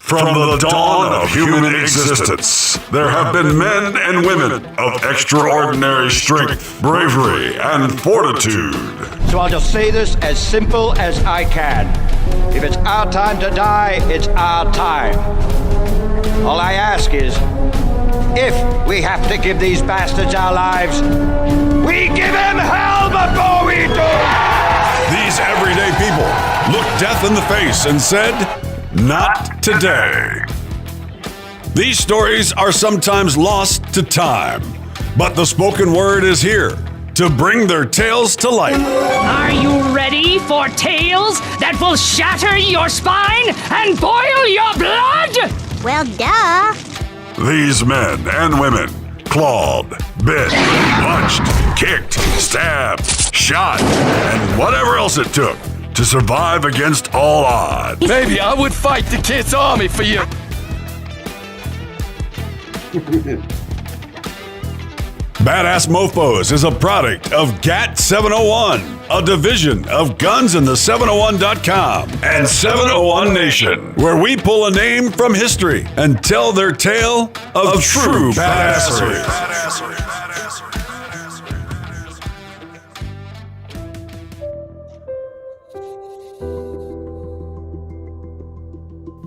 [SPEAKER 5] From the dawn of human existence, there have been men and women of extraordinary strength, bravery, and fortitude.
[SPEAKER 15] So I'll just say this as simple as I can. If it's our time to die, it's our time. All I ask is, if we have to give these bastards our lives, we give them hell before we do.
[SPEAKER 6] These everyday people looked death in the face and said, "Not today." These stories are sometimes lost to time, but the spoken word is here to bring their tales to life.
[SPEAKER 16] Are you ready for tales that will shatter your spine and boil your blood?
[SPEAKER 8] Well, duh.
[SPEAKER 5] These men and women clawed, bit, punched, kicked, stabbed, shot, and whatever else it took to survive against all odds.
[SPEAKER 17] Baby, I would fight the kids' army for you.
[SPEAKER 6] Badass Mofos is a product of GAT701, a division of Guns and the 701.com and 701 Nation, where we pull a name from history and tell their tale of true badassery.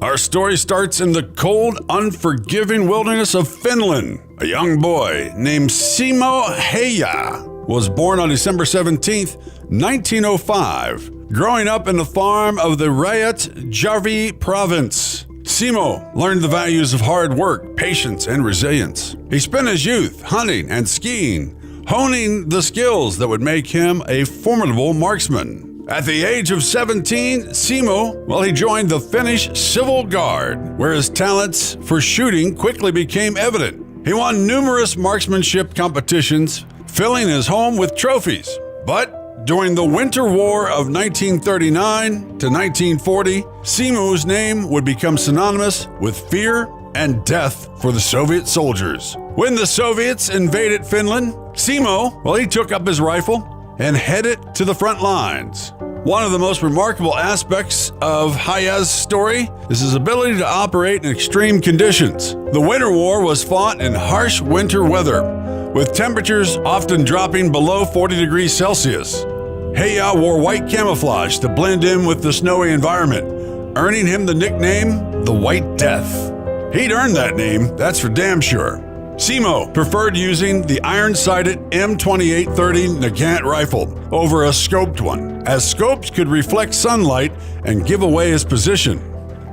[SPEAKER 6] Our story starts in the cold, unforgiving wilderness of Finland. A young boy named Simo Hayat was born on December 17th, 1905, growing up in the farm of the Raat-Järvi province. Simo learned the values of hard work, patience, and resilience. He spent his youth hunting and skiing, honing the skills that would make him a formidable marksman. At the age of 17, Simo, he joined the Finnish Civil Guard, where his talents for shooting quickly became evident. He won numerous marksmanship competitions, filling his home with trophies. But during the Winter War of 1939 to 1940, Simo's name would become synonymous with fear and death for the Soviet soldiers. When the Soviets invaded Finland, Simo, he took up his rifle and headed to the front lines. One of the most remarkable aspects of Hayat's story is his ability to operate in extreme conditions. The Winter War was fought in harsh winter weather, with temperatures often dropping below 40 degrees Celsius. Hayat wore white camouflage to blend in with the snowy environment, earning him the nickname the White Death. He'd earned that name, that's for damn sure. Simo preferred using the iron-sighted M2830 Nagant rifle over a scoped one, as scopes could reflect sunlight and give away his position.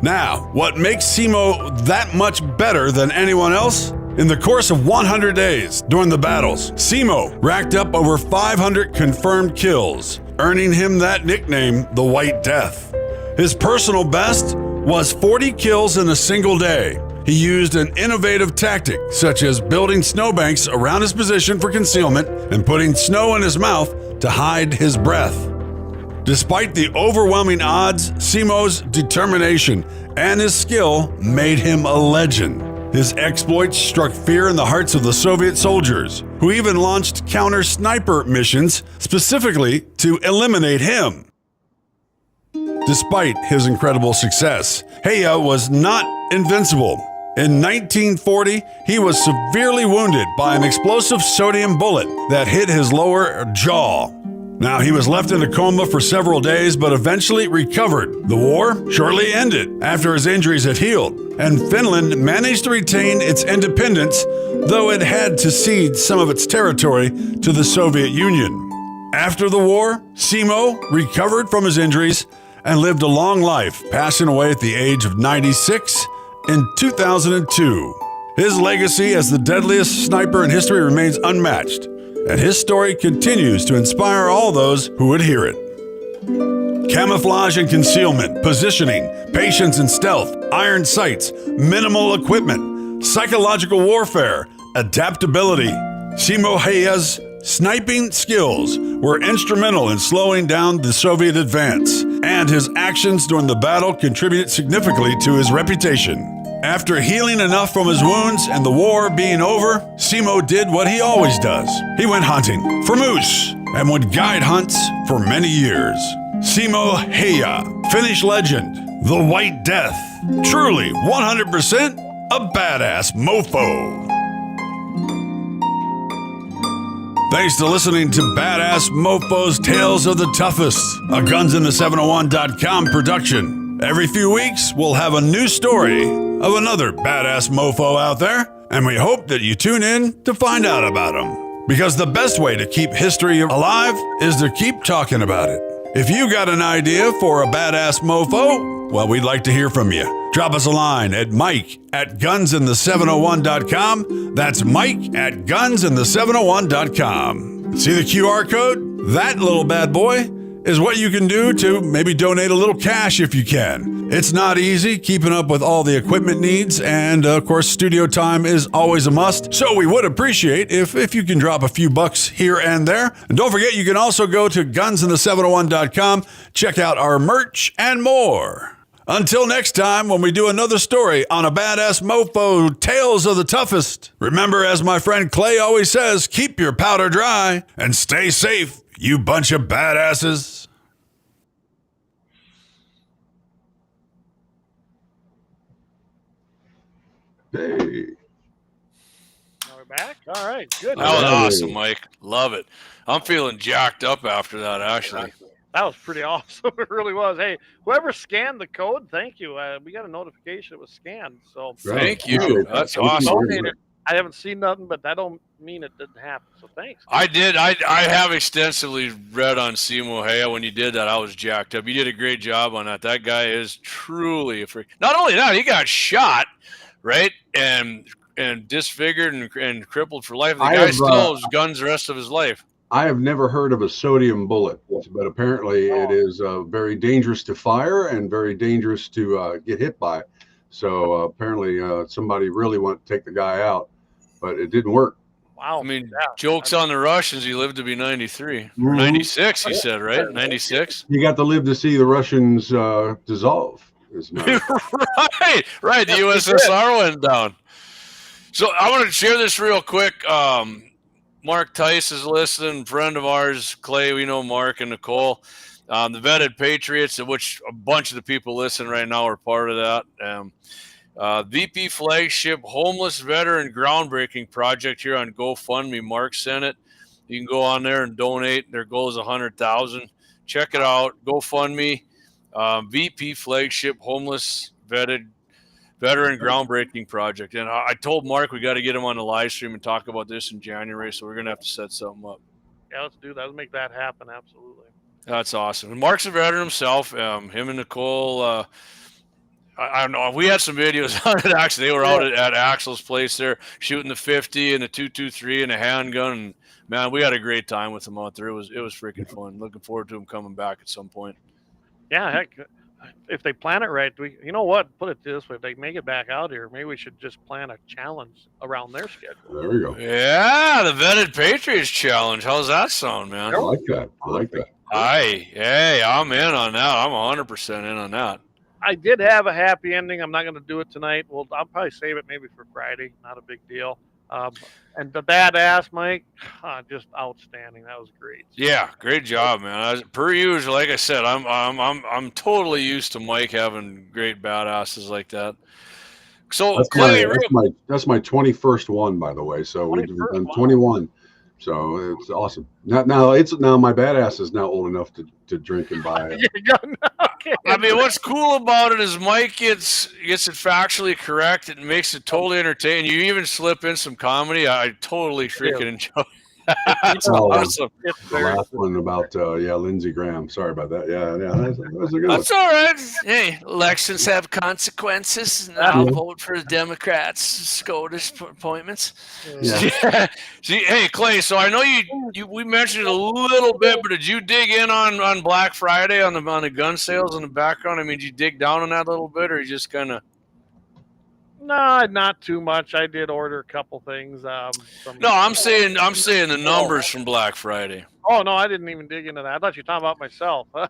[SPEAKER 6] Now, what makes SEMO that much better than anyone else? In the course of 100 days during the battles, SEMO racked up over 500 confirmed kills, earning him that nickname, the White Death. His personal best was 40 kills in a single day. He used an innovative tactic, such as building snowbanks around his position for concealment and putting snow in his mouth to hide his breath. Despite the overwhelming odds, SEMO's determination and his skill made him a legend. His exploits struck fear in the hearts of the Soviet soldiers, who even launched counter-sniper missions specifically to eliminate him. Despite his incredible success, Heya was not invincible. In 1940, he was severely wounded by an explosive sodium bullet that hit his lower jaw. Now, he was left in a coma for several days, but eventually recovered. The war shortly ended after his injuries had healed, and Finland managed to retain its independence, though it had to cede some of its territory to the Soviet Union. After the war, SEMO recovered from his injuries and lived a long life, passing away at the age of 96 in 2002. His legacy as the deadliest sniper in history remains unmatched, and his story continues to inspire all those who would hear it. Camouflage and concealment, positioning, patience and stealth, iron sights, minimal equipment, psychological warfare, adaptability. SEMO Heya's sniping skills were instrumental in slowing down the Soviet advance, and his actions during the battle contributed significantly to his reputation. After healing enough from his wounds and the war being over, SEMO did what he always does. He went hunting for moose and would guide hunts for many years. SEMO Heya, Finnish legend, the White Death. Truly 100% a badass mofo. Thanks to listening to Badass Mofo's Tales of the Toughest, a GunsInThe701.com production. Every few weeks, we'll have a new story of another badass mofo out there, and we hope that you tune in to find out about them. Because the best way to keep history alive is to keep talking about it. If you got an idea for a badass mofo, well, we'd like to hear from you. Drop us a line at Mike@GunsInThe701.com. That's Mike@GunsInThe701.com. See the QR code? That little bad boy is what you can do to maybe donate a little cash if you can. It's not easy keeping up with all the equipment needs, and of course, studio time is always a must, so we would appreciate if you can drop a few bucks here and there. And don't forget, you can also go to GunsInThe701.com, check out our merch and more. Until next time, when we do another story on a badass mofo, Tales of the Toughest, remember, as my friend Clay always says, keep your powder dry and stay safe, you bunch of badasses.
[SPEAKER 9] Hey.
[SPEAKER 2] Now we're back. All right, good.
[SPEAKER 10] That was awesome, Mike. Love it. I'm feeling jacked up after that, actually.
[SPEAKER 2] That was pretty awesome. It really was. Hey, whoever scanned the code, thank you. We got a notification it was scanned. So
[SPEAKER 10] thank you. That's awesome.
[SPEAKER 2] I haven't seen nothing, but that don't mean it didn't happen. So thanks.
[SPEAKER 10] I did. I have extensively read on SEMO Heya. When you did that, I was jacked up. You did a great job on that. That guy is truly a freak. Not only that, he got shot, right, and disfigured and crippled for life. The guy still has guns the rest of his life.
[SPEAKER 9] I have never heard of a sodium bullet, but apparently it is very dangerous to fire and very dangerous to get hit by. So apparently somebody really wanted to take the guy out, but it didn't work.
[SPEAKER 2] Wow.
[SPEAKER 10] I mean, jokes on the Russians. He lived to be 93. 96, he said, right? 96?
[SPEAKER 9] You got to live to see the Russians dissolve.
[SPEAKER 10] Right. The USSR went down. So I want to share this real quick. Mark Tice is listening, friend of ours, Clay. We know Mark and Nicole. The Vetted Patriots, of which a bunch of the people listening right now are part of that. VP flagship homeless veteran groundbreaking project here on GoFundMe. Mark sent it. You can go on there and donate. Their goal is 100,000. Check it out. GoFundMe. VP flagship homeless veteran groundbreaking project. And I told Mark we got to get him on the live stream and talk about this in January. So we're gonna have to set something up.
[SPEAKER 2] Yeah, let's do that. Let's make that happen. Absolutely.
[SPEAKER 10] That's awesome. And Mark's a veteran himself. Him and Nicole I don't know. We had some videos on it. Actually, they were out at Axel's place there shooting the 50 and the 223 and a handgun. And man, we had a great time with them out there. It was freaking fun. Looking forward to them coming back at some point.
[SPEAKER 2] Yeah, heck, if they plan it right, you know what? Put it this way: if they make it back out here, maybe we should just plan a challenge around their schedule.
[SPEAKER 9] There we go.
[SPEAKER 10] Yeah, the Vetted Patriots Challenge. How's that sound, man?
[SPEAKER 9] I like that. I like that.
[SPEAKER 10] Hey, I'm in on that. I'm 100% in on that.
[SPEAKER 2] I did have a happy ending. I'm not going to do it tonight. Well, I'll probably save it maybe for Friday. Not a big deal. And the badass, Mike, just outstanding. That was great.
[SPEAKER 10] Yeah, great job, man. Per usual, like I said, I'm totally used to Mike having great badasses like that. So
[SPEAKER 9] that's
[SPEAKER 10] Clay,
[SPEAKER 9] that's my 21st one, by the way. So we've done 21. So it's awesome. Now my badass is now old enough to drink and buy it.
[SPEAKER 10] I mean, what's cool about it is Mike gets it factually correct. It makes it totally entertaining. You even slip in some comedy. I totally freaking enjoy. That's awesome.
[SPEAKER 9] The last one about Lindsey Graham. Sorry about that. Yeah, that's a good
[SPEAKER 10] That's
[SPEAKER 9] one.
[SPEAKER 10] all right. Hey, elections have consequences, and I'll vote for the Democrats' SCOTUS appointments.
[SPEAKER 9] Yeah.
[SPEAKER 10] See, hey Clay. So I know we mentioned it a little bit, but did you dig in on Black Friday on the gun sales in the background? I mean, did you dig down on that a little bit, or you just kind of?
[SPEAKER 2] No, not too much. I did order a couple things.
[SPEAKER 10] No, I'm saying the numbers from Black Friday.
[SPEAKER 2] Oh no, I didn't even dig into that. I thought you were talking about myself.
[SPEAKER 10] Well,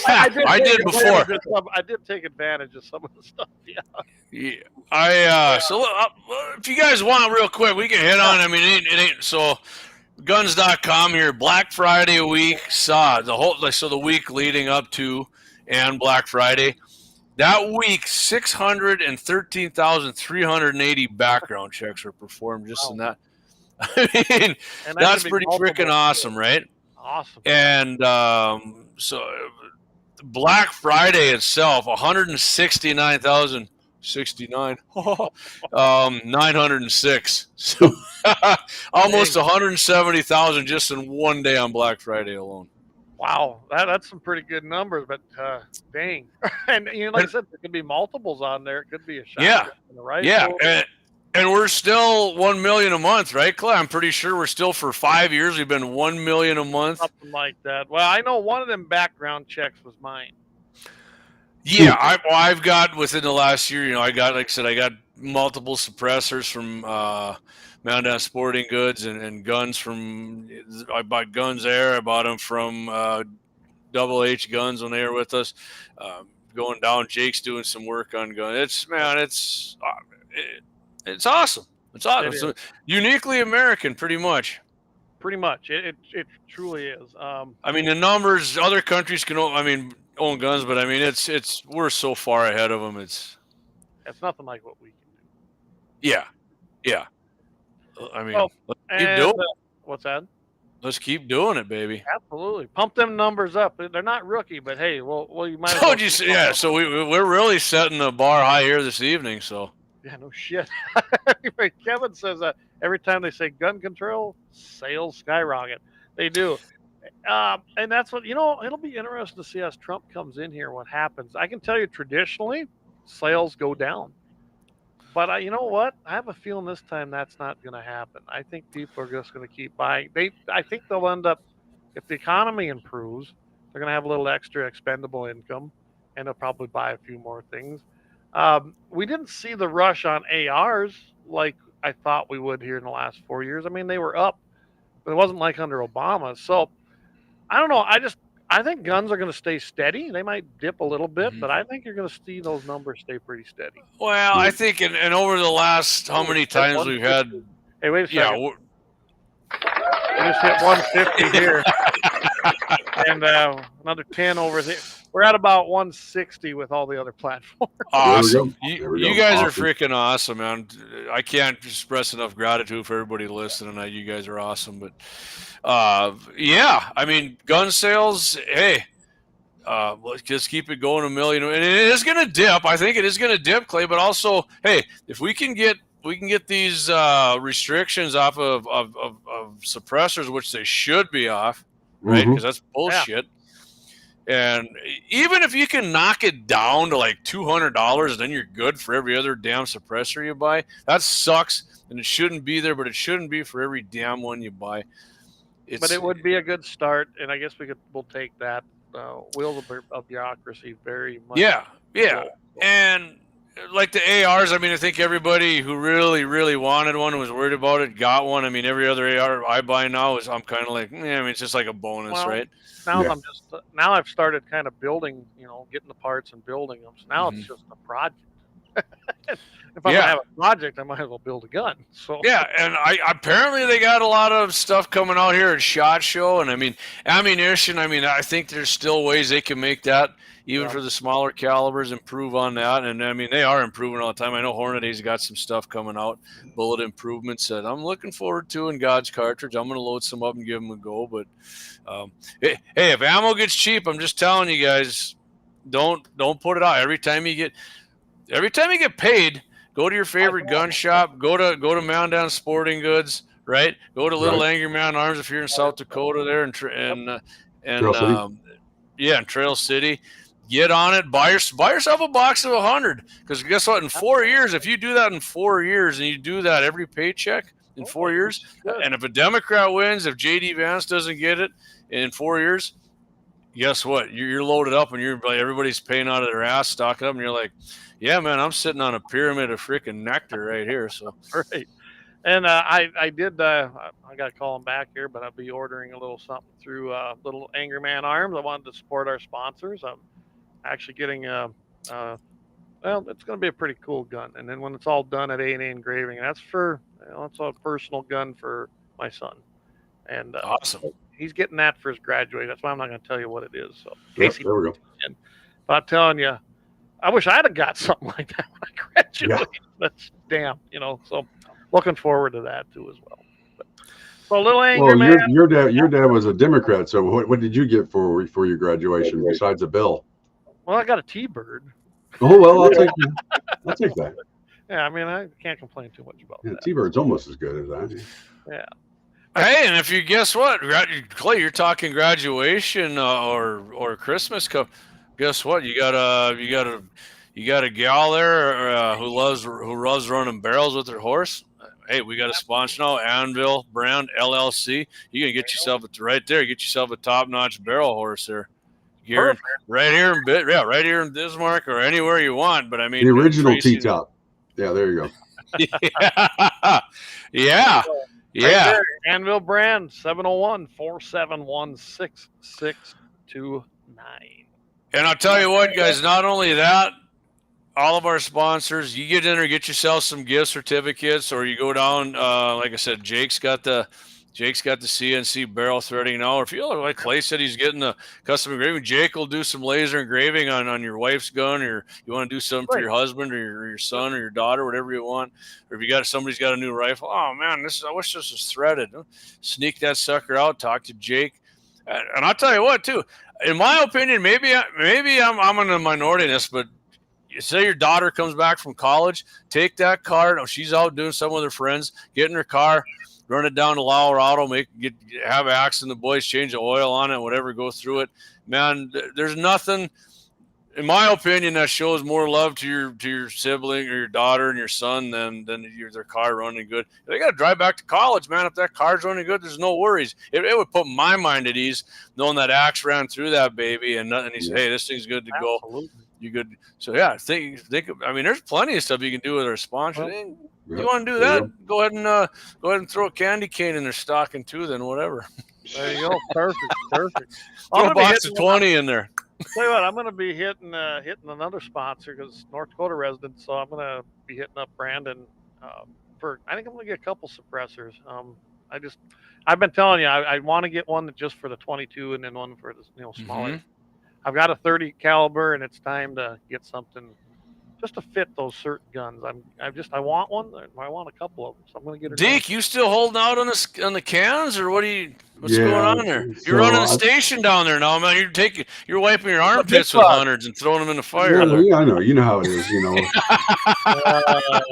[SPEAKER 10] I did before.
[SPEAKER 2] I did take advantage of some of the stuff.
[SPEAKER 10] Yeah. So if you guys want real quick, we can hit on. I mean, it ain't so. Guns.com here. Black Friday week saw the week leading up to and Black Friday. That week, 613,380 background checks were performed just in that. I mean, that's pretty freaking awesome, right?
[SPEAKER 2] Awesome. And
[SPEAKER 10] so Black Friday itself, 169,069, 906. So almost 170,000 just in one day on Black Friday alone.
[SPEAKER 2] Wow, that's some pretty good numbers, but dang. And like I said, there could be multiples on there. It could be a shotgun and a rifle.
[SPEAKER 10] Yeah, and we're still 1 million a month, right, Clay? I'm pretty sure we're still for 5 years. We've been 1 million a month,
[SPEAKER 2] something like that. Well, I know one of them background checks was mine.
[SPEAKER 10] Yeah, I've got within the last year. I got, like I said, I got multiple suppressors from Mountain Sporting Goods and guns from. I bought guns there. I bought them from Double H Guns when they were with us. Going down, Jake's doing some work on guns. It's awesome. It's awesome. It's uniquely American, pretty much.
[SPEAKER 2] Pretty much, it truly is.
[SPEAKER 10] I mean, the numbers. Other countries can own guns, but I mean, it's we're so far ahead of them. It's
[SPEAKER 2] nothing like what we can do.
[SPEAKER 10] Yeah. I mean, let's keep doing it.
[SPEAKER 2] What's that?
[SPEAKER 10] Let's keep doing it, baby.
[SPEAKER 2] Absolutely, pump them numbers up. They're not rookie, but hey, well, you might.
[SPEAKER 10] So we're really setting the bar high here this evening. So
[SPEAKER 2] yeah, no shit. Anyway, Kevin says that every time they say gun control, sales skyrocket. They do, and that's what It'll be interesting to see as Trump comes in here. What happens? I can tell you, traditionally, sales go down. But you know what? I have a feeling this time that's not going to happen. I think people are just going to keep buying. I think they'll end up, if the economy improves, they're going to have a little extra expendable income, and they'll probably buy a few more things. We didn't see the rush on ARs like I thought we would here in the last 4 years. I mean, they were up, but it wasn't like under Obama. So I don't know. I think guns are going to stay steady. They might dip a little bit, but I think you're going to see those numbers stay pretty steady.
[SPEAKER 10] Well, I think, and over the last how many times we've had.
[SPEAKER 2] Hey, wait a second. Yeah, we just hit 150 here, and another 10 over there. We're at about 160 with all the other platforms.
[SPEAKER 10] Awesome. You guys are freaking awesome, man. I can't express enough gratitude for everybody listening. You guys are awesome. But, I mean, gun sales, hey, let's just keep it going 1 million. And it is going to dip. I think it is going to dip, Clay. But also, hey, if we can get these restrictions off of suppressors, which they should be off, right? Because that's bullshit. And even if you can knock it down to like $200, then you're good for every other damn suppressor you buy. That sucks, and it shouldn't be there, but it shouldn't be for every damn one you buy.
[SPEAKER 2] But it would be a good start, and I guess we'll take that. Wheels of bureaucracy very much.
[SPEAKER 10] Yeah. And like the ARs, I mean, I think everybody who really, really wanted one, was worried about it, got one. I mean, every other AR I buy now I'm kind of like, I mean, it's just like a bonus, right?
[SPEAKER 2] Now now I've started kind of building, getting the parts and building them. So now it's just a project. If I'm gonna have a project, I might as well build a gun. So
[SPEAKER 10] yeah, and apparently they got a lot of stuff coming out here at SHOT Show, and I mean ammunition. I mean, I think there's still ways they can make that even for the smaller calibers, improve on that. And I mean, they are improving all the time. I know Hornady's got some stuff coming out, bullet improvements that I'm looking forward to in God's cartridge. I'm gonna load some up and give them a go. But hey, if ammo gets cheap, I'm just telling you guys, don't put it out. Every time you get paid, go to your favorite gun shop. Go to Mandan Sporting Goods, right? Go to Little Angry Man Arms if you're in South Dakota there, in Trail City. Get on it. Buy yourself a box of 100. Because guess what? In 4 years, if you do that in 4 years, and you do that every paycheck in 4 years, and if a Democrat wins, if J.D. Vance doesn't get it in 4 years, guess what? You're loaded up, and everybody's paying out of their ass, stocking up, and you're like, yeah, man, I'm sitting on a pyramid of freaking nectar right here. So
[SPEAKER 2] right. And I got to call him back here, but I'll be ordering a little something through Little Angry Man Arms. I wanted to support our sponsors. I'm actually getting it's going to be a pretty cool gun. And then when it's all done at A&A Engraving, that's it's a personal gun for my son. And
[SPEAKER 10] awesome.
[SPEAKER 2] He's getting that for his graduate. That's why I'm not going to tell you what it is. So
[SPEAKER 9] there we go.
[SPEAKER 2] But I'm telling you, I wish I'd have got something like that when I graduated. Yeah. That's damn, so looking forward to that too as well. So Little Angry Man.
[SPEAKER 9] Your dad was a Democrat. So what did you get for your graduation besides a bill?
[SPEAKER 2] Well, I got a T-Bird.
[SPEAKER 9] Oh well, I'll take that.
[SPEAKER 2] Yeah, I mean, I can't complain too much about that.
[SPEAKER 9] T-Bird's almost as good as that.
[SPEAKER 2] Yeah.
[SPEAKER 10] Hey, and if you guess what, Clay, you're talking graduation or Christmas cup. Guess what? You got a gal there who loves running barrels with her horse. Hey, we got a sponsor now, Anvil Brand LLC. You can get yourself a top-notch barrel horse there. Right here in Bismarck or anywhere you want. But I mean,
[SPEAKER 9] the original T-top. Yeah, there you go.
[SPEAKER 10] Yeah.
[SPEAKER 2] Right there, Anvil Brand 701-471-6629.
[SPEAKER 10] And I'll tell you what, guys, not only that, all of our sponsors, you get in there, get yourself some gift certificates, or you go down, like I said, Jake's got the CNC barrel threading now. Or if you like Clay said, he's getting the custom engraving. Jake will do some laser engraving on your wife's gun, or you want to do something for your husband or your son or your daughter, whatever you want. Or if somebody's got a new rifle, oh man, I wish this was threaded. Sneak that sucker out, talk to Jake. And I'll tell you what, too, in my opinion, maybe I'm in the minority in this, but you say your daughter comes back from college, take that car. No, she's out doing something with her friends, get in her car, run it down to LAUER Auto, have Axe and the boys change the oil on it, whatever, go through it. Man, there's nothing, in my opinion, that shows more love to your sibling or your daughter and your son than their car running good. They got to drive back to college, man. If that car's running good, there's no worries. It would put my mind at ease knowing that Axe ran through that baby and he said, hey, this thing's good to go.
[SPEAKER 2] Absolutely.
[SPEAKER 10] You good. So yeah, think. I mean, there's plenty of stuff you can do with our sponsors. You want to do that? Go ahead and throw a candy cane in their stocking too. Then whatever.
[SPEAKER 2] There you go. Perfect.
[SPEAKER 10] Throw a box of 20 in there.
[SPEAKER 2] Tell you what, I'm going to be hitting another sponsor because North Dakota resident. So I'm going to be hitting up Brandon for. I think I'm going to get a couple suppressors. I've been telling you, I want to get one just for the 22 and then one for the smaller. Mm-hmm. I've got a 30 caliber, and it's time to get something just to fit those certain guns. I want one. I want a couple of them, so I'm going to get it.
[SPEAKER 10] Deke, you still holding out on the cans, or what's going on there? You're running a station down there now, man. You're wiping your armpits with hundreds and throwing them in the fire.
[SPEAKER 9] Yeah, I know. You know how it is.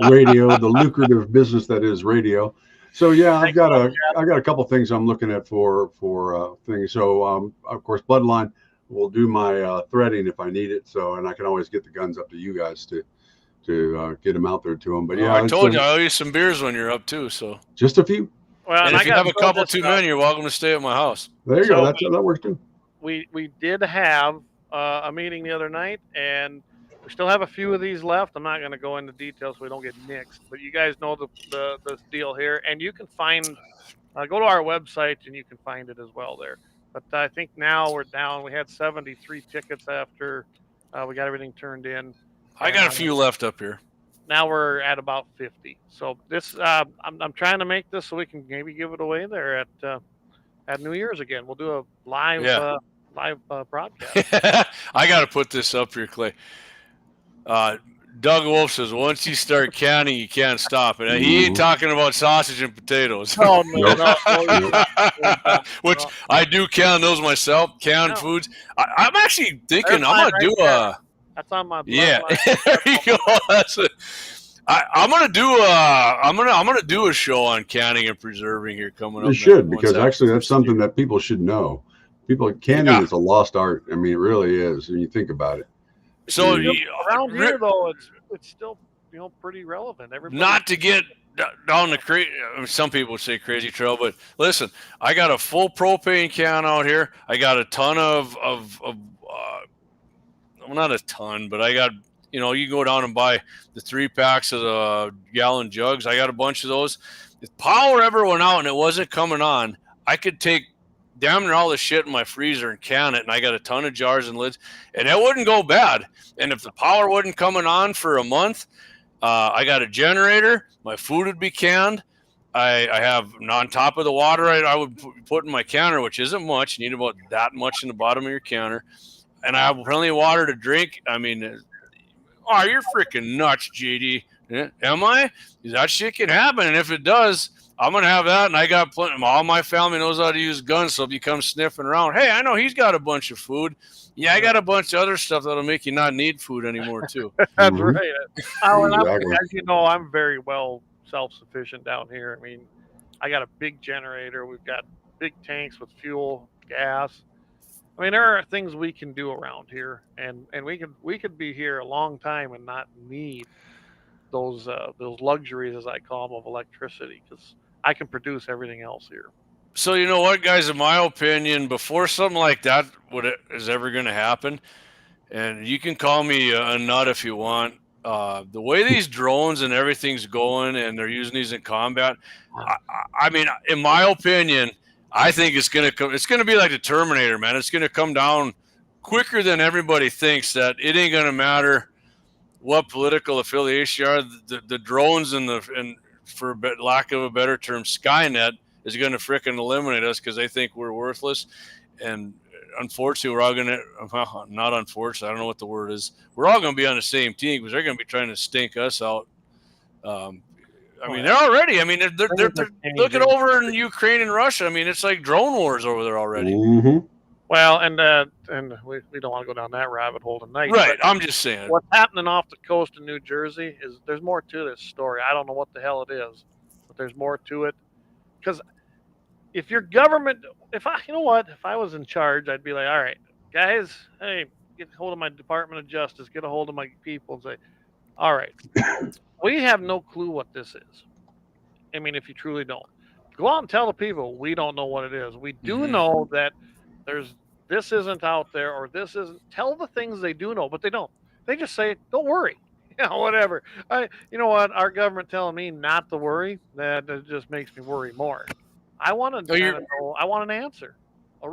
[SPEAKER 9] Radio, the lucrative business that is radio. So yeah, I got a couple things I'm looking at for things. So of course, Bloodline. will do my threading if I need it. So, and I can always get the guns up to you guys to get them out there to them. But yeah,
[SPEAKER 10] I told you I owe you some beers when you're up too. So
[SPEAKER 9] just a few.
[SPEAKER 2] Well,
[SPEAKER 10] and if you have a couple too many, you're welcome to stay at my house.
[SPEAKER 9] There you go. That works too.
[SPEAKER 2] We did have a meeting the other night, and we still have a few of these left. I'm not going to go into details so we don't get nixed, but you guys know the deal here, and you can find go to our website and you can find it as well there. But I think now we're down. We had 73 tickets after we got everything turned in.
[SPEAKER 10] I got a few left up here.
[SPEAKER 2] Now we're at about 50. So this I'm trying to make this so we can maybe give it away there at New Year's again. We'll do a live broadcast.
[SPEAKER 10] I got to put this up here, Clay. Doug Wolf says once you start canning, you can't stop. And he ain't talking about sausage and potatoes.
[SPEAKER 2] Oh, no.
[SPEAKER 10] Which I do can those myself, canned foods. I'm actually thinking I'm gonna do
[SPEAKER 2] That's on my
[SPEAKER 10] there you go. I'm gonna do a show on canning and preserving here coming up.
[SPEAKER 9] You should, because actually that's something that people should know. Canning is a lost art. I mean, it really is when you think about it.
[SPEAKER 10] So
[SPEAKER 2] around here though, it's still pretty relevant.
[SPEAKER 10] Not to get down the crazy. Some people would say crazy trail, but listen, I got a full propane can out here. I got a ton of well, not a ton, but I got, you go down and buy the 3 packs of the gallon jugs. I got a bunch of those. If power ever went out and it wasn't coming on, I could take damn near all the shit in my freezer and can it, and I got a ton of jars and lids, and it wouldn't go bad. And if the power wasn't coming on for a month, I got a generator. My food would be canned. I have on top of the water I would put in my canner, which isn't much. You need about that much in the bottom of your canner. And I have plenty of water to drink. I mean, you're freaking nuts, JD. Am I? That shit can happen. And if it does, I'm going to have that. And I got plenty. All my family knows how to use guns. So if you come sniffing around, hey, I know he's got a bunch of food. Yeah, I got a bunch of other stuff that'll make you not need food anymore, too.
[SPEAKER 2] That's right. As you know, I'm very well self-sufficient down here. I mean, I got a big generator. We've got big tanks with fuel, gas. I mean, there are things we can do around here, and we could be here a long time and not need those luxuries, as I call them, of electricity, because I can produce everything else here.
[SPEAKER 10] So you know what, guys? In my opinion, before something like that is ever going to happen, and you can call me a nut if you want. The way these drones and everything's going, and they're using these in combat, I mean, in my opinion, I think it's going to be like the Terminator, man. It's going to come down quicker than everybody thinks. That it ain't going to matter what political affiliation you are. The drones and for lack of a better term, Skynet is going to frickin' eliminate us because they think we're worthless. And unfortunately, we're all going to, not unfortunately, I don't know what the word is. We're all going to be on the same team because they're going to be trying to stink us out. I mean, they're already. I mean, they're looking over in Ukraine and Russia. I mean, it's like drone wars over there already.
[SPEAKER 9] Mm-hmm.
[SPEAKER 2] Well, and we don't want to go down that rabbit hole tonight.
[SPEAKER 10] Right. I'm just saying.
[SPEAKER 2] What's happening off the coast of New Jersey is there's more to this story. I don't know what the hell it is, but there's more to it. Because if your government, if I was in charge, I'd be like, all right, guys, hey, get a hold of my Department of Justice, get a hold of my people and say, all right, we have no clue what this is. I mean, if you truly don't, go out and tell the people we don't know what it is. We do know that this isn't out there, or this isn't. Tell the things they do know, but they don't. They just say, don't worry. Whatever. You know what? Our government telling me not to worry, that just makes me worry more. I want to know. I want an answer.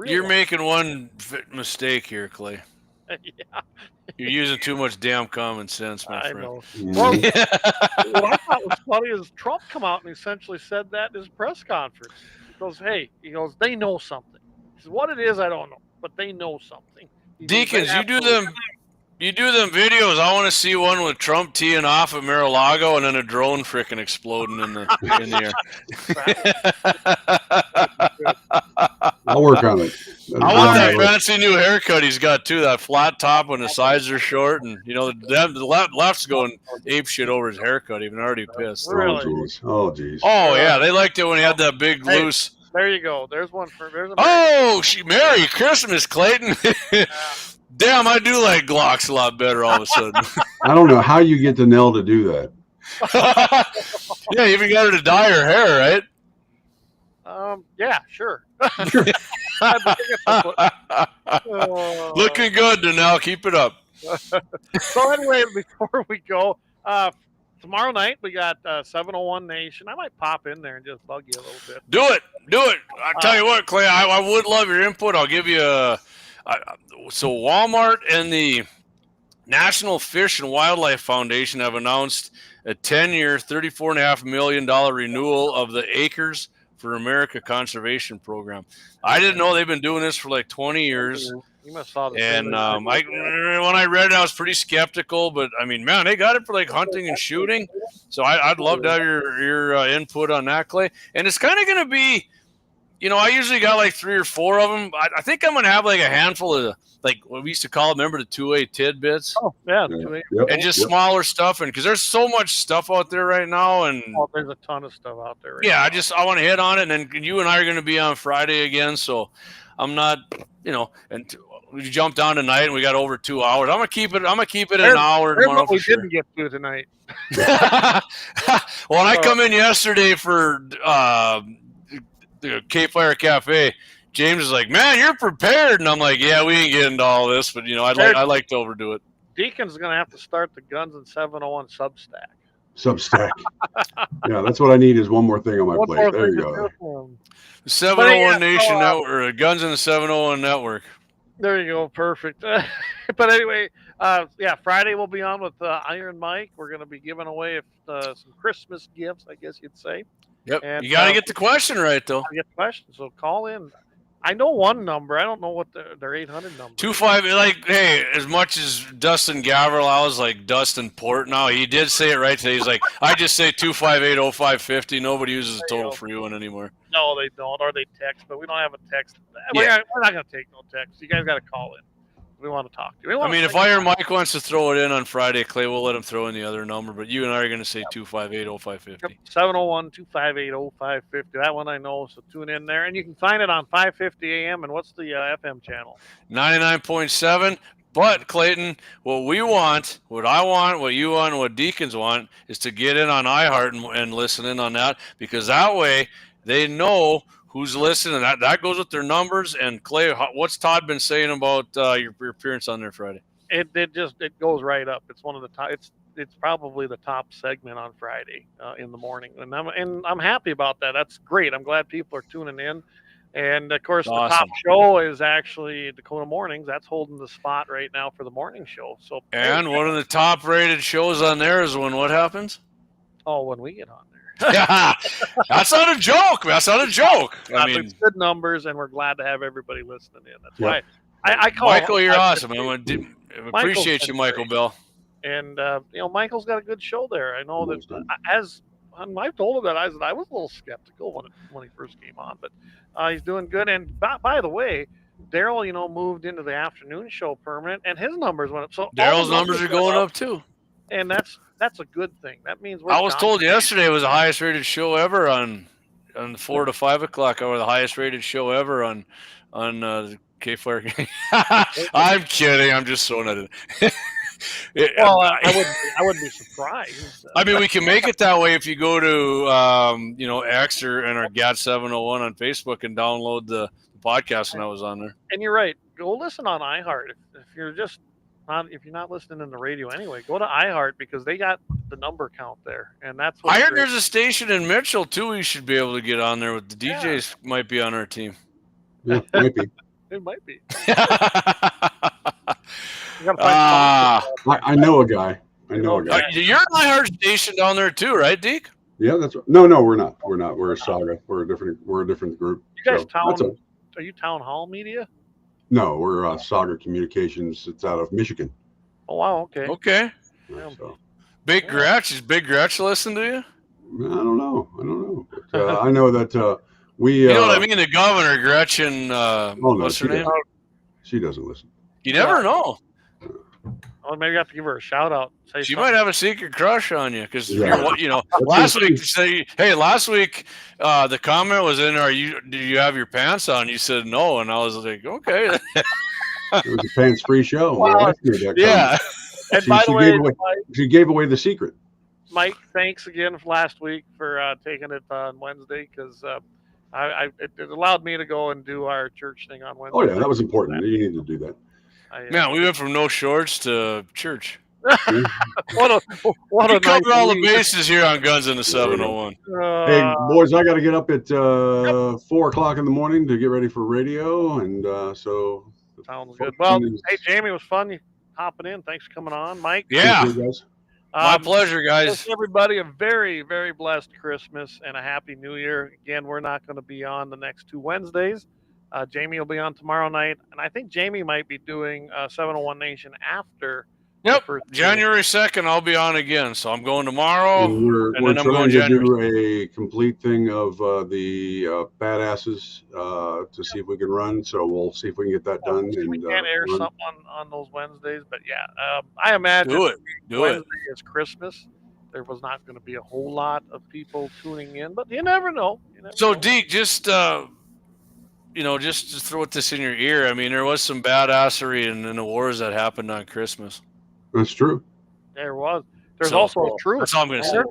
[SPEAKER 10] You're making one mistake here, Clay.
[SPEAKER 2] Yeah.
[SPEAKER 10] You're using too much damn common sense, my friend.
[SPEAKER 2] I know. Well, what I thought was funny is Trump come out and essentially said that in his press conference. He goes, they know something. He says, what it is, I don't know, but they know something.
[SPEAKER 10] Deacons, you do them videos. I want to see one with Trump teeing off at Mar-a-Lago and then a drone frickin' exploding in the air.
[SPEAKER 9] I'll work on it.
[SPEAKER 10] I want that fancy new haircut he's got too. That flat top when the sides are short, and the left's going ape shit over his haircut. Even already pissed.
[SPEAKER 2] Really?
[SPEAKER 9] Oh geez.
[SPEAKER 10] Oh yeah, they liked it when he had that big loose.
[SPEAKER 2] There you go. There's one for. There's a
[SPEAKER 10] Merry Christmas, Clayton. Damn, I do like Glocks a lot better all of a sudden.
[SPEAKER 9] I don't know how you get the Nell to do that.
[SPEAKER 10] Yeah, you even got her to dye her hair, right?
[SPEAKER 2] Yeah, sure.
[SPEAKER 10] Looking good, Danelle. Keep it up.
[SPEAKER 2] So anyway, before we go, tomorrow night we got 701 Nation. I might pop in there and just bug you a little bit.
[SPEAKER 10] Do it. I'll tell you what, Clay, I would love your input. I'll give you so Walmart and the National Fish and Wildlife Foundation have announced a 10-year, $34.5 million renewal of the Acres for America conservation program. I didn't know they've been doing this for like 20 years.
[SPEAKER 2] You must saw the
[SPEAKER 10] and when I read it, I was pretty skeptical. But I mean, man, they got it for like hunting and shooting. So I'd love to have your input on that, Clay. And it's kind of going to be, I usually got like 3 or 4 of them. I think I'm going to have like a handful of like what we used to call, remember the 2A tidbits?
[SPEAKER 2] Oh, yeah. The 2A.
[SPEAKER 9] Yep.
[SPEAKER 10] And just smaller stuff. And because there's so much stuff out there right now. And
[SPEAKER 2] there's a ton of stuff out there.
[SPEAKER 10] I want to hit on it. And then you and I are going to be on Friday again. So I'm not, and we jumped down tonight and we got over 2 hours. I'm going to keep it an hour tomorrow.
[SPEAKER 2] What we didn't get to tonight.
[SPEAKER 10] When I come in yesterday for the KFYR Cafe, James is like, "Man, you're prepared," and I'm like, "Yeah, we ain't getting to all this, but I like to overdo it."
[SPEAKER 2] Deacon's gonna have to start the Guns and 701
[SPEAKER 9] Substack. Yeah, that's what I need is one more thing on my plate. There you go.
[SPEAKER 10] The 701 Nation Network, Guns and the 701 Network.
[SPEAKER 2] There you go, perfect. But anyway, Friday we'll be on with Iron Mike. We're gonna be giving away some Christmas gifts, I guess you'd say.
[SPEAKER 10] Yep.
[SPEAKER 2] And,
[SPEAKER 10] you got to get the question right, though.
[SPEAKER 2] Get the question, so call in. I know one number. I don't know what their 800 number.
[SPEAKER 10] 25. Like, hey, as much as Dustin Gavril, I was like Dustin Port. Now he did say it right today. He's like, I just say 258-0550. Nobody uses a total free one anymore.
[SPEAKER 2] No, they don't, or they text. But we don't have a text. We're not going to take no text. You guys got to call in. We want to talk to you.
[SPEAKER 10] If Iron Mike wants to throw it in on Friday, Clay, we'll let him throw in the other number. But you and I are going to say 258-0550.
[SPEAKER 2] Yep, 701-258-0550. That one I know, so tune in there. And you can find it on 550 AM. And what's the FM channel?
[SPEAKER 10] 99.7. But, Clayton, what I want, what you want, and what Deacons want is to get in on iHeart and listen in on that, because that way they know who's listening. That goes with their numbers. And Clay, what's Todd been saying about your appearance on there Friday?
[SPEAKER 2] It goes right up. It's one of the top. It's probably the top segment on Friday in the morning, and I'm happy about that. That's great. I'm glad people are tuning in. And of course, the top show is actually Dakota Mornings. That's holding the spot right now for the morning show. So,
[SPEAKER 10] and one of the top rated shows on there is when what happens?
[SPEAKER 2] Oh, when we get on there.
[SPEAKER 10] That's not a joke. That's not a joke. I mean,
[SPEAKER 2] it's good numbers, and we're glad to have everybody listening in. That's why I call
[SPEAKER 10] Michael. You're awesome. I appreciate you, Michael Bell.
[SPEAKER 2] And Michael's got a good show there. I know that as I told him that I was a little skeptical when he first came on, but he's doing good. And by the way, Daryl, moved into the afternoon show permanent, and his numbers went up. So
[SPEAKER 10] Daryl's numbers are going up too,
[SPEAKER 2] and that's a good thing. That means
[SPEAKER 10] I was told yesterday it was the highest rated show ever on 4 to 5 o'clock. Or the highest rated show ever on the KFYR. I'm kidding. I'm just throwing it in.
[SPEAKER 2] I wouldn't be surprised.
[SPEAKER 10] I mean, we can make it that way if you go to X and our GAD701 on Facebook and download the podcast when I was on there.
[SPEAKER 2] And you're right. Go listen on iHeart if you're not listening in the radio anyway. Go to iHeart because they got the number count there, and that's what
[SPEAKER 10] I heard. There's a station in Mitchell too. We should be able to get on there with the DJs. Might be on our team.
[SPEAKER 9] Yeah, might be.
[SPEAKER 2] It might be.
[SPEAKER 9] I know a guy.
[SPEAKER 10] You're an iHeart station down there too, right, Deke?
[SPEAKER 9] Yeah, that's right. No, we're not. We're a Saga. We're a different group.
[SPEAKER 2] You guys are you Town Hall Media?
[SPEAKER 9] No, we're Saga Communications. It's out of Michigan.
[SPEAKER 2] Oh wow, okay.
[SPEAKER 10] Okay.
[SPEAKER 9] Yeah, so.
[SPEAKER 10] Big Gretsch, is Big Gretsch listen to you?
[SPEAKER 9] I don't know. But, I know that we.
[SPEAKER 10] You know what I mean? The governor, Gretchen.
[SPEAKER 9] Oh no,
[SPEAKER 10] what's her name?
[SPEAKER 9] She doesn't listen.
[SPEAKER 10] You never know.
[SPEAKER 2] Oh, maybe you have to give her a shout out. Say
[SPEAKER 10] She
[SPEAKER 2] something.
[SPEAKER 10] might have a secret crush on you because
[SPEAKER 9] Yeah.
[SPEAKER 10] you know. Last week, last week, the comment was in, do you have your pants on? You said no, and I was like, okay.
[SPEAKER 9] It was a pants-free show. My
[SPEAKER 2] Well,
[SPEAKER 9] wife made that
[SPEAKER 10] yeah.
[SPEAKER 9] comment.
[SPEAKER 2] And by the way,
[SPEAKER 9] she gave away the secret.
[SPEAKER 2] Mike, thanks again for last week for taking it on Wednesday because it allowed me to go and do our church thing on Wednesday.
[SPEAKER 9] Oh, yeah, that was important. You need to do that.
[SPEAKER 10] Man, we went from no shorts to church.
[SPEAKER 2] what
[SPEAKER 10] we
[SPEAKER 2] a
[SPEAKER 10] covered
[SPEAKER 2] nice
[SPEAKER 10] all the
[SPEAKER 2] week.
[SPEAKER 10] bases here on Guns in the 701.
[SPEAKER 9] Hey, boys, I got to get up at 4 o'clock in the morning to get ready for radio, and so
[SPEAKER 2] sounds good. Well, hey, Jamie, it was fun hopping in. Thanks for coming on, Mike.
[SPEAKER 10] Yeah,
[SPEAKER 9] thank you, guys.
[SPEAKER 10] My pleasure, guys.
[SPEAKER 2] Wish everybody a very, very blessed Christmas and a happy New Year. Again, we're not going to be on the next 2 Wednesdays. Jamie will be on tomorrow night, and I think Jamie might be doing 701 Nation after.
[SPEAKER 10] Yep, January 2nd, I'll be on again. So I'm going tomorrow,
[SPEAKER 9] And we're
[SPEAKER 10] then I'm
[SPEAKER 9] trying
[SPEAKER 10] going
[SPEAKER 9] to
[SPEAKER 10] January.
[SPEAKER 9] do a complete thing of the badasses to see if we can run. So we'll see if we can get that done.
[SPEAKER 2] We
[SPEAKER 9] And
[SPEAKER 2] can't air
[SPEAKER 9] run.
[SPEAKER 2] something on those Wednesdays, but yeah, I imagine
[SPEAKER 10] Do
[SPEAKER 2] Wednesday
[SPEAKER 10] it.
[SPEAKER 2] is Christmas. There was not going to be a whole lot of people tuning in, but you never know.
[SPEAKER 10] So, Deke, just just to throw this in your ear. I mean, there was some badassery in the wars that happened on Christmas.
[SPEAKER 9] That's true.
[SPEAKER 2] There was. There's
[SPEAKER 10] So,
[SPEAKER 2] also a truth.
[SPEAKER 10] that's all I'm gonna say.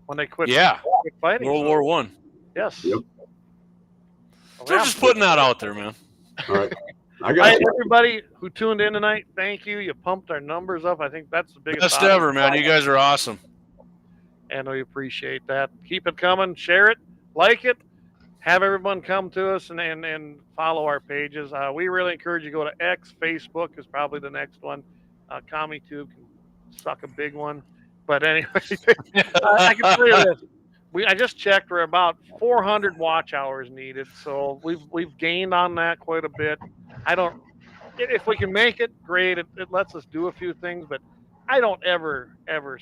[SPEAKER 2] When they quit,
[SPEAKER 10] Yeah.
[SPEAKER 2] quit fighting.
[SPEAKER 10] World War One.
[SPEAKER 2] Yes.
[SPEAKER 9] Yep.
[SPEAKER 10] So just putting that out there, man.
[SPEAKER 9] All right.
[SPEAKER 2] All right, everybody who tuned in tonight, thank you. You pumped our numbers up. I think that's the biggest.
[SPEAKER 10] Best ever, man. You guys are awesome.
[SPEAKER 2] And we appreciate that. Keep it coming. Share it. Like it. Have everyone come to us and follow our pages. We really encourage you to go to X. Facebook is probably the next one. CommieTube can suck a big one. But anyway, I can tell you this. I just checked. We're about 400 watch hours needed. So we've gained on that quite a bit. If we can make it, great. It lets us do a few things, but I don't ever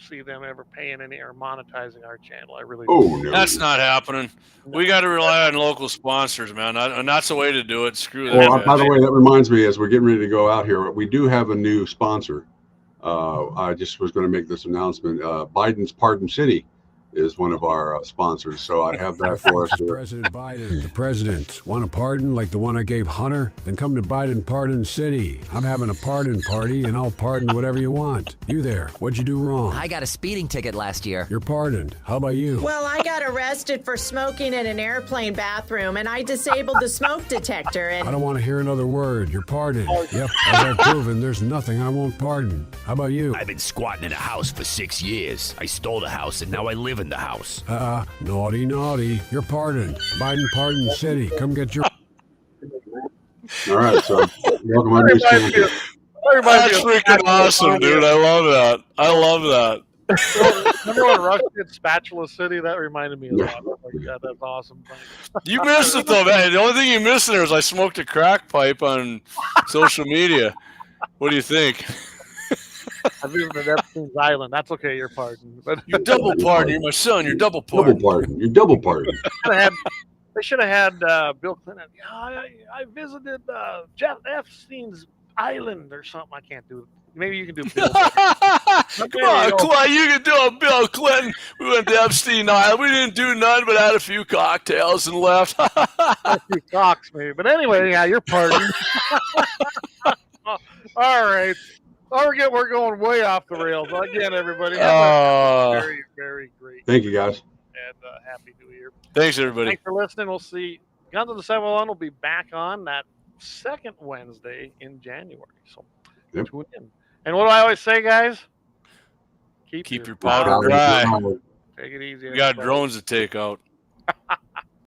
[SPEAKER 2] see them ever paying any or monetizing our channel. I really don't.
[SPEAKER 9] no.
[SPEAKER 10] That's not happening. We got to rely on local sponsors, man. And that's the way to do it. Screw that.
[SPEAKER 9] Well, by the way, that reminds me, as we're getting ready to go out here, we do have a new sponsor. I just was going to make this announcement. Biden's Pardon City is one of our sponsors, so I have that for us.
[SPEAKER 18] President Biden, the president. Want a pardon like the one I gave Hunter? Then come to Biden Pardon City. I'm having a pardon party, and I'll pardon whatever you want. You there, what'd you do wrong?
[SPEAKER 19] I got a speeding ticket last year.
[SPEAKER 18] You're pardoned. How about you?
[SPEAKER 20] Well, I got arrested for smoking in an airplane bathroom, and I disabled the smoke detector. And
[SPEAKER 18] I don't want to hear another word. You're pardoned. Yep, as I've proven, there's nothing I won't pardon. How about you?
[SPEAKER 21] I've been squatting in a house for 6 years. I stole the house, and now I live in the house.
[SPEAKER 18] Naughty, naughty. You're pardoned. Biden Pardon City. Come get your...
[SPEAKER 9] All right, so welcome on this channel.
[SPEAKER 10] That's freaking awesome, dude. I love that.
[SPEAKER 2] Remember when Rush did Spatula City? That reminded me of that. Like, yeah, that's awesome.
[SPEAKER 10] You missed it, though, man. The only thing you missed there is I smoked a crack pipe on social media. What do you think?
[SPEAKER 2] I've even been at Epstein's Island. That's okay. You're pardoned. But
[SPEAKER 10] You're double pardoned. You're my son. You're double pardoned.
[SPEAKER 9] Double pardon. You're double pardoned.
[SPEAKER 2] They should have had Bill Clinton. Yeah, I visited Jeff Epstein's Island or something. I can't do it. Maybe you can do Bill.
[SPEAKER 10] Come on, Clay. You can do a Bill Clinton. We went to Epstein Island. We didn't do none but had a few cocktails and left.
[SPEAKER 2] A few cocks, maybe. But anyway, yeah, you're pardoned. All right. We're going way off the rails. Again, everybody, have a very, very great.
[SPEAKER 9] Thank you, guys.
[SPEAKER 2] And happy New Year.
[SPEAKER 10] Thanks, everybody.
[SPEAKER 2] Thanks for listening. We'll see. Guns of the 701 will be back on that second Wednesday in January. So tune in. And what do I always say, guys? Keep
[SPEAKER 10] your powder dry.
[SPEAKER 2] Take it easy.
[SPEAKER 10] We got drones to take out.